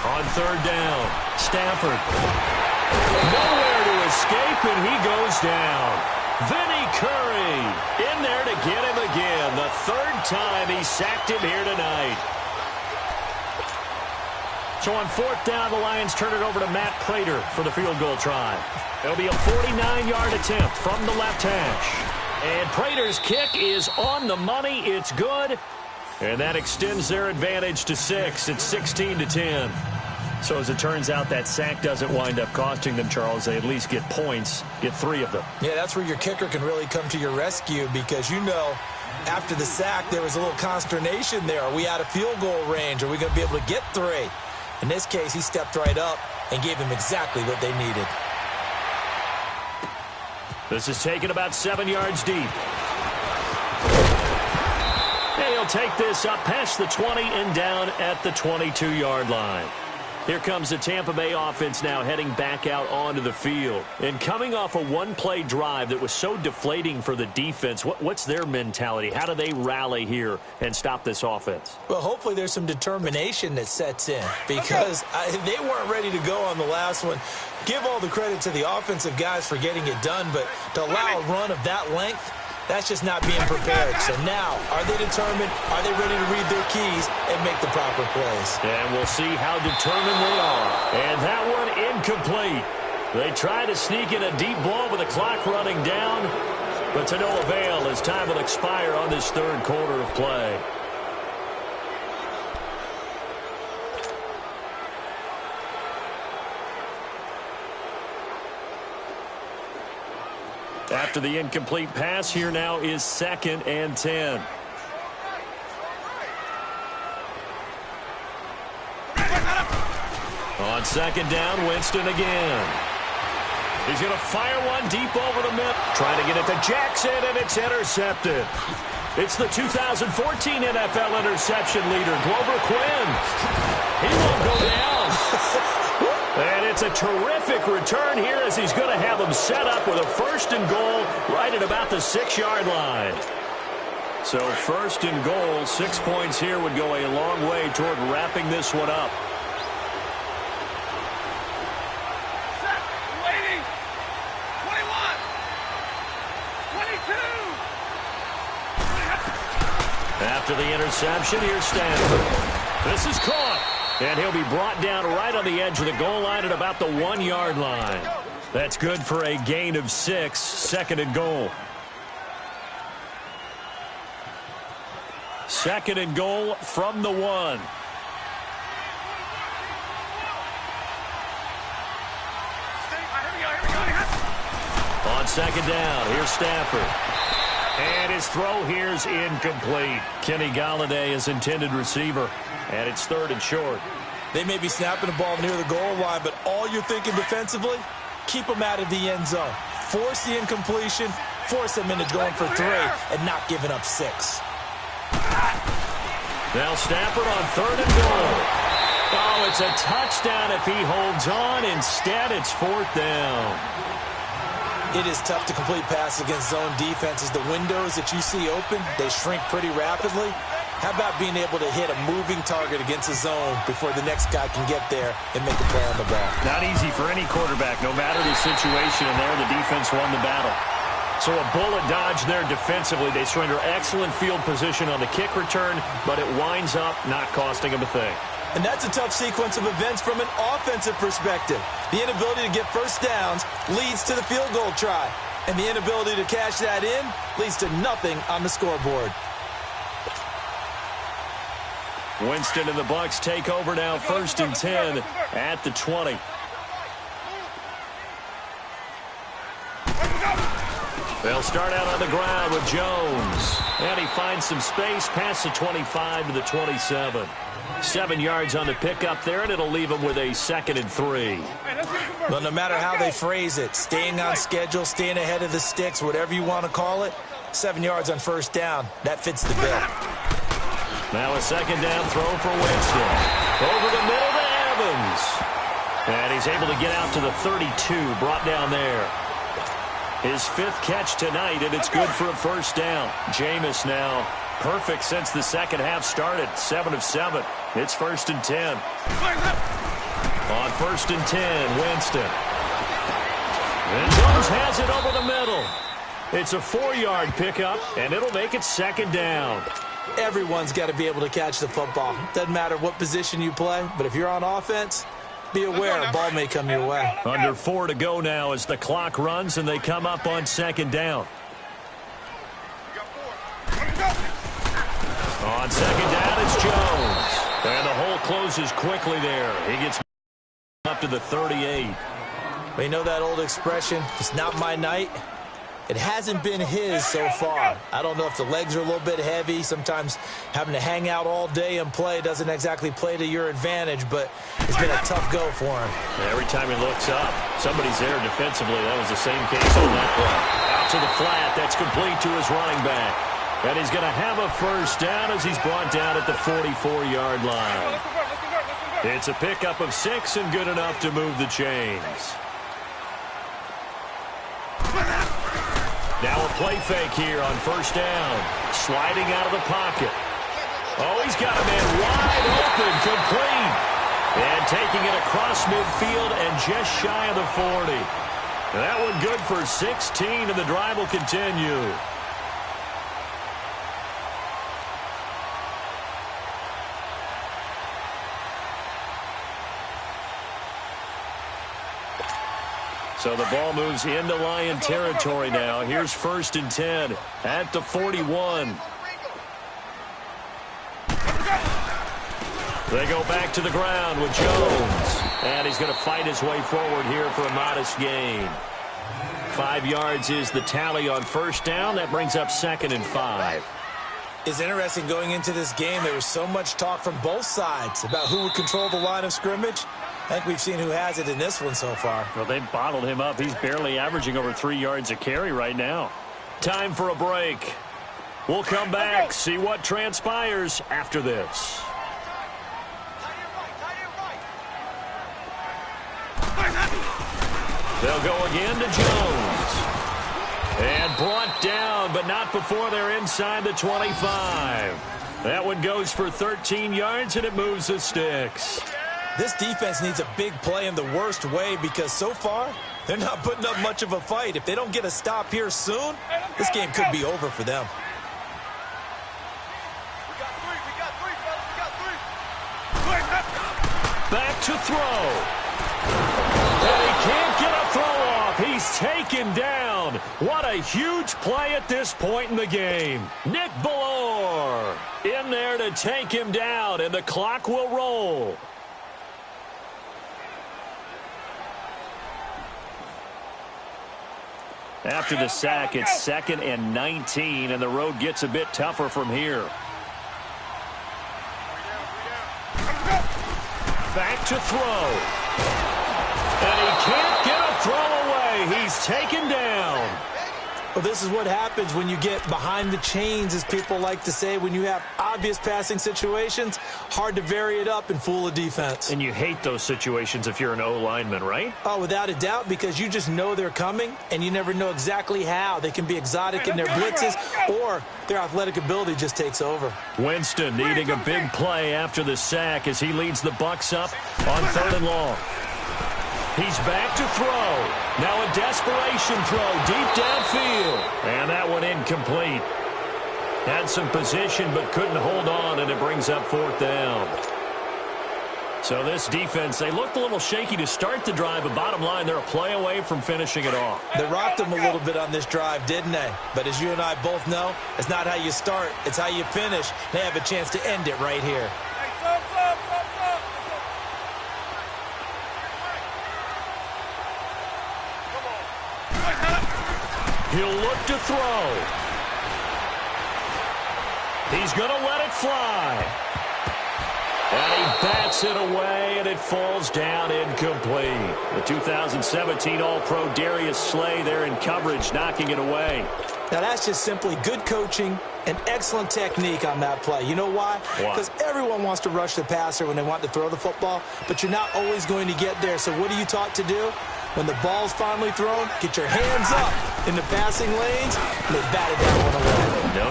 On 3rd down, Stafford. Nowhere to escape, and he goes down. Vinny Curry in there to get him again. The 3rd time he sacked him here tonight. So on 4th down, the Lions turn it over to Matt Prater for the field goal try. It'll be a 49-yard attempt from the left hash. And Prater's kick is on the money. It's good. And that extends their advantage to 6. It's 16-10. So as it turns out, that sack doesn't wind up costing them, Charles. They at least get points, get 3 of them. Yeah, that's where your kicker can really come to your rescue because, you know, after the sack, there was a little consternation there. Are we out of field goal range? Are we going to be able to get 3? In this case, he stepped right up and gave them exactly what they needed. This is taken about 7 yards deep. And he'll take this up past the 20 and down at the 22-yard line. Here comes the Tampa Bay offense now heading back out onto the field. And coming off a one-play drive that was so deflating for the defense, what's their mentality? How do they rally here and stop this offense? Well, hopefully there's some determination that sets in because they weren't ready to go on the last one. Give all the credit to the offensive guys for getting it done, but to allow a run of that length, that's just not being prepared. So now, are they determined? Are they ready to read their keys and make the proper plays? And we'll see how determined they are. And that one incomplete. They try to sneak in a deep ball with the clock running down, but to no avail as time will expire on this third quarter of play. After the incomplete pass, here now is 2nd and 10. On 2nd down, Winston again. He's going to fire one deep over the middle. Trying to get it to Jackson, and it's intercepted. It's the 2014 NFL interception leader, Glover Quinn. He won't go down. And it's a terrific return here as he's going to have them set up with a 1st and goal right at about the 6-yard line. So 1st and goal, 6 points here would go a long way toward wrapping this one up. Waiting. 21. 22. After the interception, here's Stanford. This is caught. And he'll be brought down right on the edge of the goal line at about the 1-yard line. That's good for a gain of 6, 2nd and goal. 2nd and goal from the 1. On 2nd down, here's Stafford. And his throw here's incomplete. Kenny Golladay is intended receiver. And it's 3rd and short. They may be snapping the ball near the goal line, but all you're thinking defensively, keep them out of the end zone. Force the incompletion, force them into going for 3, and not giving up 6. Now Stafford on 3rd and goal. Oh, it's a touchdown if he holds on. Instead, it's 4th down. It is tough to complete passes against zone defenses. The windows that you see open, they shrink pretty rapidly. How about being able to hit a moving target against a zone before the next guy can get there and make a play on the ball? Not easy for any quarterback. No matter the situation in there, the defense won the battle. So a bullet dodge there defensively. They surrender excellent field position on the kick return, but it winds up not costing them a thing. And that's a tough sequence of events from an offensive perspective. The inability to get first downs leads to the field goal try. And the inability to cash that in leads to nothing on the scoreboard. Winston and the Bucs take over now, 1st and 10 at the 20. They'll start out on the ground with Jones. And he finds some space past the 25 to the 27. 7 yards on the pickup there, and it'll leave him with a 2nd and 3. Well, no matter how they phrase it, staying on schedule, staying ahead of the sticks, whatever you want to call it, 7 yards on 1st down, that fits the bill. Now a 2nd down throw for Winston. Over the middle to Evans. And he's able to get out to the 32, brought down there. His 5th catch tonight, and it's good for a 1st down. Jameis now perfect since the second half started. 7 of 7. It's 1st and 10. On 1st and 10, Winston. And Jones has it over the middle. It's a 4-yard pickup, and it'll make it 2nd down. Everyone's got to be able to catch the football. Doesn't matter what position you play, but if you're on offense, be aware a ball may come your way. Under 4 to go now as the clock runs, and they come up on 2nd down. On 2nd down, it's Jones. And the hole closes quickly there. He gets up to the 38. We know that old expression, it's not my night. It hasn't been his so far. I don't know if the legs are a little bit heavy. Sometimes having to hang out all day and play doesn't exactly play to your advantage, but it's been a tough go for him. Every time he looks up, somebody's there defensively. That was the same case on that play. Out to the flat. That's complete to his running back. And he's going to have a 1st down as he's brought down at the 44-yard line. It's a pickup of 6 and good enough to move the chains. Now a play fake here on first down. Sliding out of the pocket. Oh, he's got a man wide open, complete. And taking it across midfield and just shy of the 40. That one good for 16, and the drive will continue. So the ball moves into Lion territory now. Here's 1st and 10 at the 41. They go back to the ground with Jones. And he's going to fight his way forward here for a modest gain. 5 yards is the tally on first down. That brings up 2nd and 5. It's interesting going into this game. There was so much talk from both sides about who would control the line of scrimmage. I think we've seen who has it in this one so far. Well, they bottled him up. He's barely averaging over 3 yards a carry right now. Time for a break. We'll come back, see what transpires after this. They'll go again to Jones. And brought down, but not before they're inside the 25. That one goes for 13 yards, and it moves the sticks. This defense needs a big play in the worst way because so far, they're not putting up much of a fight. If they don't get a stop here soon, this game could be over for them. Back to throw. And he can't get a throw off. He's taken down. What a huge play at this point in the game. Nick Ballore in there to take him down, and the clock will roll. After the sack, it's 2nd and 19, and the road gets a bit tougher from here. Back to throw. And he can't get a throw away. He's taken down. Well, this is what happens when you get behind the chains, as people like to say. When you have obvious passing situations, hard to vary it up and fool a defense. And you hate those situations if you're an O-lineman, right? Oh, without a doubt, because you just know they're coming, and you never know exactly how. They can be exotic in their blitzes, or their athletic ability just takes over. Winston needing a big play after the sack as he leads the Bucs up on 3rd and long. He's back to throw. Now a desperation throw deep downfield. And that one incomplete. Had some position but couldn't hold on, and it brings up 4th down. So this defense, they looked a little shaky to start the drive, but bottom line, they're a play away from finishing it off. They rocked them a little bit on this drive, didn't they? But as you and I both know, it's not how you start, it's how you finish. They have a chance to end it right here. He'll look to throw. He's going to let it fly. And he bats it away, and it falls down incomplete. The 2017 All-Pro Darius Slay there in coverage, knocking it away. Now, that's just simply good coaching and excellent technique on that play. You know why? Because everyone wants to rush the passer when they want to throw the football, but you're not always going to get there. So what are you taught to do? When the ball's finally thrown, get your hands up in the passing lanes, and they batted that one away. No.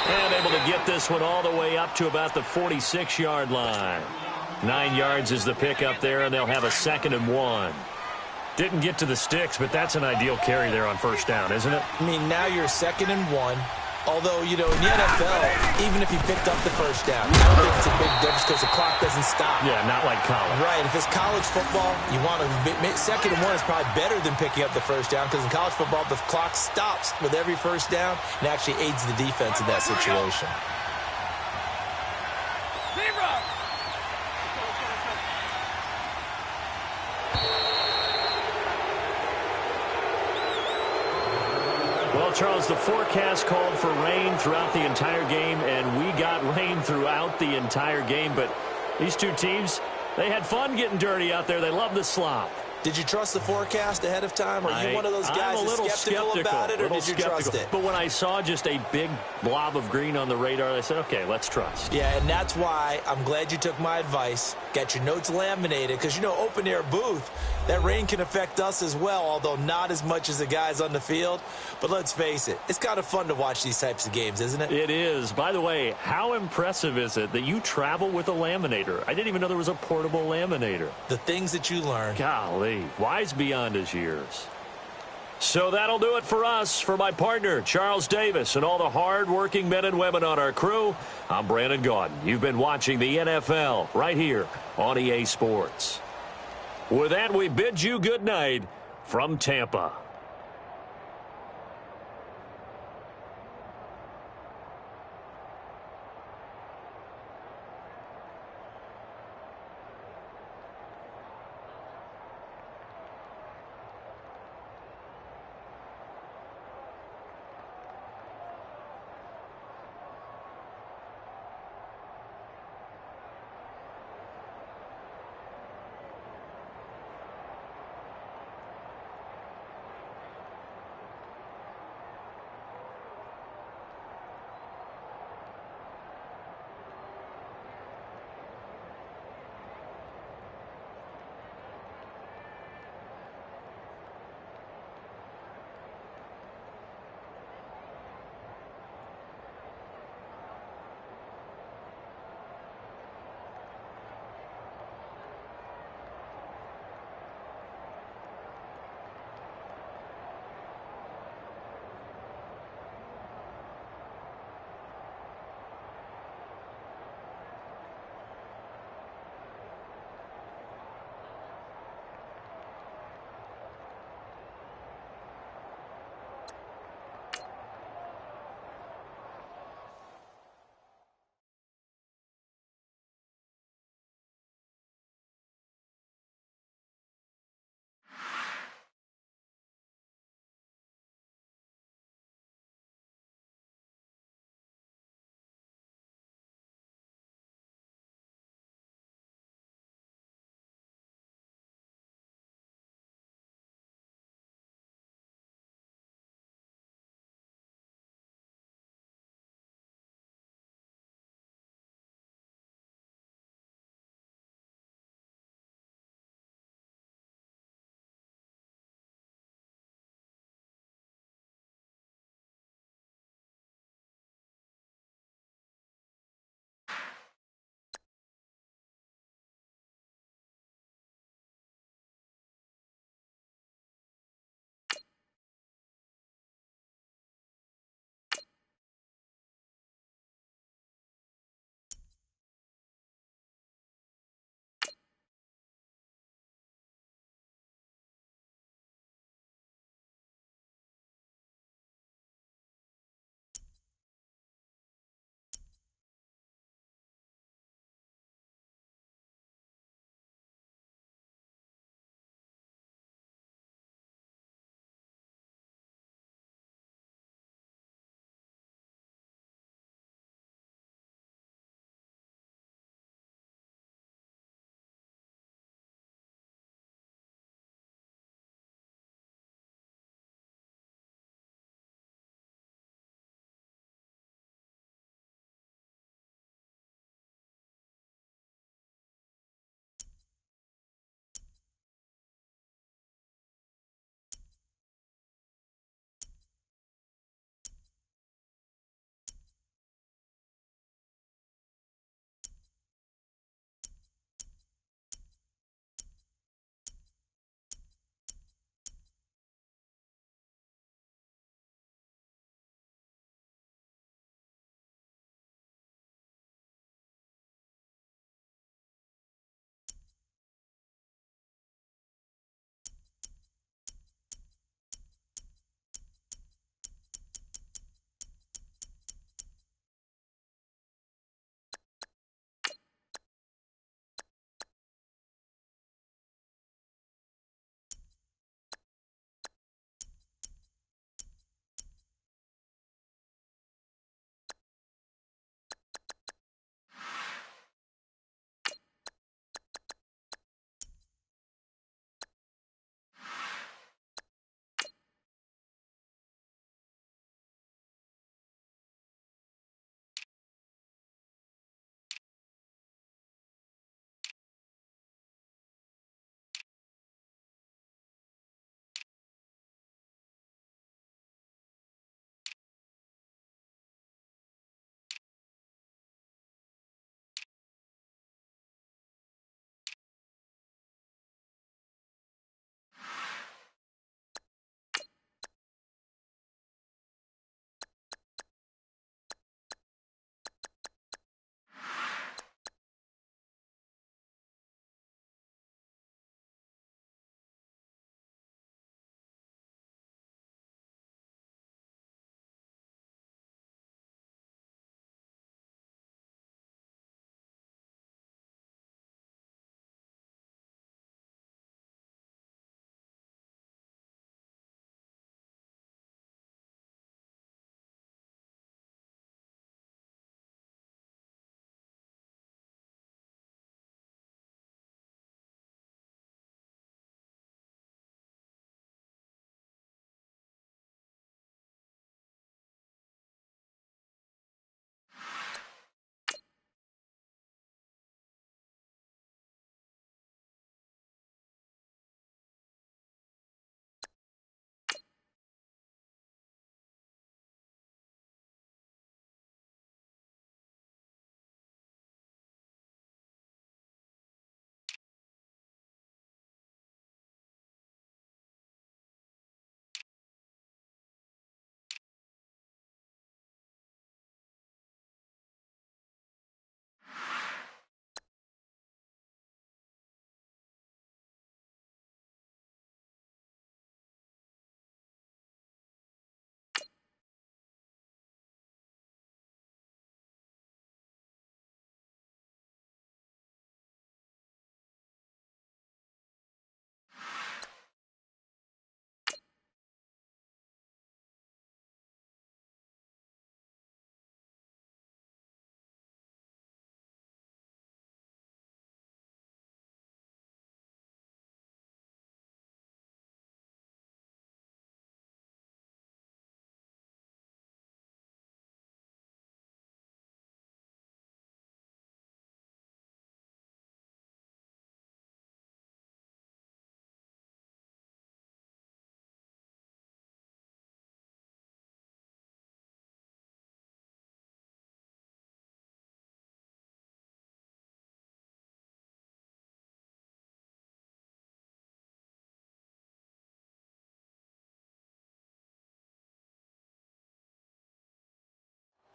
And able to get this one all the way up to about the 46-yard line. 9 yards is the pickup there, and they'll have a 2nd and 1. Didn't get to the sticks, but that's an ideal carry there on first down, isn't it? I mean, now you're 2nd and 1. Although, you know, in the NFL, even if you picked up the first down, I don't think it's a big difference because the clock doesn't stop. Yeah, not like college. Right. If it's college football, you want to 2nd and 1 is probably better than picking up the first down because in college football, the clock stops with every first down and actually aids the defense in that situation. Well, Charles, the forecast called for rain throughout the entire game, and we got rain throughout the entire game. But these two teams, they had fun getting dirty out there. They love the slop. Did you trust the forecast ahead of time? Are you one of those guys who's skeptical about it, or did you trust it? But when I saw just a big blob of green on the radar, I said, okay, let's trust. Yeah, and that's why I'm glad you took my advice. Get your notes laminated, because, you know, open-air booth, that rain can affect us as well, although not as much as the guys on the field. But let's face it, it's kind of fun to watch these types of games, isn't it? It is. By the way, how impressive is it that you travel with a laminator? I didn't even know there was a portable laminator. The things that you learn. Golly, wise beyond his years. So that'll do it for us. For my partner, Charles Davis, and all the hard-working men and women on our crew, I'm Brandon Gaudin. You've been watching the NFL right here on EA Sports. With that, we bid you good night from Tampa.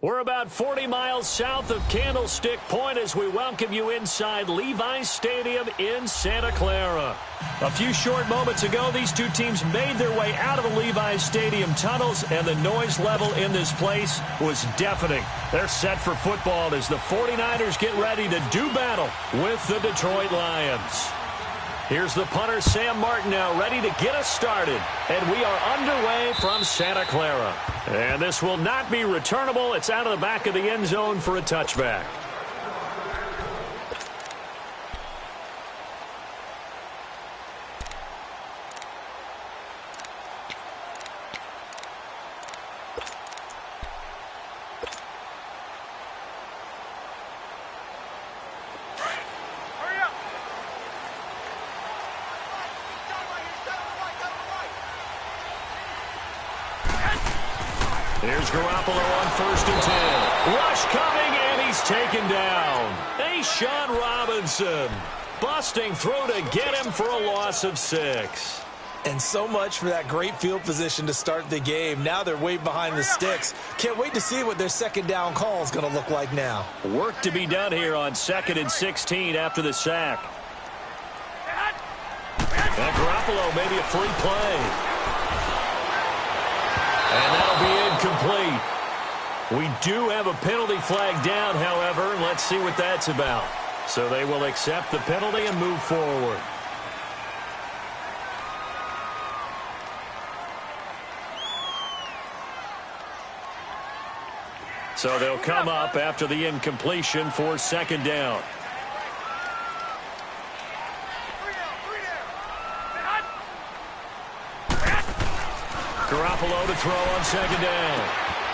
We're about 40 miles south of Candlestick Point as we welcome you inside Levi's Stadium in Santa Clara. A few short moments ago, these two teams made their way out of the Levi's Stadium tunnels, and the noise level in this place was deafening. They're set for football as the 49ers get ready to do battle with the Detroit Lions. Here's the punter, Sam Martin, now ready to get us started. And we are underway from Santa Clara. And this will not be returnable. It's out of the back of the end zone for a touchback. Here's Garoppolo on 1st and 10. Rush coming, and he's taken down. A'Shawn Robinson busting through to get him for a loss of 6. And so much for that great field position to start the game. Now they're way behind the sticks. Can't wait to see what their second down call is going to look like now. Work to be done here on 2nd and 16 after the sack. And Garoppolo, maybe a free play. And that'll be incomplete. We do have a penalty flag down, however. Let's see what that's about. So they will accept the penalty and move forward. So they'll come up after the incompletion for 2nd down. Garoppolo to throw on 2nd down.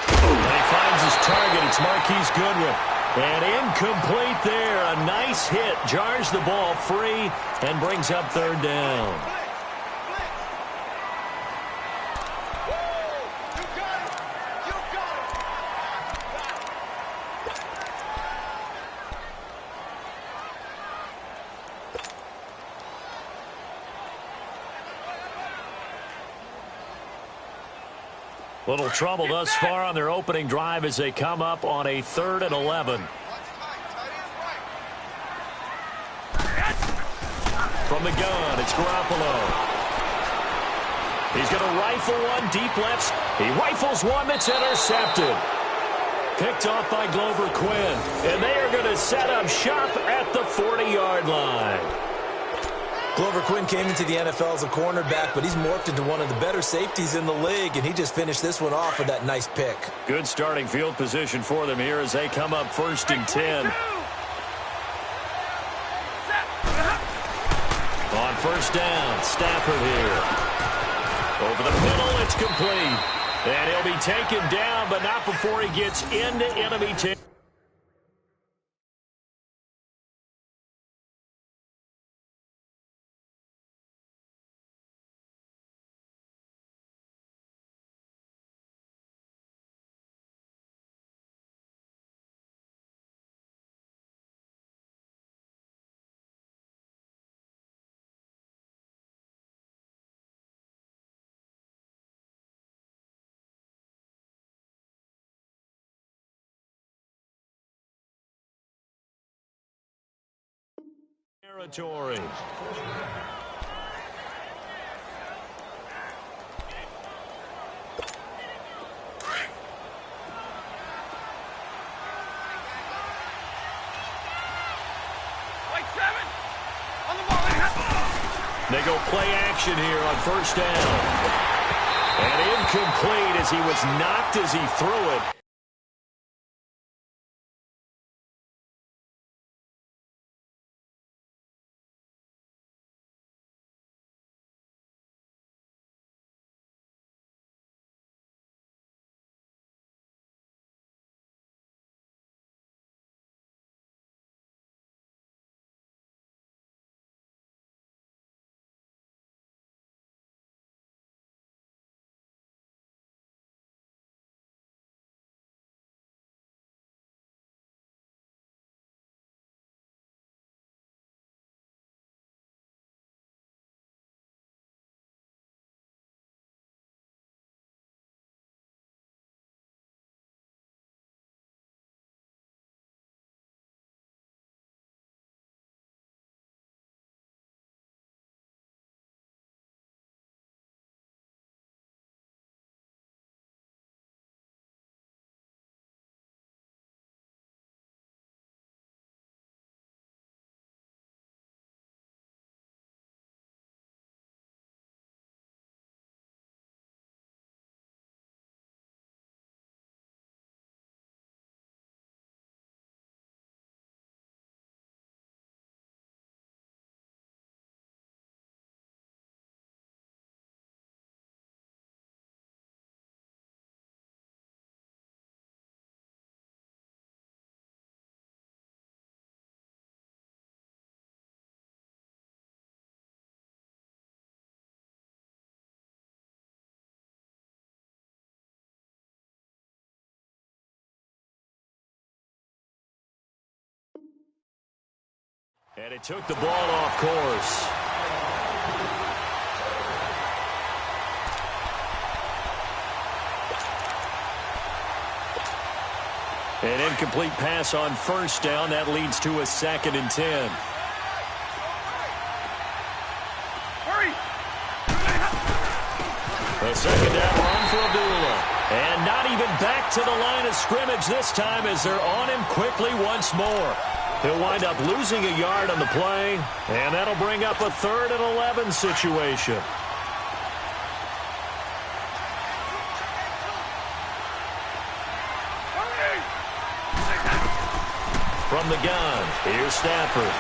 And he finds his target. It's Marquise Goodwin. And incomplete there. A nice hit. Jars the ball free and brings up 3rd down. Little trouble thus far on their opening drive as they come up on a 3rd and 11. From the gun, it's Garoppolo. He's going to rifle one deep left. He rifles one that's intercepted. Picked off by Glover Quinn. And they are going to set up shop at the 40-yard line. Glover Quinn came into the NFL as a cornerback, but he's morphed into one of the better safeties in the league, and he just finished this one off with that nice pick. Good starting field position for them here as they come up 1st and 10. On 1st down, Stafford here. Over the middle, it's complete. And he'll be taken down, but not before he gets into enemy territory. Territory. They go play action here on 1st down. And incomplete as he was knocked as he threw it. And it took the ball off course. An incomplete pass on first down. That leads to a 2nd and 10. Hurry! A 2nd down run for Abdullah. And not even back to the line of scrimmage this time as they're on him quickly once more. He'll wind up losing a yard on the play, and that'll bring up a 3rd and 11 situation. From the gun, here's Stafford.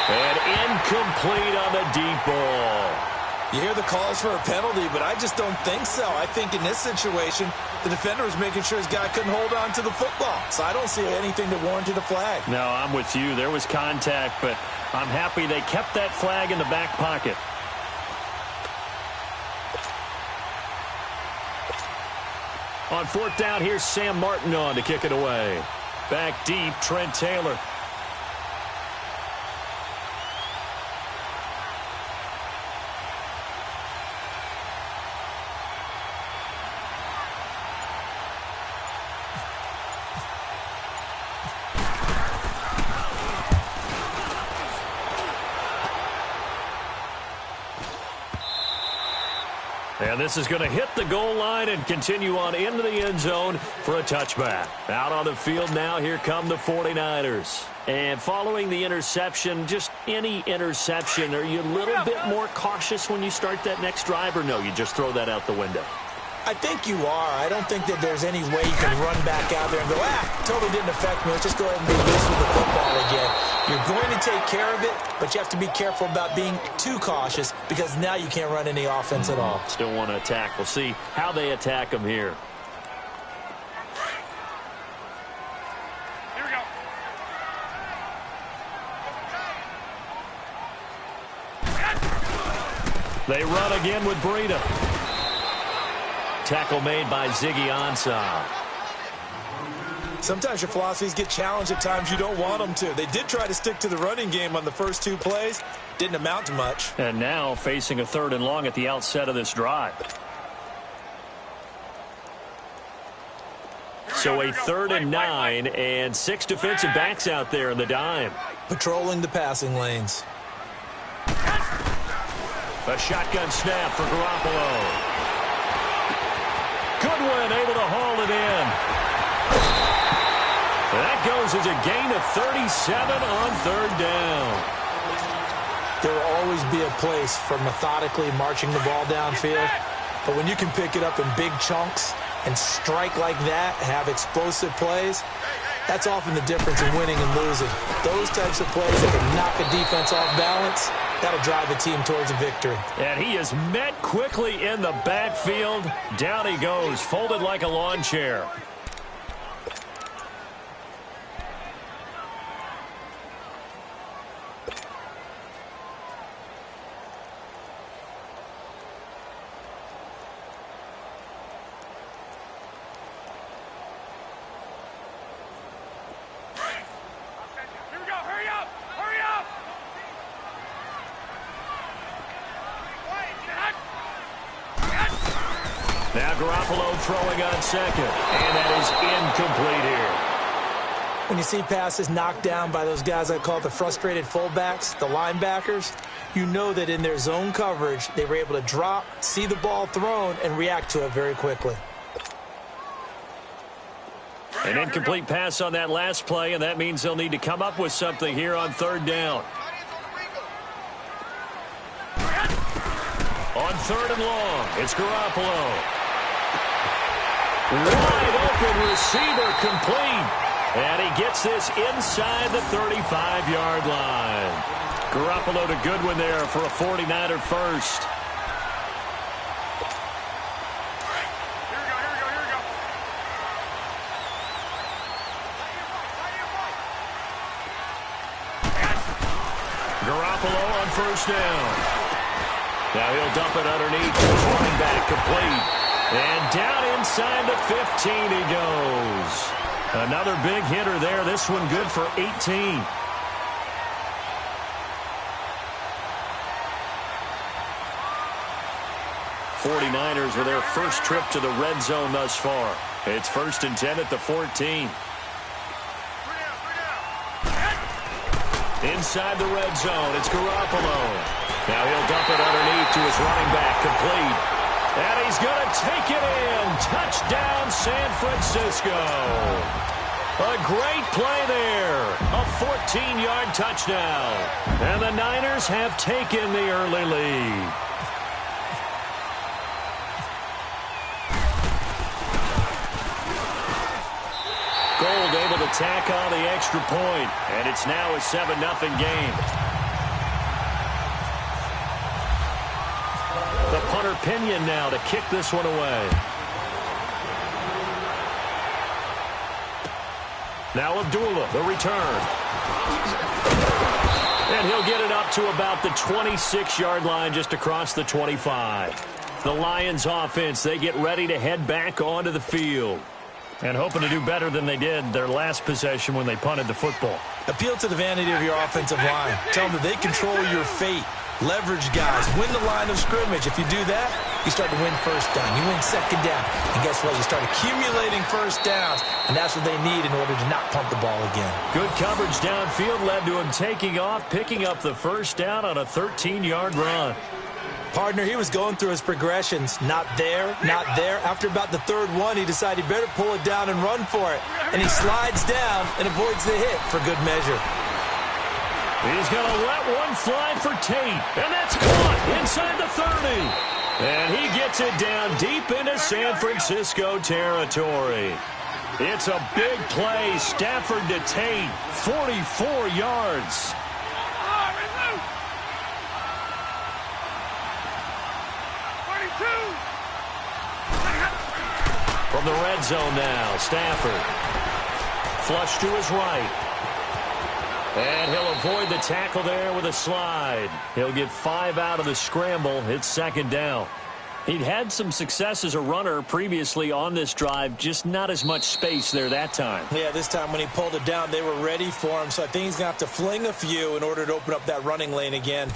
And incomplete on the deep ball. You hear the calls for a penalty, but I just don't think so. I think in this situation, the defender was making sure his guy couldn't hold on to the football. So I don't see anything that warranted a flag. No, I'm with you. There was contact, but I'm happy they kept that flag in the back pocket. On 4th down, here's Sam Martin on to kick it away. Back deep, Trent Taylor. And this is going to hit the goal line and continue on into the end zone for a touchback. Out on the field now, here come the 49ers. And following the interception, just any interception, are you a little bit more cautious when you start that next drive, or no, you just throw that out the window? I think you are. I don't think that there's any way you can run back out there and go, totally didn't affect me. Let's just go ahead and be loose with the football again. You're going to take care of it, but you have to be careful about being too cautious because now you can't run any offense at all. Still want to attack. We'll see how they attack them here. Here we go. They run again with Breida. Tackle made by Ziggy Ansah. Sometimes your philosophies get challenged at times you don't want them to. They did try to stick to the running game on the first 2 plays. Didn't amount to much. And now facing a 3rd and long at the outset of this drive. So a 3rd and 9 and 6 defensive backs out there in the dime. Patrolling the passing lanes. A shotgun snap for Garoppolo. Goodwin able to haul it in. That goes as a gain of 37 on 3rd down. There will always be a place for methodically marching the ball downfield. But when you can pick it up in big chunks and strike like that, have explosive plays, that's often the difference in winning and losing. Those types of plays that can knock a defense off balance, that'll drive a team towards a victory. And he is met quickly in the backfield. Down he goes, folded like a lawn chair. Here we go. Hurry up. Hurry up. Now Garoppolo throwing on 2nd, and that is incomplete here. When you see passes knocked down by those guys I call the frustrated fullbacks, the linebackers, you know that in their zone coverage, they were able to drop, see the ball thrown, and react to it very quickly. An incomplete pass on that last play, and that means they'll need to come up with something here on 3rd down. On 3rd and long, it's Garoppolo. Wide open receiver complete. And he gets this inside the 35-yard line. Garoppolo to Goodwin there for a 49er first. Here we go. Garoppolo on 1st down. Now he'll dump it underneath. Running back complete. And down inside the 15 he goes. Another big hitter there. This one good for 18. 49ers with their first trip to the red zone thus far. It's 1st and 10 at the 14. Inside the red zone, it's Garoppolo. Now he'll dump it underneath to his running back, complete. And he's going to take it in. Touchdown, San Francisco. A great play there. A 14-yard touchdown. And the Niners have taken the early lead. Gold able to tack on the extra point, and it's now a 7-0 game. The punter Pinion now to kick this one away. Now Abdullah, the return. And he'll get it up to about the 26-yard line, just across the 25. The Lions offense, they get ready to head back onto the field. And hoping to do better than they did their last possession when they punted the football. Appeal to the vanity of your offensive line. Tell them that they control your fate. Leverage guys. Win the line of scrimmage. If you do that, you start to win first down. You win second down. And guess what? You start accumulating first downs. And that's what they need in order to not punt the ball again. Good coverage downfield led to him taking off, picking up the first down on a 13-yard run. Partner, he was going through his progressions. Not there, not there. After about the third one, he decided he better pull it down and run for it. And he slides down and avoids the hit for good measure. He's going to let one fly for Tate. And that's caught inside the 30. And he gets it down deep into San Francisco territory. It's a big play. Stafford to Tate. 44 yards. From the red zone now, Stafford. Flush to his right. And he'll avoid the tackle there with a slide. He'll get 5 out of the scramble. It's 2nd down. He'd had some success as a runner previously on this drive, just not as much space there that time. Yeah, this time when he pulled it down, they were ready for him. So I think he's going to have to fling a few in order to open up that running lane again.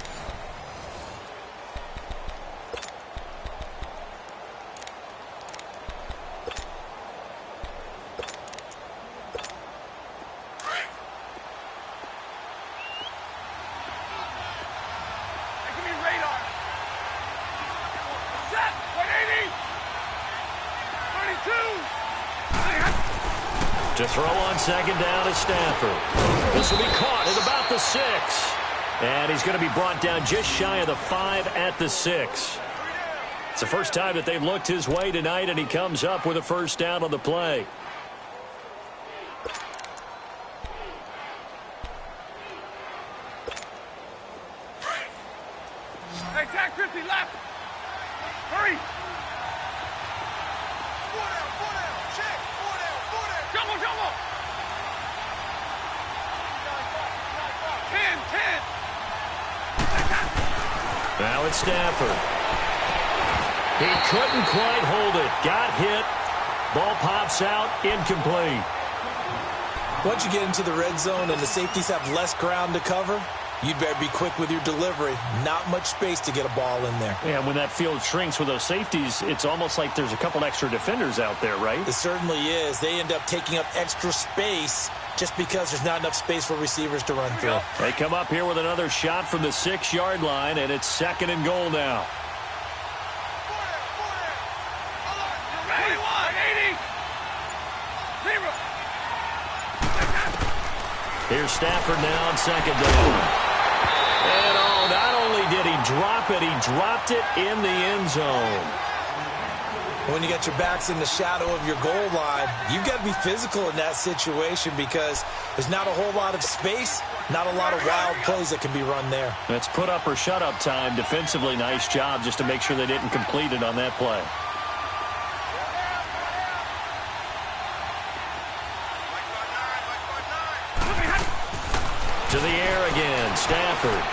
To throw on 2nd down is Stafford. This will be caught at about the 6. And he's going to be brought down just shy of the 5 at the 6. It's the first time that they've looked his way tonight, and he comes up with a first down on the play. Hey, tag 50 left. Hurry. Jumbo. 10. Now it's Stafford. He couldn't quite hold it. Got hit. Ball pops out. Incomplete. Once you get into the red zone and the safeties have less ground to cover, you'd better be quick with your delivery. Not much space to get a ball in there. Yeah, when that field shrinks with those safeties, it's almost like there's a couple extra defenders out there, right? It certainly is. They end up taking up extra space just because there's not enough space for receivers to run through. They come up here with another shot from the 6-yard line, and it's 2nd and goal now. Here's Stafford now on 2nd down. And not only did he drop it, he dropped it in the end zone. When you got your backs in the shadow of your goal line, you've got to be physical in that situation because there's not a whole lot of space, not a lot of wild plays that can be run there. That's put up or shut up time. Defensively, nice job just to make sure they didn't complete it on that play. To the air again, Stafford.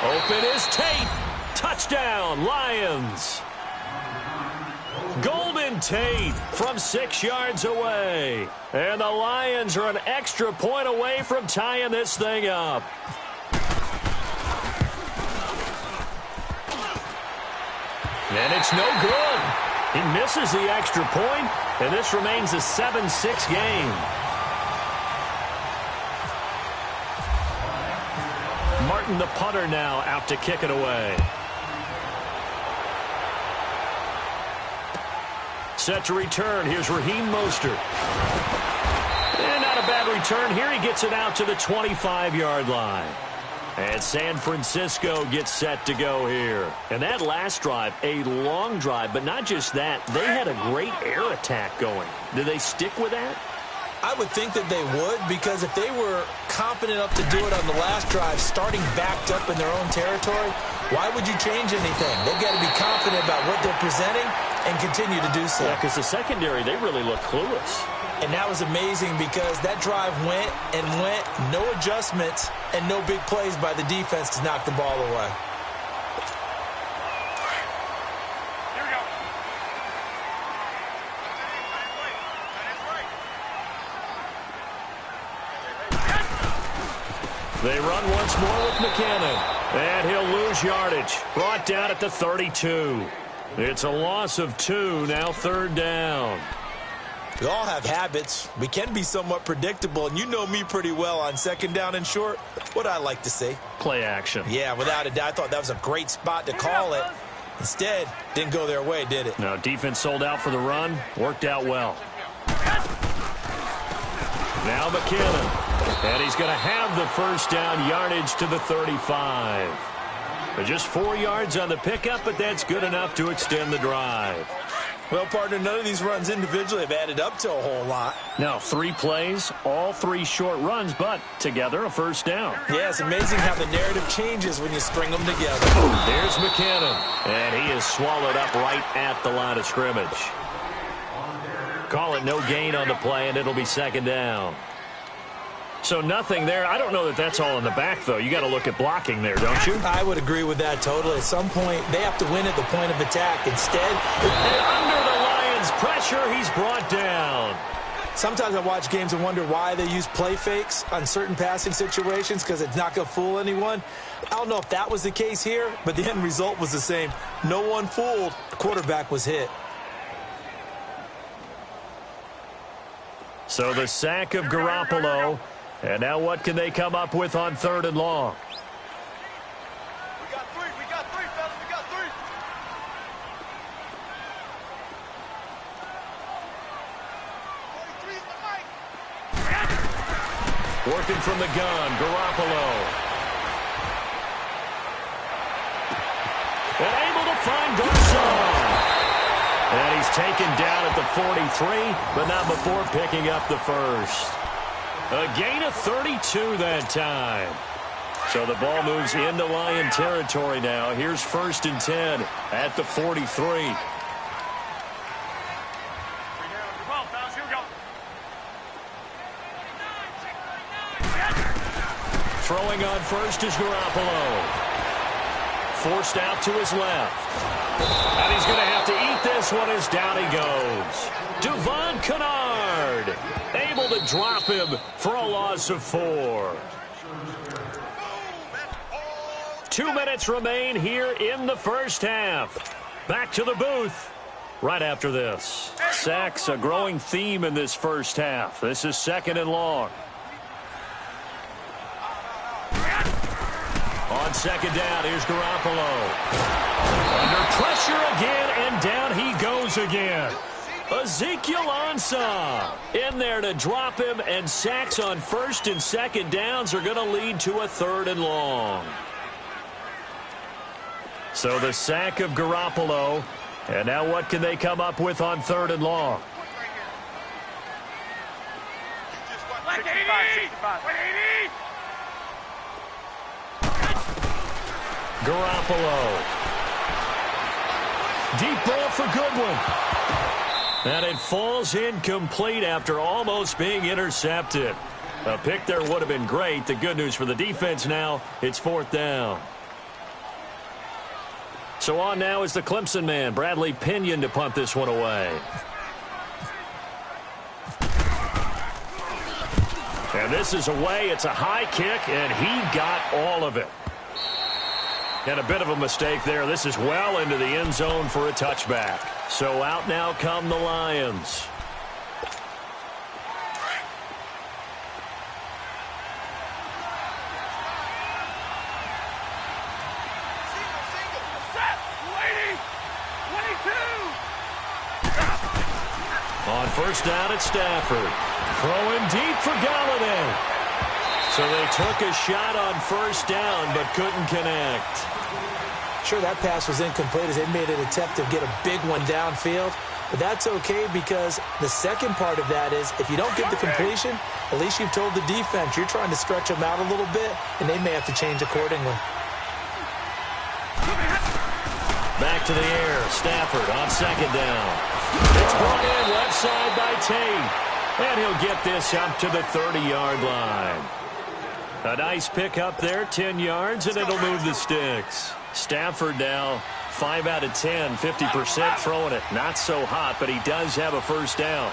Open is Tate. Touchdown, Lions. Golden Tate from 6 yards away. And the Lions are an extra point away from tying this thing up. And it's no good. He misses the extra point, and this remains a 7-6 game. Martin, the punter, now out to kick it away. Set to return. Here's Raheem Mostert. And not a bad return here. He gets it out to the 25-yard line. And San Francisco gets set to go here. And that last drive, a long drive, but not just that. They had a great air attack going. Do they stick with that? I would think that they would, because if they were confident enough to do it on the last drive, starting backed up in their own territory, why would you change anything? They've got to be confident about what they're presenting and continue to do so. Yeah, because the secondary, they really look clueless. And that was amazing because that drive went and went, no adjustments, and no big plays by the defense to knock the ball away. Here we go. They run once more with McKinnon. And he'll lose yardage. Brought down at the 32. It's a loss of 2, now third down. We all have habits. We can be somewhat predictable, and you know me pretty well on second down and short. What I like to say? Play action. Yeah, without a doubt. I thought that was a great spot to call it. Instead, didn't go their way, did it? No, defense sold out for the run. Worked out well. Now McKinnon. And he's going to have the first down, yardage to the 35. Just 4 yards on the pickup, but that's good enough to extend the drive. Well, partner, none of these runs individually have added up to a whole lot. Now, 3 plays, all 3 short runs, but together a first down. Yeah, it's amazing how the narrative changes when you string them together. There's McKinnon, and he is swallowed up right at the line of scrimmage. Call it no gain on the play, and it'll be second down. So nothing there. I don't know that that's all in the back, though. You got to look at blocking there, don't you? I would agree with that totally. At some point, they have to win at the point of attack. Instead, and under the Lions' pressure, he's brought down. Sometimes I watch games and wonder why they use play fakes on certain passing situations, because it's not going to fool anyone. I don't know if that was the case here, but the end result was the same. No one fooled. The quarterback was hit. So the sack of Garoppolo. And now what can they come up with on 3rd and long? We got three, fellas, we got 3. 43's the mic. Working from the gun, Garoppolo. And able to find Garcon. And he's taken down at the 43, but not before picking up the first. A gain of 32 that time. So the ball moves into Lion territory now. Here's 1st and 10 at the 43. Throwing on first is Garoppolo. Forced out to his left. And he's going to have to eat this one as down he goes. Devon Kennard able to drop him for a loss of 4. 2 minutes remain here in the first half. Back to the booth right after this. Sacks, a growing theme in this first half. This is 2nd and long. On 2nd down, here's Garoppolo. Under pressure again, and down he goes again. Ezekiel Ansah in there to drop him, and sacks on 1st and 2nd downs are going to lead to a 3rd and long. So the sack of Garoppolo, and now what can they come up with on 3rd and long? 65. Garoppolo. Deep ball for Goodwin. And it falls incomplete after almost being intercepted. A pick there would have been great. The good news for the defense now, it's 4th down. So on now is the Clemson man, Bradley Pinion, to punt this one away. And this is away. It's a high kick, and he got all of it. And a bit of a mistake there. This is well into the end zone for a touchback. So out now come the Lions. On first down at Stafford. Throwing deep for Galladay. So they took a shot on first down, but couldn't connect. Sure, that pass was incomplete as they made an attempt to get a big one downfield. But that's okay because the second part of that is if you don't get the completion, at least you've told the defense you're trying to stretch them out a little bit, and they may have to change accordingly. Back to the air. Stafford on second down. It's brought in left side by Tate. And he'll get this up to the 30-yard line. A nice pick up there, 10 yards, and it'll move the sticks. Stafford now 5 out of 10, 50% throwing it. Not so hot, but he does have a first down.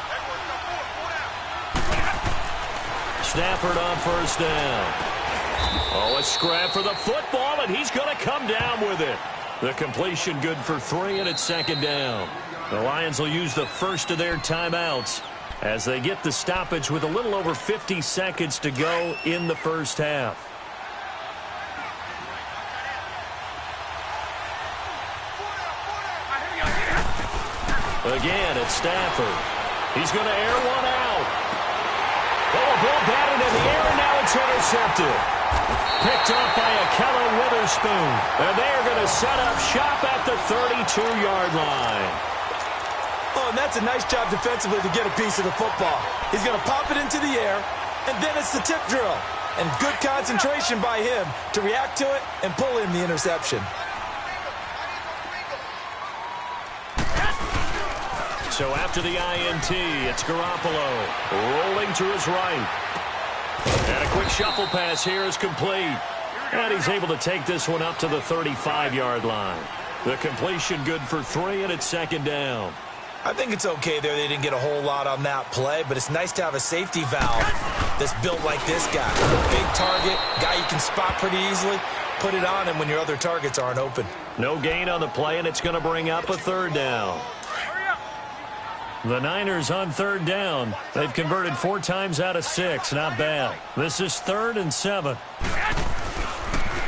Stafford on first down. Oh, a scrap for the football, and he's going to come down with it. The completion good for 3, and it's second down. The Lions will use the first of their timeouts as they get the stoppage with a little over 50 seconds to go in the first half. Again, it's Stafford. He's going to air one out. Oh, a ball batted in the air, and now it's intercepted. Picked off by Akella Witherspoon. And they are going to set up shop at the 32-yard line. Oh, and that's a nice job defensively to get a piece of the football. He's going to pop it into the air, and then it's the tip drill. And good concentration by him to react to it and pull in the interception. So after the INT, it's Garoppolo rolling to his right. And a quick shuffle pass here is complete. And he's able to take this one up to the 35-yard line. The completion good for 3, and it's second down. I think it's okay there. They didn't get a whole lot on that play, but it's nice to have a safety valve that's built like this guy. Big target, guy you can spot pretty easily. Put it on him when your other targets aren't open. No gain on the play, and it's going to bring up a third down. The Niners on third down. They've converted 4 times out of 6. Not bad. This is 3rd and 7.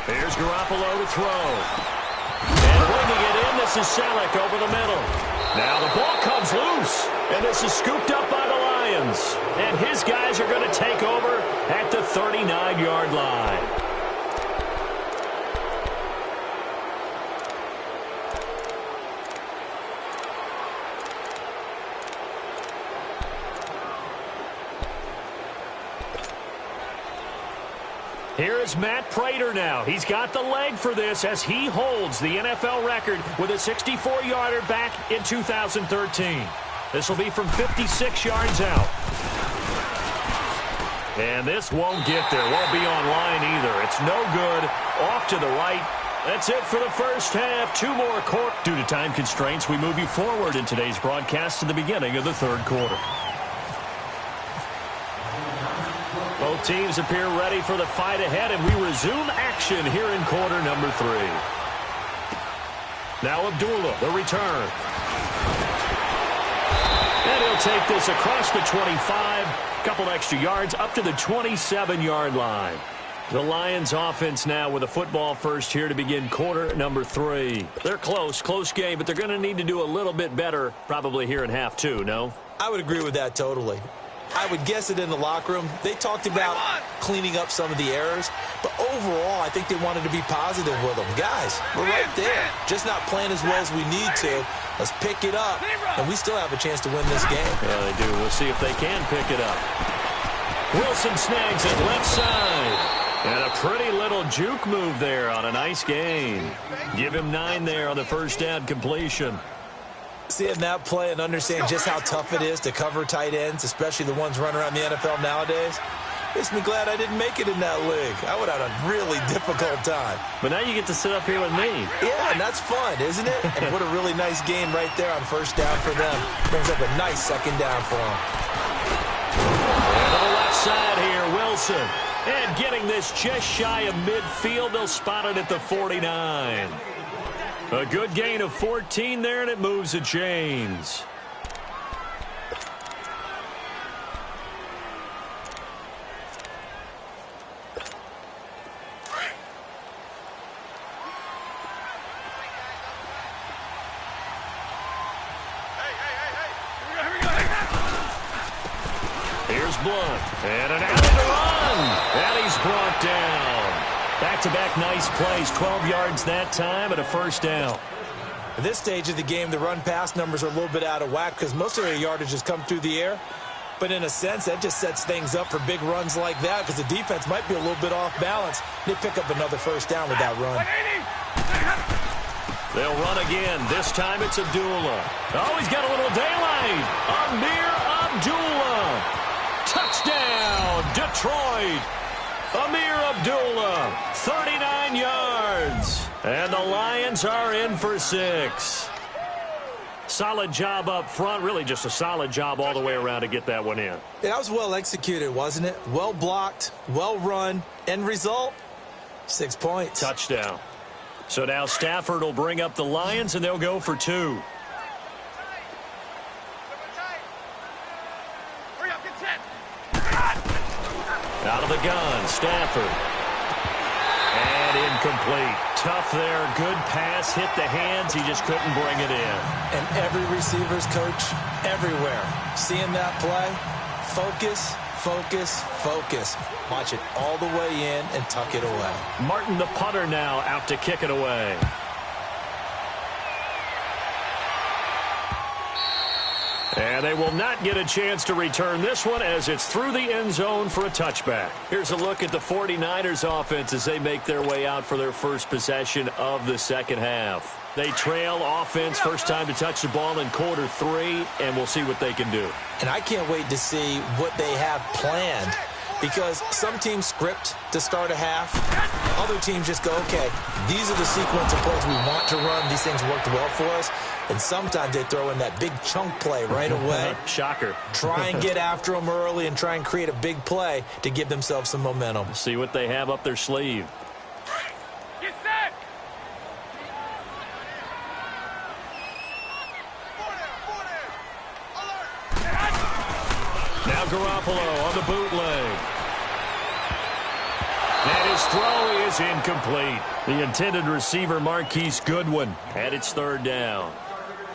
Here's Garoppolo to throw. And bringing it in, this is Selleck over the middle. Now the ball comes loose, and this is scooped up by the Lions. And his guys are going to take over at the 39-yard line. Here is Matt Prater now. He's got the leg for this as he holds the NFL record with a 64-yarder back in 2013. This will be from 56 yards out. And this won't get there. Won't be on line either. It's no good. Off to the right. That's it for the first half. 2 more quarters. Due to time constraints, we move you forward in today's broadcast to the beginning of the third quarter. Both teams appear ready for the fight ahead, and we resume action here in quarter number 3. Now Abdullah, the return. And he'll take this across the 25, a couple extra yards, up to the 27-yard line. The Lions offense now with a football first here to begin quarter number 3. They're close game, but they're going to need to do a little bit better probably here in half 2, no? I would agree with that totally. I would guess it in the locker room. They talked about cleaning up some of the errors, but overall, I think they wanted to be positive with them. Guys, we're right there. Just not playing as well as we need to. Let's pick it up, and we still have a chance to win this game. Yeah, they do. We'll see if they can pick it up. Wilson snags it left side. And a pretty little juke move there on a nice gain. Give him 9 there on the first down completion. Seeing that play and understand just how tough it is to cover tight ends, especially the ones running around the NFL nowadays, makes me glad I didn't make it in that league. I would have had a really difficult time. But now you get to sit up here with me. Yeah, and that's fun, isn't it? And what a really nice game right there on first down for them. Brings up a nice second down for them. And to the left side here, Wilson. And getting this just shy of midfield, they'll spot it at the 49. A good gain of 14 there, and it moves the chains. Here's Blunt, and an alley to run, and he's brought down. Back-to-back nice plays, 12 yards that time, and a first down. At this stage of the game, the run-pass numbers are a little bit out of whack because most of their yardage has come through the air. But in a sense, that just sets things up for big runs like that because the defense might be a little bit off balance. They pick up another first down with that run. They'll run again. This time it's Abdullah. Oh, he's got a little daylight. Amir Abdullah. Touchdown, Detroit. Amir Abdullah, 39 yards. And the Lions are in for 6. Solid job up front. Really just a solid job all the way around to get that one in. Yeah, that was well executed, wasn't it? Well blocked, well run. End result, 6 points. Touchdown. So now Stafford will bring up the Lions, and they'll go for 2. Out of the gun, Stafford. And incomplete. Tough there. Good pass. Hit the hands. He just couldn't bring it in. And every receiver's coach everywhere. Seeing that play, focus, focus, focus. Watch it all the way in and tuck it away. Martin, the punter, now out to kick it away. And they will not get a chance to return this one as it's through the end zone for a touchback. Here's a look at the 49ers offense as they make their way out for their first possession of the second half. They trail offense first time to touch the ball in quarter 3, and we'll see what they can do. And I can't wait to see what they have planned because some teams script to start a half. Other teams just go, okay, these are the sequence of plays we want to run. These things worked well for us. And sometimes they throw in that big chunk play right away. Shocker. Try and get after them early and try and create a big play to give themselves some momentum. See what they have up their sleeve. Get set. Now Garoppolo on the bootleg. And his throw is incomplete. The intended receiver, Marquise Goodwin, and it's third down.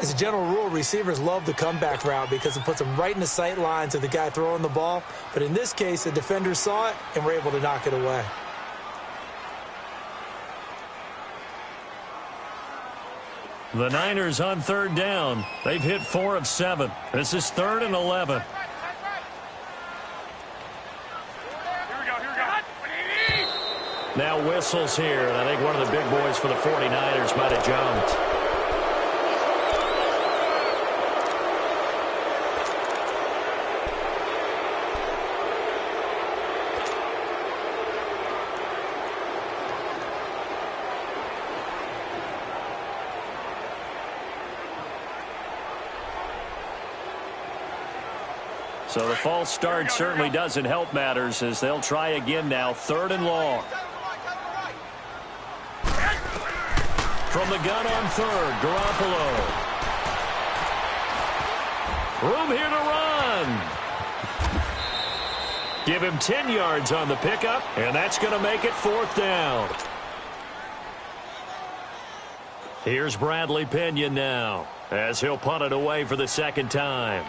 As a general rule, receivers love the comeback route because it puts them right in the sight lines of the guy throwing the ball. But in this case, the defenders saw it and were able to knock it away. The Niners on third down. They've hit 4 of 7. This is 3rd and 11. Now whistles here, and I think one of the big boys for the 49ers might have jumped. So the false start certainly doesn't help matters as they'll try again now, 3rd and long. From the gun on 3rd, Garoppolo. Room here to run. Give him 10 yards on the pickup, and that's going to make it 4th down. Here's Bradley Pinion now as he'll punt it away for the second time.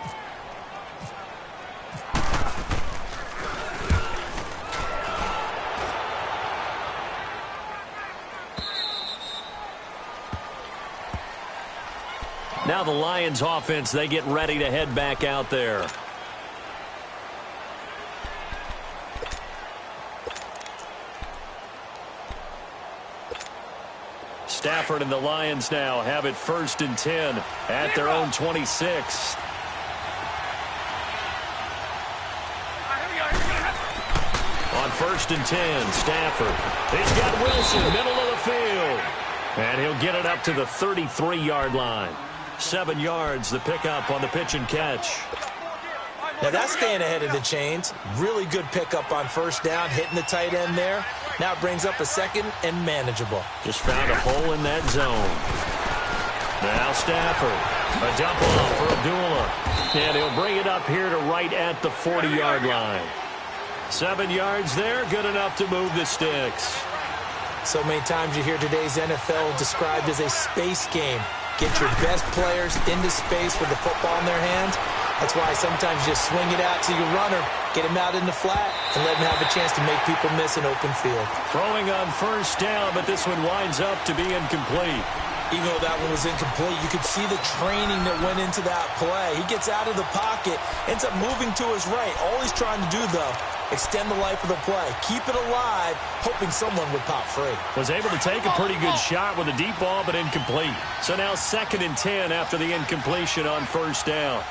Now the Lions offense, they get ready to head back out there. Stafford and the Lions now have it 1st and 10 at their own 26. On 1st and 10, Stafford. He's got Wilson, middle of the field. And he'll get it up to the 33-yard line. 7 yards, the pickup on the pitch and catch. Now that's staying ahead of the chains. Really good pickup on first down, hitting the tight end there. Now it brings up a second and manageable. Just found a hole in that zone. Now Stafford. A dump off for Abdullah. And he'll bring it up here to right at the 40-yard line. 7 yards there, good enough to move the sticks. So many times you hear today's NFL described as a space game. Get your best players into space with the football in their hands. That's why sometimes you just swing it out to your runner, get him out in the flat, and let him have a chance to make people miss an open field. Throwing on first down, but this one winds up to be incomplete. Even though that one was incomplete, you could see the training that went into that play. He gets out of the pocket, ends up moving to his right. All he's trying to do, though, extend the life of the play. Keep it alive, hoping someone would pop free. Was able to take a pretty good shot with a deep ball, but incomplete. So now 2nd and 10 after the incompletion on first down.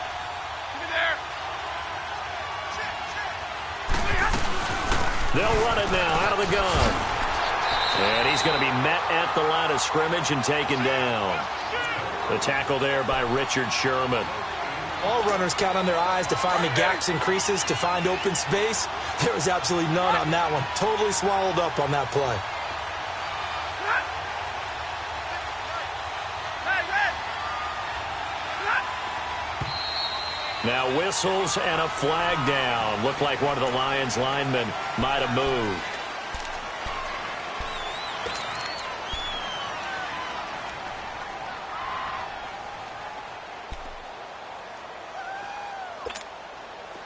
They'll run it now out of the gun. And he's going to be met at the line of scrimmage and taken down. The tackle there by Richard Sherman. All runners count on their eyes to find the gaps and creases, to find open space. There was absolutely none on that one. Totally swallowed up on that play. Now whistles and a flag down. Looked like one of the Lions linemen might have moved.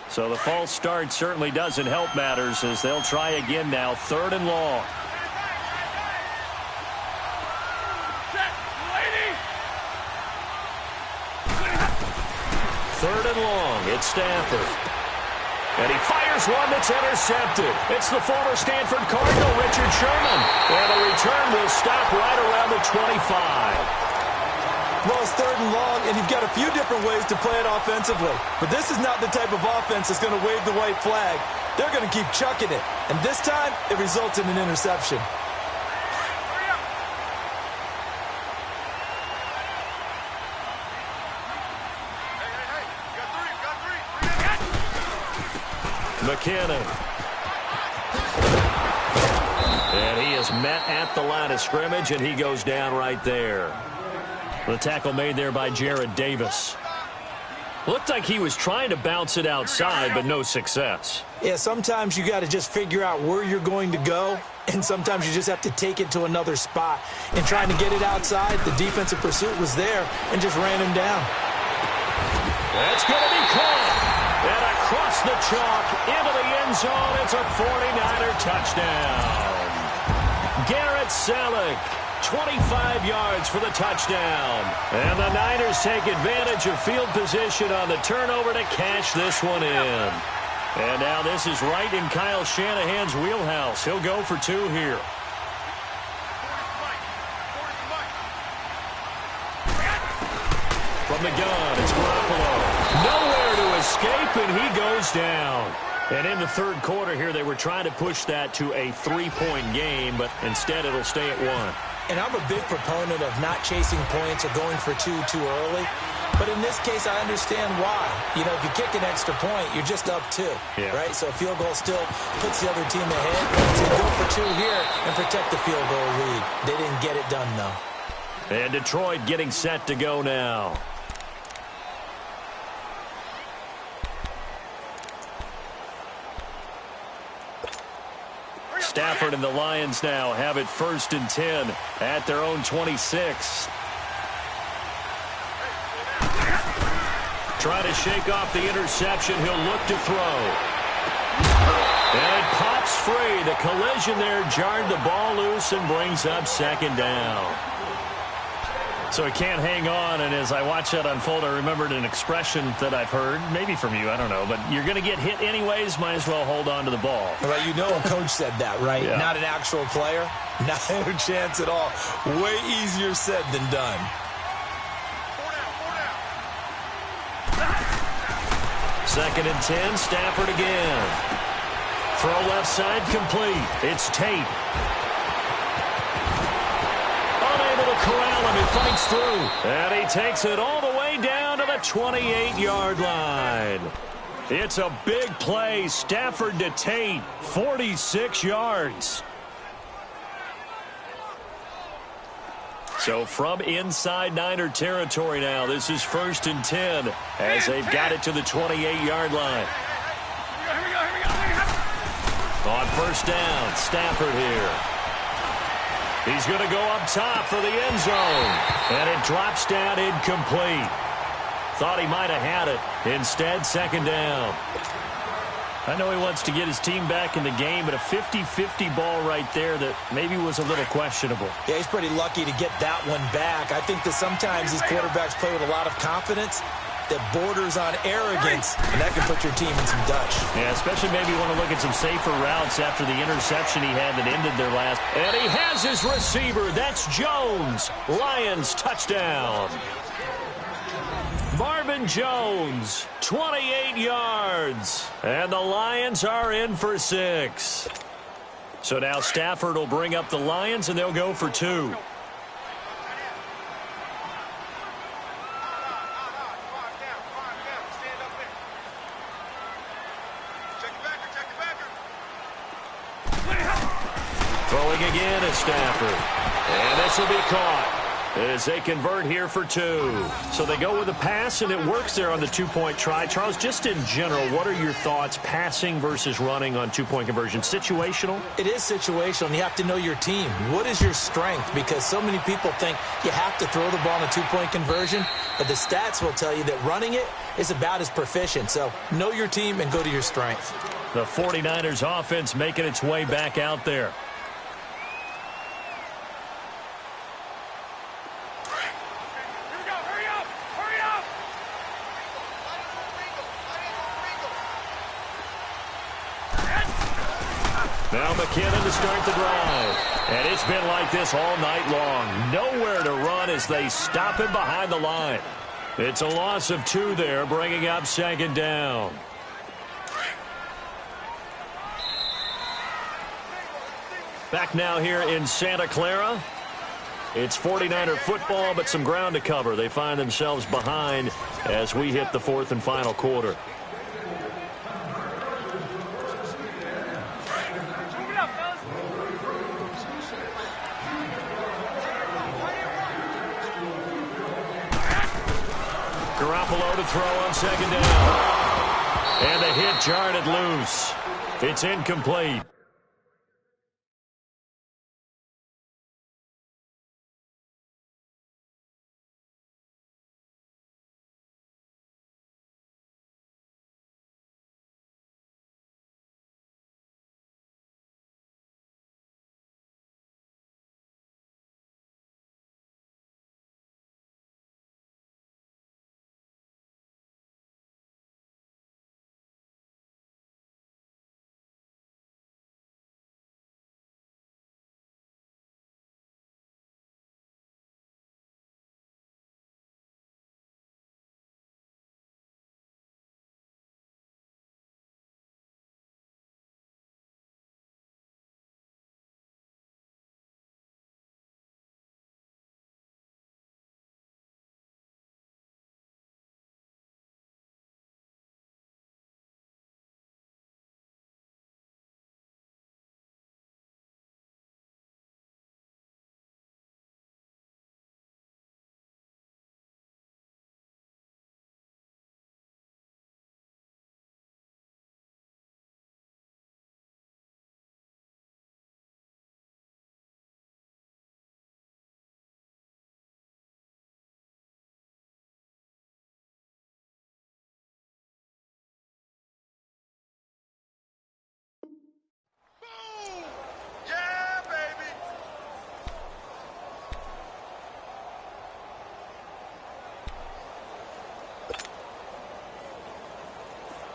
So the false start certainly doesn't help matters as they'll try again now. 3rd and long. Third and long. It's Stafford. And he fires one that's intercepted. It's the former Stanford Cardinal, Richard Sherman. And the return will stop right around the 25. Well, it's 3rd and long, and you've got a few different ways to play it offensively. But this is not the type of offense that's going to wave the white flag. They're going to keep chucking it. And this time, it results in an interception. McKinnon. And he is met at the line of scrimmage, and he goes down right there. The tackle made there by Jared Davis. Looked like he was trying to bounce it outside, but no success. Yeah, sometimes you got to just figure out where you're going to go, and sometimes you just have to take it to another spot. And trying to get it outside, the defensive pursuit was there and just ran him down. That's going to be caught. And across the chalk into the end zone, it's a 49er touchdown. Garrett Selleck, 25 yards for the touchdown. And the Niners take advantage of field position on the turnover to cash this one in. And now this is right in Kyle Shanahan's wheelhouse. He'll go for 2 here. From the gun, it's Garoppolo. Nowhere to escape, and he goes down. And in the 3rd quarter here, they were trying to push that to a 3-point game, but instead it'll stay at 1. And I'm a big proponent of not chasing points or going for 2 too early. But in this case, I understand why. You know, if you kick an extra point, you're just up 2, right? So a field goal still puts the other team ahead. So you go for 2 here and protect the field goal lead. They didn't get it done, though. And Detroit getting set to go now. Stafford and the Lions now have it 1st and 10 at their own 26. Trying to shake off the interception. He'll look to throw. And it pops free. The collision there jarred the ball loose and brings up 2nd down. So he can't hang on, and as I watch that unfold, I remembered an expression that I've heard, maybe from you, I don't know, but you're going to get hit anyways, might as well hold on to the ball. Well, you know a coach said that, right? Yeah. Not an actual player. Not a chance at all. Way easier said than done. 2nd and 10, Stafford again. Throw left side complete. It's Tate. Unable to corral him. He fights through. And he takes it all the way down to the 28-yard line. It's a big play. Stafford to Tate, 46 yards. So from inside Niner territory now, this is 1st and 10 as they've got it to the 28-yard line. On 1st down, Stafford here. He's going to go up top for the end zone. And it drops down incomplete. Thought he might have had it. Instead, 2nd down. I know he wants to get his team back in the game, but a 50-50 ball right there that maybe was a little questionable. Yeah, he's pretty lucky to get that one back. I think that sometimes these quarterbacks play with a lot of confidence that borders on arrogance, and that can put your team in some Dutch. Yeah, especially maybe you want to look at some safer routes after the interception he had that ended their last. And he has his receiver. That's Jones. Lions touchdown. Marvin Jones, 28 yards. And the Lions are in for 6. So now Stafford will bring up the Lions, and they'll go for 2. Throwing again is Stafford. And this will be caught as they convert here for 2. So they go with a pass, and it works there on the 2-point try. Charles, just in general, what are your thoughts passing versus running on 2-point conversion? Situational? It is situational, and you have to know your team. What is your strength? Because so many people think you have to throw the ball in a 2-point conversion, but the stats will tell you that running it is about as proficient. So know your team and go to your strength. The 49ers offense making its way back out there. Now McKinnon to start the drive. And it's been like this all night long. Nowhere to run as they stop him behind the line. It's a loss of 2 there, bringing up 2nd down. Back now here in Santa Clara. It's 49er football, but some ground to cover. They find themselves behind as we hit the 4th and final quarter. Garoppolo to throw on 2nd down. And the hit jarred it loose. It's incomplete.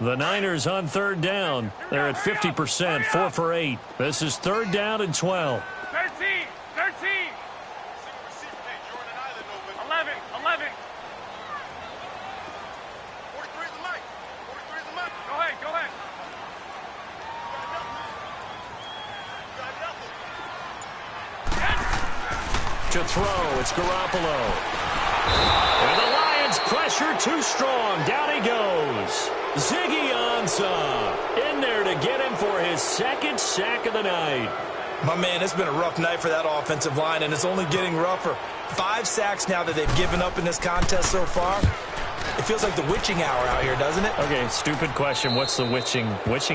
The Niners on 3rd down. They're at 50%, 4 for 8. This is 3rd down and 12. 13. 11. 11. 43 is the mic. 43 is the mic. Go ahead. Go ahead. To throw, it's Garoppolo. And the Lions pressure too strong. Down he goes. Ziggy Ansah in there to get him for his second sack of the night. My man, it's been a rough night for that offensive line, and it's only getting rougher. 5 sacks now that they've given up in this contest so far. It feels like the witching hour out here, doesn't it? Okay, stupid question. What's the witching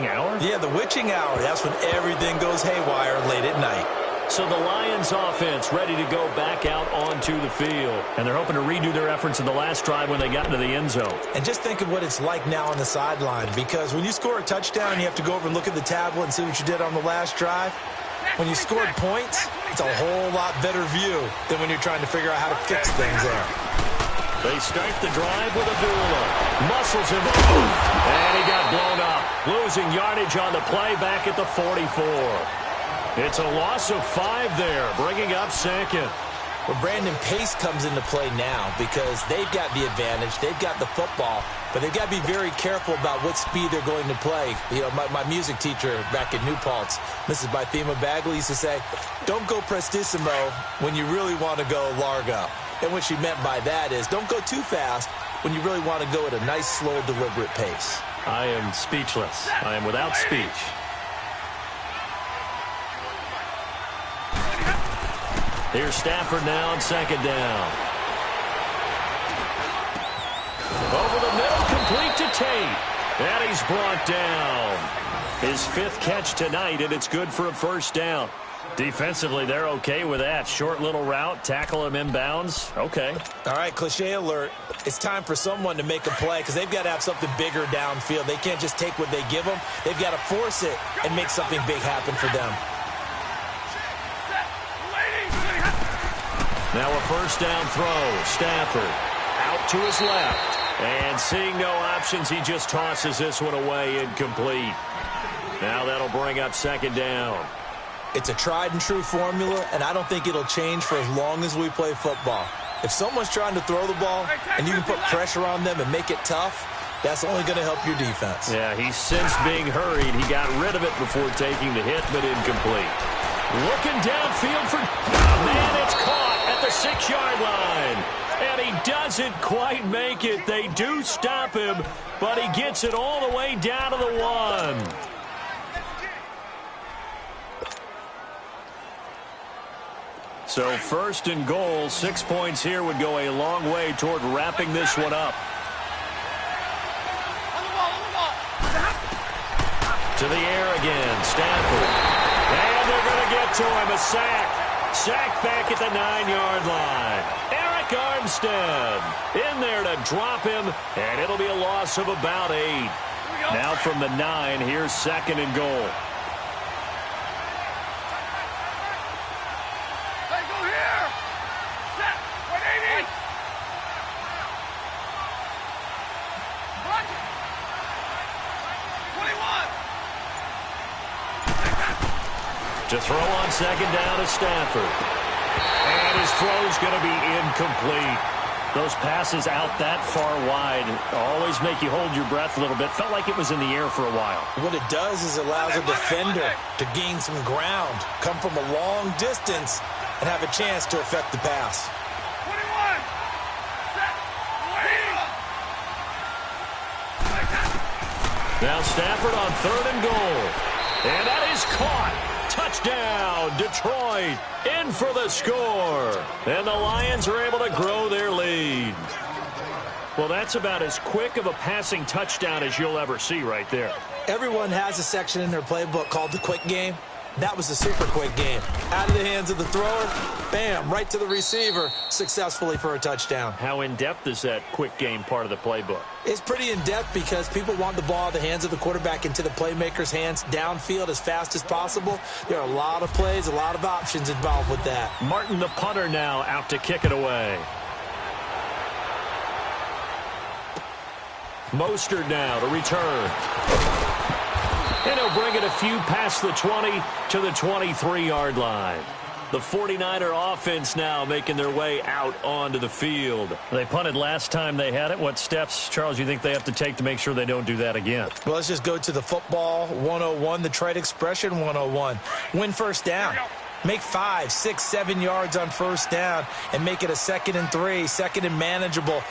hour? Yeah, the witching hour. That's when everything goes haywire late at night. So the Lions offense ready to go back out onto the field. And they're hoping to redo their efforts in the last drive when they got into the end zone. And just think of what it's like now on the sideline, because when you score a touchdown, you have to go over and look at the tablet and see what you did on the last drive. When you scored points, it's a whole lot better view than when you're trying to figure out how to fix things there. They start the drive with Abdullah. Muscles him off. And he got blown up. Losing yardage on the play back at the 44. It's a loss of 5 there, bringing up second. Well, Brandon, pace comes into play now because they've got the advantage. They've got the football, but they've got to be very careful about what speed they're going to play. You know, my music teacher back in New Paltz, Mrs. Bythema Bagley, used to say, don't go prestissimo when you really want to go largo. And what she meant by that is don't go too fast when you really want to go at a nice, slow, deliberate pace. I am speechless. I am without speech. Here's Stafford now on second down. Over the middle, complete to Tate. And he's brought down. His 5th catch tonight, and it's good for a first down. Defensively, they're okay with that. Short little route, tackle him inbounds. Okay. All right, cliche alert. It's time for someone to make a play because they've got to have something bigger downfield. They can't just take what they give them. They've got to force it and make something big happen for them. Now a first down throw. Stafford out to his left. And seeing no options, he just tosses this one away, incomplete. Now that'll bring up second down. It's a tried-and-true formula, and I don't think it'll change for as long as we play football. If someone's trying to throw the ball and you can put pressure on them and make it tough, that's only going to help your defense. Yeah, he's since being hurried. He got rid of it before taking the hit, but incomplete. Looking downfield for... Man, it's caught at the 6-yard line. And he doesn't quite make it. They do stop him, but he gets it all the way down to the 1. So first and goal, 6 points here would go a long way toward wrapping this one up. To the air again, Stafford. And they're going to get to him, a sack. Sack back at the 9-yard line. Eric Armstead in there to drop him, and it'll be a loss of about 8. Now from the 9, here's second and goal. To throw on second down is Stafford. And his throw's going to be incomplete. Those passes out that far wide always make you hold your breath a little bit. Felt like it was in the air for a while. What it does is it allows a defender to gain some ground, come from a long distance, and have a chance to affect the pass. 21. Now Stafford on third and goal. And that is caught. Touchdown, Detroit, in for the score. And the Lions are able to grow their lead. Well, that's about as quick of a passing touchdown as you'll ever see right there. Everyone has a section in their playbook called the quick game. That was a super quick game. Out of the hands of the thrower, bam, right to the receiver, successfully for a touchdown. How in-depth is that quick game part of the playbook? It's pretty in-depth because people want the ball out of the hands of the quarterback into the playmaker's hands downfield as fast as possible. There are a lot of plays, a lot of options involved with that. Martin, the punter, now out to kick it away. Mostert now to return. And he'll bring it a few past the 20 to the 23-yard line. The 49er offense now making their way out onto the field. They punted last time they had it. What steps, Charles, you think they have to take to make sure they don't do that again? Well, let's just go to the football 101, the trade expression 101. Win first down. Make 5, 6, 7 yards on first down and make it a 2nd and 3, second and manageable.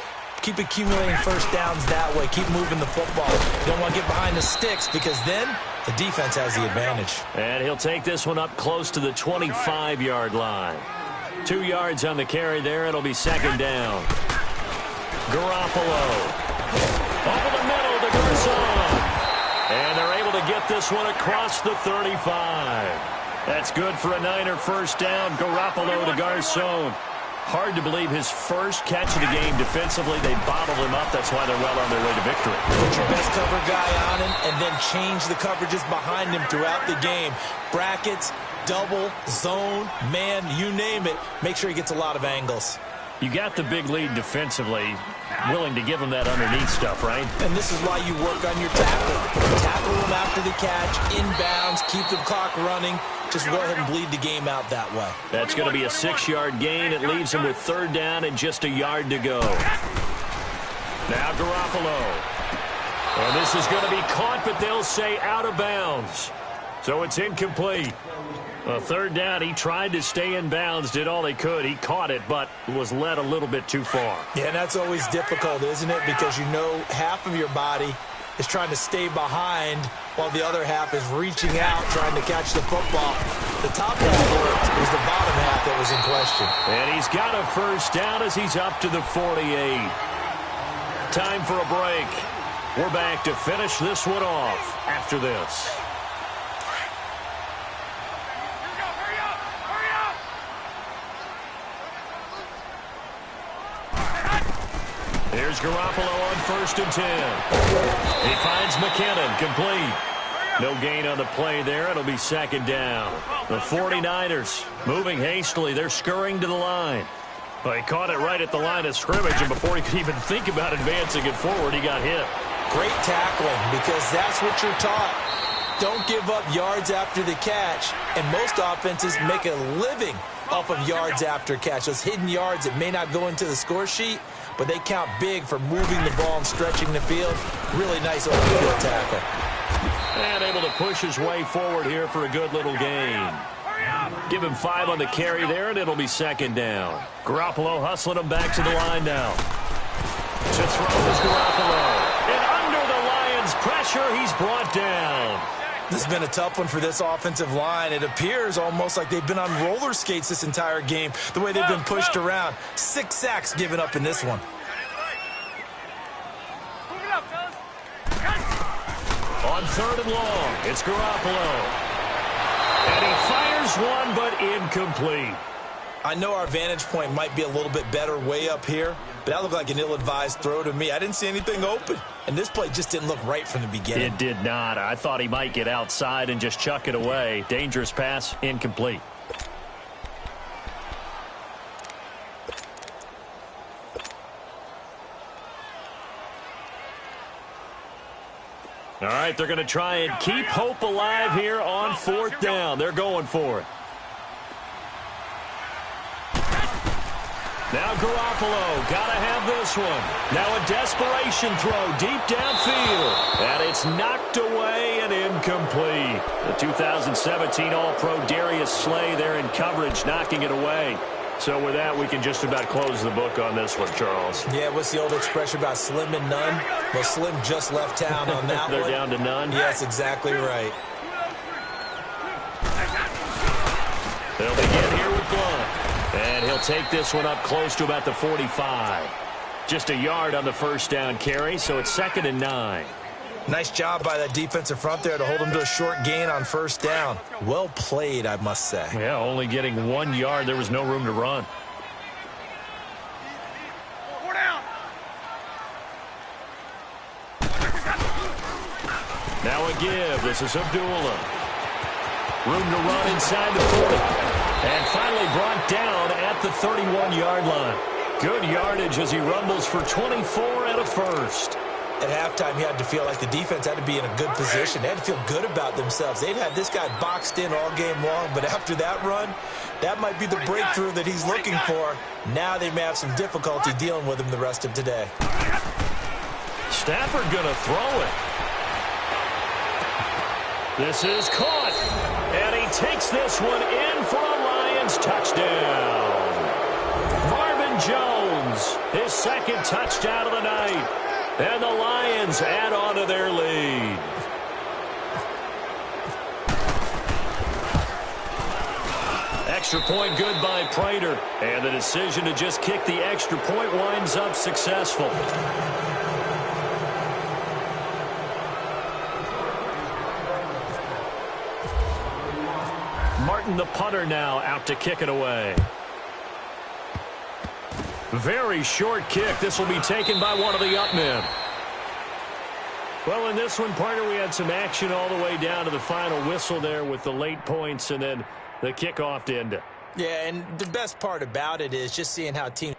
Keep accumulating first downs that way. Keep moving the football. You don't want to get behind the sticks because then the defense has the advantage. And he'll take this one up close to the 25-yard line. 2 yards on the carry there. It'll be second down. Garoppolo. Over the middle to Garcon. And they're able to get this one across the 35. That's good for a Niner first down. Garoppolo to Garcon. Hard to believe his first catch of the game defensively. They bottled him up. That's why they're well on their way to victory. Put your best cover guy on him and then change the coverages behind him throughout the game. Brackets, double, zone, man, you name it. Make sure he gets a lot of angles. You got the big lead defensively. Willing to give him that underneath stuff, right? And this is why you work on your tackle. Tackle him after the catch, inbounds, keep the clock running. Just go ahead and bleed the game out that way. That's going to be a 6-yard gain. It leaves him with third down and just a yard to go. Now Garoppolo. And this is going to be caught, but they'll say out of bounds. So it's incomplete. A third down, he tried to stay in bounds, did all he could. He caught it, but was led a little bit too far. Yeah, and that's always difficult, isn't it? Because you know half of your body is trying to stay behind while the other half is reaching out, trying to catch the football. The top half worked. It was the bottom half that was in question. And he's got a first down as he's up to the 48. Time for a break. We're back to finish this one off after this. Here's Garoppolo on 1st and 10. He finds McKinnon, complete. No gain on the play there. It'll be second down. The 49ers moving hastily. They're scurrying to the line. Well, he caught it right at the line of scrimmage, and before he could even think about advancing it forward, he got hit. Great tackling, because that's what you're taught. Don't give up yards after the catch, and most offenses make a living off of yards after catch. Those hidden yards that may not go into the score sheet, but they count big for moving the ball and stretching the field. Really nice open-field tackle. And able to push his way forward here for a good little gain. Give him 5 on the carry there, and it'll be second down. Garoppolo hustling him back to the line now. To throw is Garoppolo. And under the Lions' pressure, he's brought down. This has been a tough one for this offensive line. It appears almost like they've been on roller skates this entire game, the way they've been pushed around. 6 sacks given up in this one. On 3rd and long, it's Garoppolo. And he fires one, but incomplete. I know our vantage point might be a little bit better way up here, but that looked like an ill-advised throw to me. I didn't see anything open, and this play just didn't look right from the beginning. It did not. I thought he might get outside and just chuck it away. Dangerous pass, incomplete. All right, they're going to try and keep hope alive here on 4th down. They're going for it. Now Garoppolo, got to have this one. Now a desperation throw deep downfield. And it's knocked away and incomplete. The 2017 All-Pro Darius Slay there in coverage, knocking it away. So with that, we can just about close the book on this one, Charles. Yeah, what's the old expression about slim and none? Well, Slim just left town on that They're one. down to none? Yes, exactly right. They'll begin here with Blunt. And he'll take this one up close to about the 45. Just a yard on the first down carry, so it's 2nd and 9. Nice job by that defensive front there to hold him to a short gain on 1st down. Well played, I must say. Yeah, only getting 1 yard. There was no room to run. Now a give. This is Abdullah. Room to run inside the 40. And finally brought down at the 31-yard line. Good yardage as he rumbles for 24 and a first. At halftime, you had to feel like the defense had to be in a good position. They had to feel good about themselves. They'd had this guy boxed in all game long, but after that run, that might be the breakthrough that he's looking for. Now they may have some difficulty dealing with him the rest of today. Stafford going to throw it. This is caught. And he takes this one in for a Lions touchdown. Marvin Jones Jones, his second touchdown of the night. And the Lions add on to their lead. Extra point good by Prater. And the decision to just kick the extra point winds up successful. Martin, the punter, now out to kick it away. Very short kick. This will be taken by one of the up men. Well, in this one, partner, we had some action all the way down to the final whistle there with the late points and then the kickoff to end it. Yeah, and the best part about it is just seeing how teams